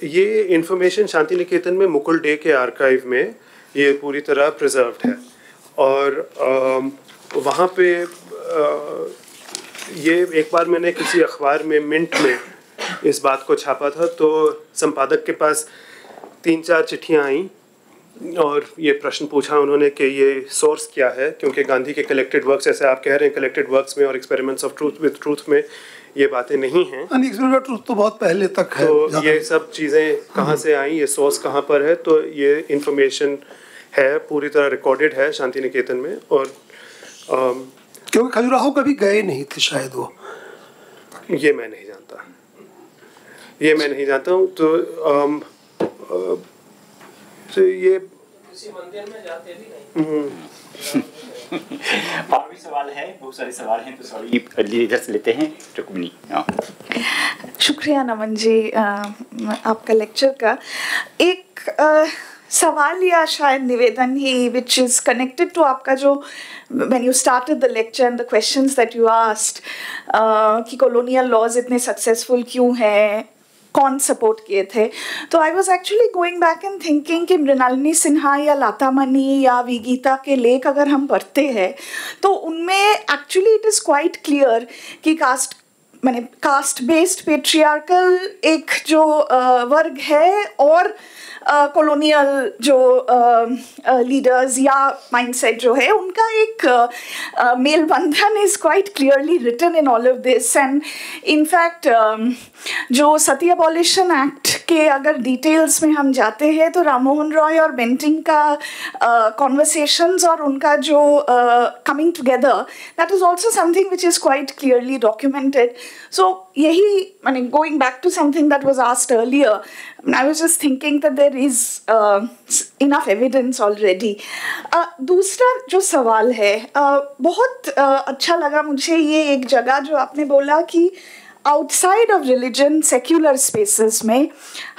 ये इन्फॉर्मेशन शांति निकेतन में मुकुल डे के आर्काइव में ये पूरी तरह प्रिजर्व्ड है। और वहाँ पे ये एक बार मैंने किसी अखबार में, मिंट में इस बात को छापा था, तो संपादक के पास 3-4 चिट्ठियाँ आईं और ये प्रश्न पूछा उन्होंने कि ये सोर्स क्या है, क्योंकि गांधी के कलेक्टेड वर्क्स, जैसे आप कह रहे हैं, कलेक्टेड वर्क्स में और experiments of truth with truth में ये बातें नहीं हैं। एक्सपेरिमेंट ऑफ ट्रूथ तो बहुत पहले तक है। तो ये सब चीज़ें कहाँ से आई, ये सोर्स कहाँ पर है, तो ये इंफॉर्मेशन है, पूरी तरह रिकॉर्डेड है शांति निकेतन में। और क्योंकि खजुराहो कभी गए नहीं थे शायद वो, ये मैं नहीं जानता, ये मैं नहीं जानता हूँ। तो ये किसी मंदिर में जाते भी नहीं। और भी सवाल है, बहुत सारे सवाल हैं, तो सॉरी इधर से लेते हैं। रुक्मिणी। शुक्रिया नमन जी आपका लेक्चर का। एक सवाल या शायद निवेदन ही विच इज़ कनेक्टेड टू आपका जो when you started the lecture and the questions that you asked कि colonial laws इतने successful क्यों हैं, कौन सपोर्ट किए थे, तो I was actually going back and thinking कि मृणालिनी सिन्हा या लता मनी या विगीता के लेख अगर हम पढ़ते हैं तो उनमें actually it is quite clear कि कास्ट बेस्ड पेट्रियार्कल एक जो वर्ग है और कॉलोनियल जो लीडर्स या माइंडसेट जो है उनका एक मेल बंधन is quite clearly written in all of this. And in fact जो सती अबॉलिशन एक्ट के अगर डिटेल्स में हम जाते हैं तो राम मोहन रॉय और बेंटिंग का कॉन्वर्सेशंस और उनका जो coming together, that is also something which is quite clearly documented. So यही मैंने going back to something that was asked earlier, I was just thinking that there is enough evidence already. दूसरा जो सवाल है, बहुत अच्छा लगा मुझे ये एक जगह जो आपने बोला कि outside of religion secular spaces में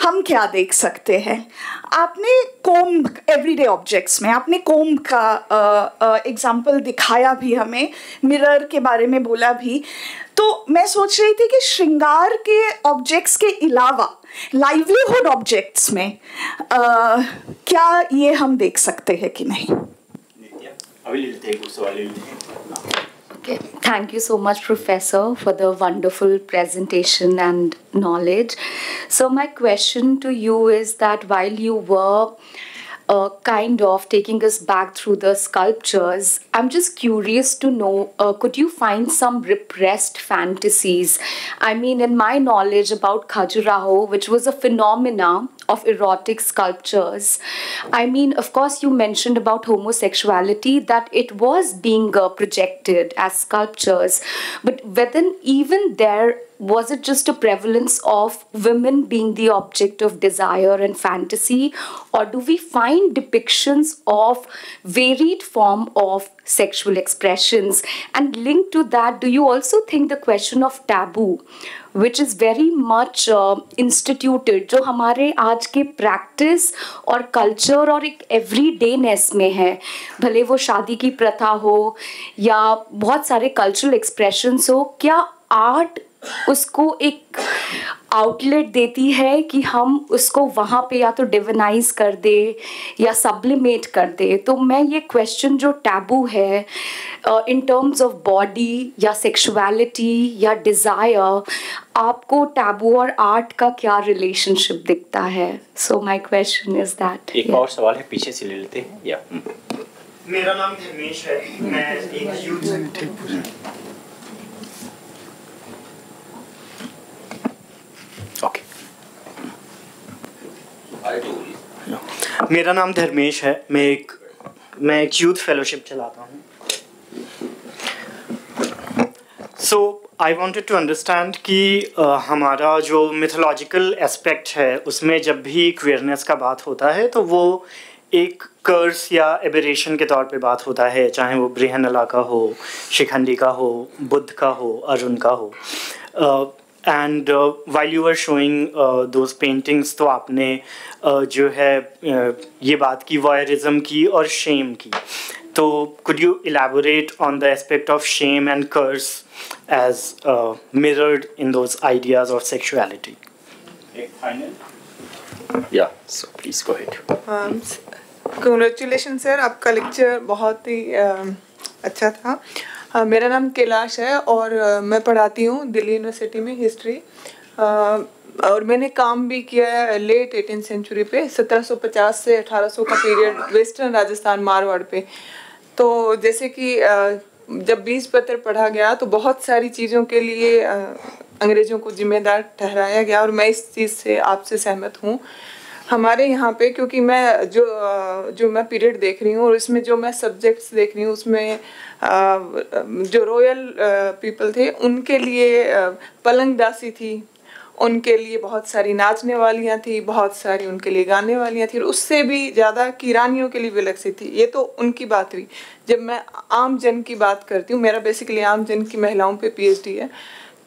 हम क्या देख सकते हैं। आपने कोम्ब एवरीडे ऑब्जेक्ट्स में आपने कोम्ब का एग्जाम्पल दिखाया भी, हमें मिरर के बारे में बोला भी। तो मैं सोच रही थी कि श्रृंगार के ऑब्जेक्ट्स के अलावा लाइवलीहुड ऑब्जेक्ट्स में क्या ये हम देख सकते हैं कि नहीं। Okay. Thank you so much, Professor, for the wonderful presentation and knowledge. So my question to you is that while you were kind of taking us back through the sculptures, I'm just curious to know, could you find some repressed fantasies? I mean, in my knowledge about Khajuraho, which was a phenomena of erotic sculptures, I mean, of course, you mentioned about homosexuality, that it was being projected as sculptures, but whether even there, was it just a prevalence of women being the object of desire and fantasy, or do we find depictions of varied form of sexual expressions? And linked to that, do you also think the question of taboo, which is very much instituted, जो हमारे आज के practice और culture और एक everydayness में है, भले वो शादी की प्रथा हो या बहुत सारे cultural expressions हो, क्या art उसको एक आउटलेट देती है कि हम उसको वहाँ पे या तो डिविनाइज कर दे या सब्लिमेट कर दे? तो मैं ये क्वेश्चन जो टैबू है इन टर्म्स ऑफ बॉडी या सेक्सुअलिटी या डिज़ायर, आपको टैबू और आर्ट का क्या रिलेशनशिप दिखता है? So my question is that. एक और सवाल है, पीछे से ले लेते हैं। या मेरा नाम धर्मेश है, मैं एक यूथ मेरा नाम धर्मेश है, मैं एक यूथ फेलोशिप चलाता हूँ। सो आई वांटेड टू अंडरस्टैंड कि हमारा जो मिथोलॉजिकल एस्पेक्ट है उसमें जब भी क्वियरनेस का बात होता है तो वो एक कर्स या एबरेशन के तौर पे बात होता है, चाहे वो बृहन्नला का हो, शिखंडी का हो, बुद्ध का हो, अर्जुन का हो। And while you are showing those paintings तो आपने जो है ये बात की वॉयरिज्म की और शेम की, तो could you elaborate on the aspect of shame and curse as mirrored in those ideas of sexuality? Yeah, so please go ahead. Congratulations sir, आपका लेक्चर बहुत ही अच्छा था। मेरा नाम कैलाश है और मैं पढ़ाती हूँ दिल्ली यूनिवर्सिटी में हिस्ट्री, और मैंने काम भी किया है लेट 18th सेंचुरी पे, 1750 से 1800 का पीरियड वेस्टर्न राजस्थान मारवाड़ पे। तो जैसे कि जब बीजपत्र पढ़ा गया तो बहुत सारी चीज़ों के लिए अंग्रेज़ों को जिम्मेदार ठहराया गया, और मैं इस चीज़ से आपसे सहमत हूँ। हमारे यहाँ पे क्योंकि मैं जो मैं पीरियड देख रही हूँ और इसमें जो मैं सब्जेक्ट्स देख रही हूँ उसमें जो रॉयल पीपल थे उनके लिए पलंग दासी थी, उनके लिए बहुत सारी नाचने वालियाँ थी, बहुत सारी उनके लिए गाने वालियाँ थी, और उससे भी ज़्यादा की रानियों के लिए विलक्षित थी। ये तो उनकी बात हुई। जब मैं आम जन की बात करती हूँ, मेरा बेसिकली आम जन की महिलाओं पे PhD है,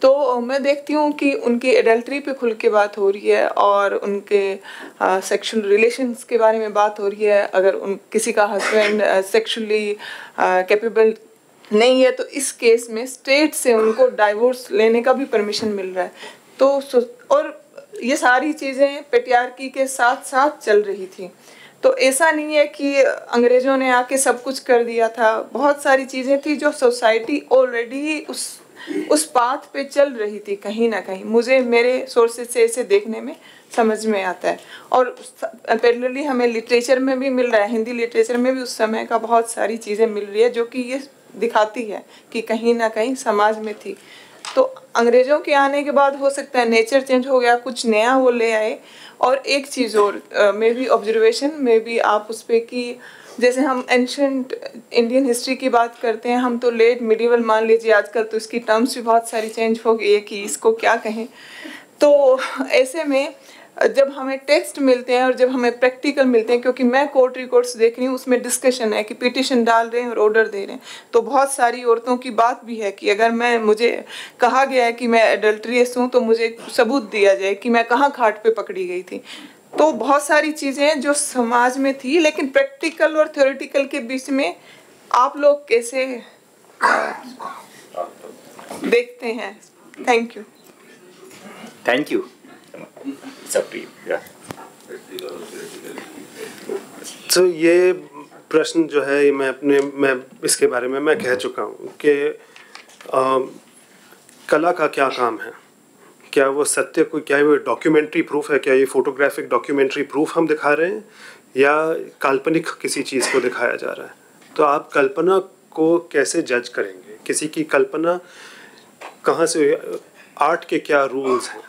तो मैं देखती हूँ कि उनकी एडल्ट्री पे खुल के बात हो रही है और उनके सेक्शुअल रिलेशंस के बारे में बात हो रही है। अगर किसी का हस्बैंड सेक्शुअली कैपेबल नहीं है तो इस केस में स्टेट से उनको डाइवोर्स लेने का भी परमिशन मिल रहा है। तो और ये सारी चीज़ें पेट्रियार्की के साथ साथ चल रही थी। तो ऐसा नहीं है कि अंग्रेज़ों ने आके सब कुछ कर दिया था, बहुत सारी चीज़ें थी जो सोसाइटी ऑलरेडी उस पाथ पे चल रही थी कहीं ना कहीं। मुझे मेरे सोर्सेज से इसे देखने में समझ में आता है, और पैरेलली हमें लिटरेचर में भी मिल रहा है, हिंदी लिटरेचर में भी उस समय का बहुत सारी चीज़ें मिल रही है जो कि ये दिखाती है कि कहीं ना कहीं समाज में थी। तो अंग्रेज़ों के आने के बाद हो सकता है नेचर चेंज हो गया, कुछ नया वो ले आए। और एक चीज़ और मे बी ऑब्जर्वेशन में भी आप उस पर कि जैसे हम एंशंट इंडियन हिस्ट्री की बात करते हैं, हम तो लेट मिडिवल मान लीजिए, आजकल तो इसकी टर्म्स भी बहुत सारी चेंज हो गई है कि इसको क्या कहें। तो ऐसे में जब हमें टेक्स्ट मिलते हैं और जब हमें प्रैक्टिकल मिलते हैं, क्योंकि मैं कोर्ट रिकॉर्ड्स देख रही हूँ उसमें डिस्कशन है कि पिटिशन डाल रहे हैं और ऑर्डर दे रहे हैं, तो बहुत सारी औरतों की बात भी है कि अगर मुझे कहा गया है कि मैं एडल्ट्रियस हूँ तो मुझे सबूत दिया जाए कि मैं कहाँ खाट पे पकड़ी गई थी। तो बहुत सारी चीज़ें जो समाज में थी, लेकिन प्रैक्टिकल और थ्योरेटिकल के बीच में आप लोग कैसे देखते हैं? Thank you. Thank you. तो ये प्रश्न जो है मैं इसके बारे में मैं कह चुका हूँ कि कला का क्या काम है, क्या वो सत्य को, क्या वो डॉक्यूमेंट्री प्रूफ है, क्या ये फोटोग्राफिक डॉक्यूमेंट्री प्रूफ हम दिखा रहे हैं या काल्पनिक किसी चीज़ को दिखाया जा रहा है। तो आप कल्पना को कैसे जज करेंगे, किसी की कल्पना कहाँ से, आर्ट के क्या रूल्स हैं,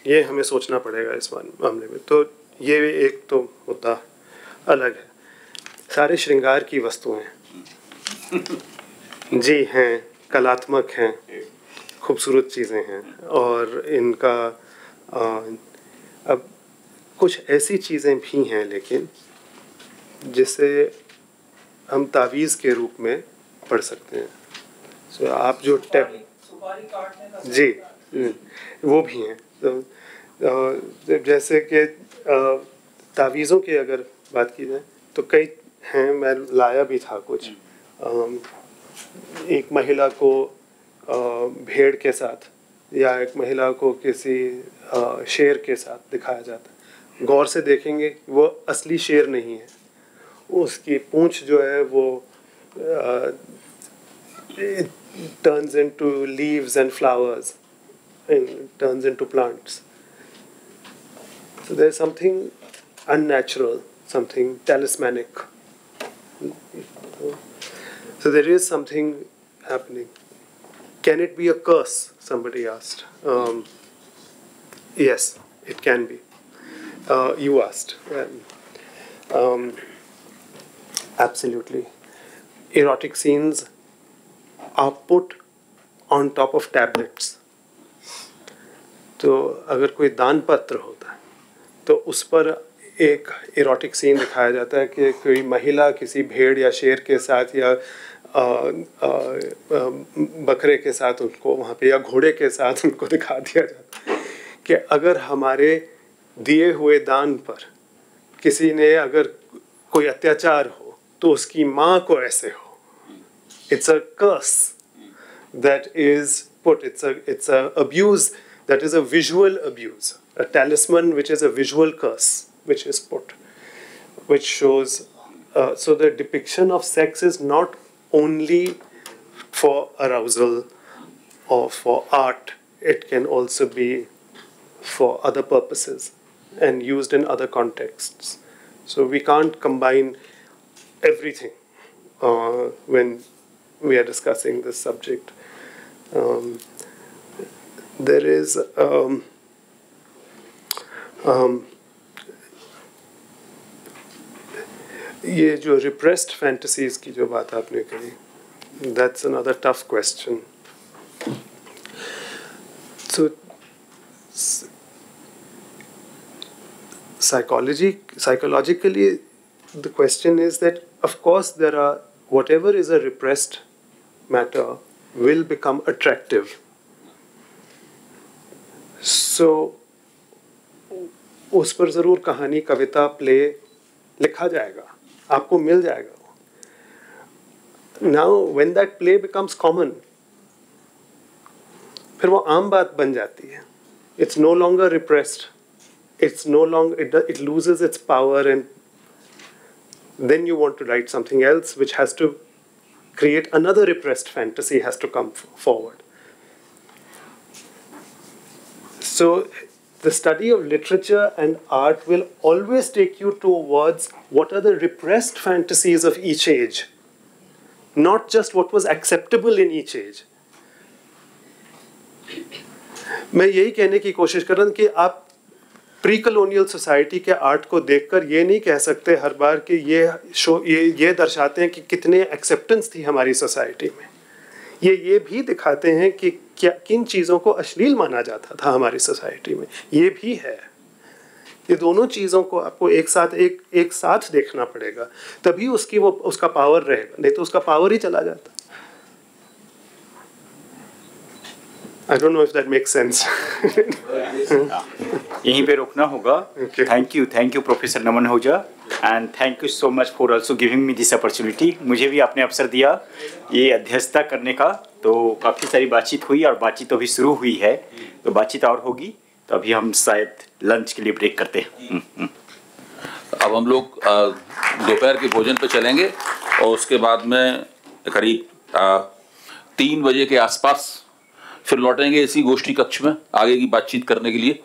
ये हमें सोचना पड़ेगा इस मामले में। तो ये एक तो मुद्दा अलग है। सारे श्रृंगार की वस्तुएं जी हैं, कलात्मक हैं, खूबसूरत चीज़ें हैं, और इनका अब कुछ ऐसी चीज़ें भी हैं लेकिन जिसे हम तावीज़ के रूप में पढ़ सकते हैं। सो आप जो जी वो भी हैं। तो जैसे कि तावीज़ों की अगर बात की जाए तो कई हैं, मैं लाया भी था कुछ। एक महिला को भेड़ के साथ या एक महिला को किसी शेर के साथ दिखाया जाता है। गौर से देखेंगे वो असली शेर नहीं है, उसकी पूंछ जो है वो turns into leaves and flowers and turns into plants. So there's something unnatural, something talismanic. So there is something happening. Can it be a curse? Somebody asked. Yes, it can be. You asked. Absolutely. Erotic scenes are put on top of tablets. तो अगर कोई दान पत्र होता है तो उस पर एक इरोटिक सीन दिखाया जाता है कि कोई महिला किसी भेड़ या शेर के साथ या बकरे के साथ उनको वहाँ पे या घोड़े के साथ उनको दिखा दिया जाता है कि अगर हमारे दिए हुए दान पर किसी ने अगर कोई अत्याचार हो तो उसकी माँ को ऐसे हो. It's a curse that is put. It's a abuse that is a visual abuse, a talisman which is a visual curse which is put, which shows. So the depiction of sex is not only for arousal or for art. It can also be for other purposes and used in other contexts. So we can't combine everything when we are discussing this subject. There is ये जो repressed fantasies की जो बात आपने कही, that's another tough question. So psychologically the question is that of course there are whatever is a repressed matter will become attractive. So उस पर ज़रूर कहानी, कविता, प्ले लिखा जाएगा, आपको मिल जाएगा. Now when that play becomes common, फिर वो आम बात बन जाती है. It's no longer repressed. It's no longer, it loses its power, and then you want to write something else which has to create another repressed fantasy, has to come forward. So the study of literature and art will always take you towards what are the repressed fantasies of each age, not just what was acceptable in each age. मैं यही कहने की कोशिश कर रहा हूँ कि आप प्री कलोनियल सोसाइटी के आर्ट को देखकर ये नहीं कह सकते हर बार कि ये दर्शाते हैं कि कितने एक्सेप्टेंस थी हमारी सोसाइटी में. ये भी दिखाते हैं कि क्या किन चीज़ों को अश्लील माना जाता था हमारी सोसाइटी में. ये भी है. ये दोनों चीज़ों को आपको एक साथ देखना पड़ेगा, तभी उसका पावर रहेगा, नहीं तो उसका पावर ही चला जाता. I don't know if that makes sense. यहीं पे रोकना होगा. Thank you professor Naman Ahuja, and thank you so much for also giving me this opportunity. मुझे भी आपने अवसर दिया ये अध्यक्षता करने का. तो काफ़ी सारी बातचीत हुई और बातचीत तो अभी शुरू हुई है, तो बातचीत और होगी. तो अभी हम शायद लंच के लिए ब्रेक करते हैं. अब हम लोग दोपहर के भोजन पे चलेंगे और उसके बाद में करीब 3 बजे के आसपास फिर लौटेंगे इसी गोष्ठी कक्ष में आगे की बातचीत करने के लिए.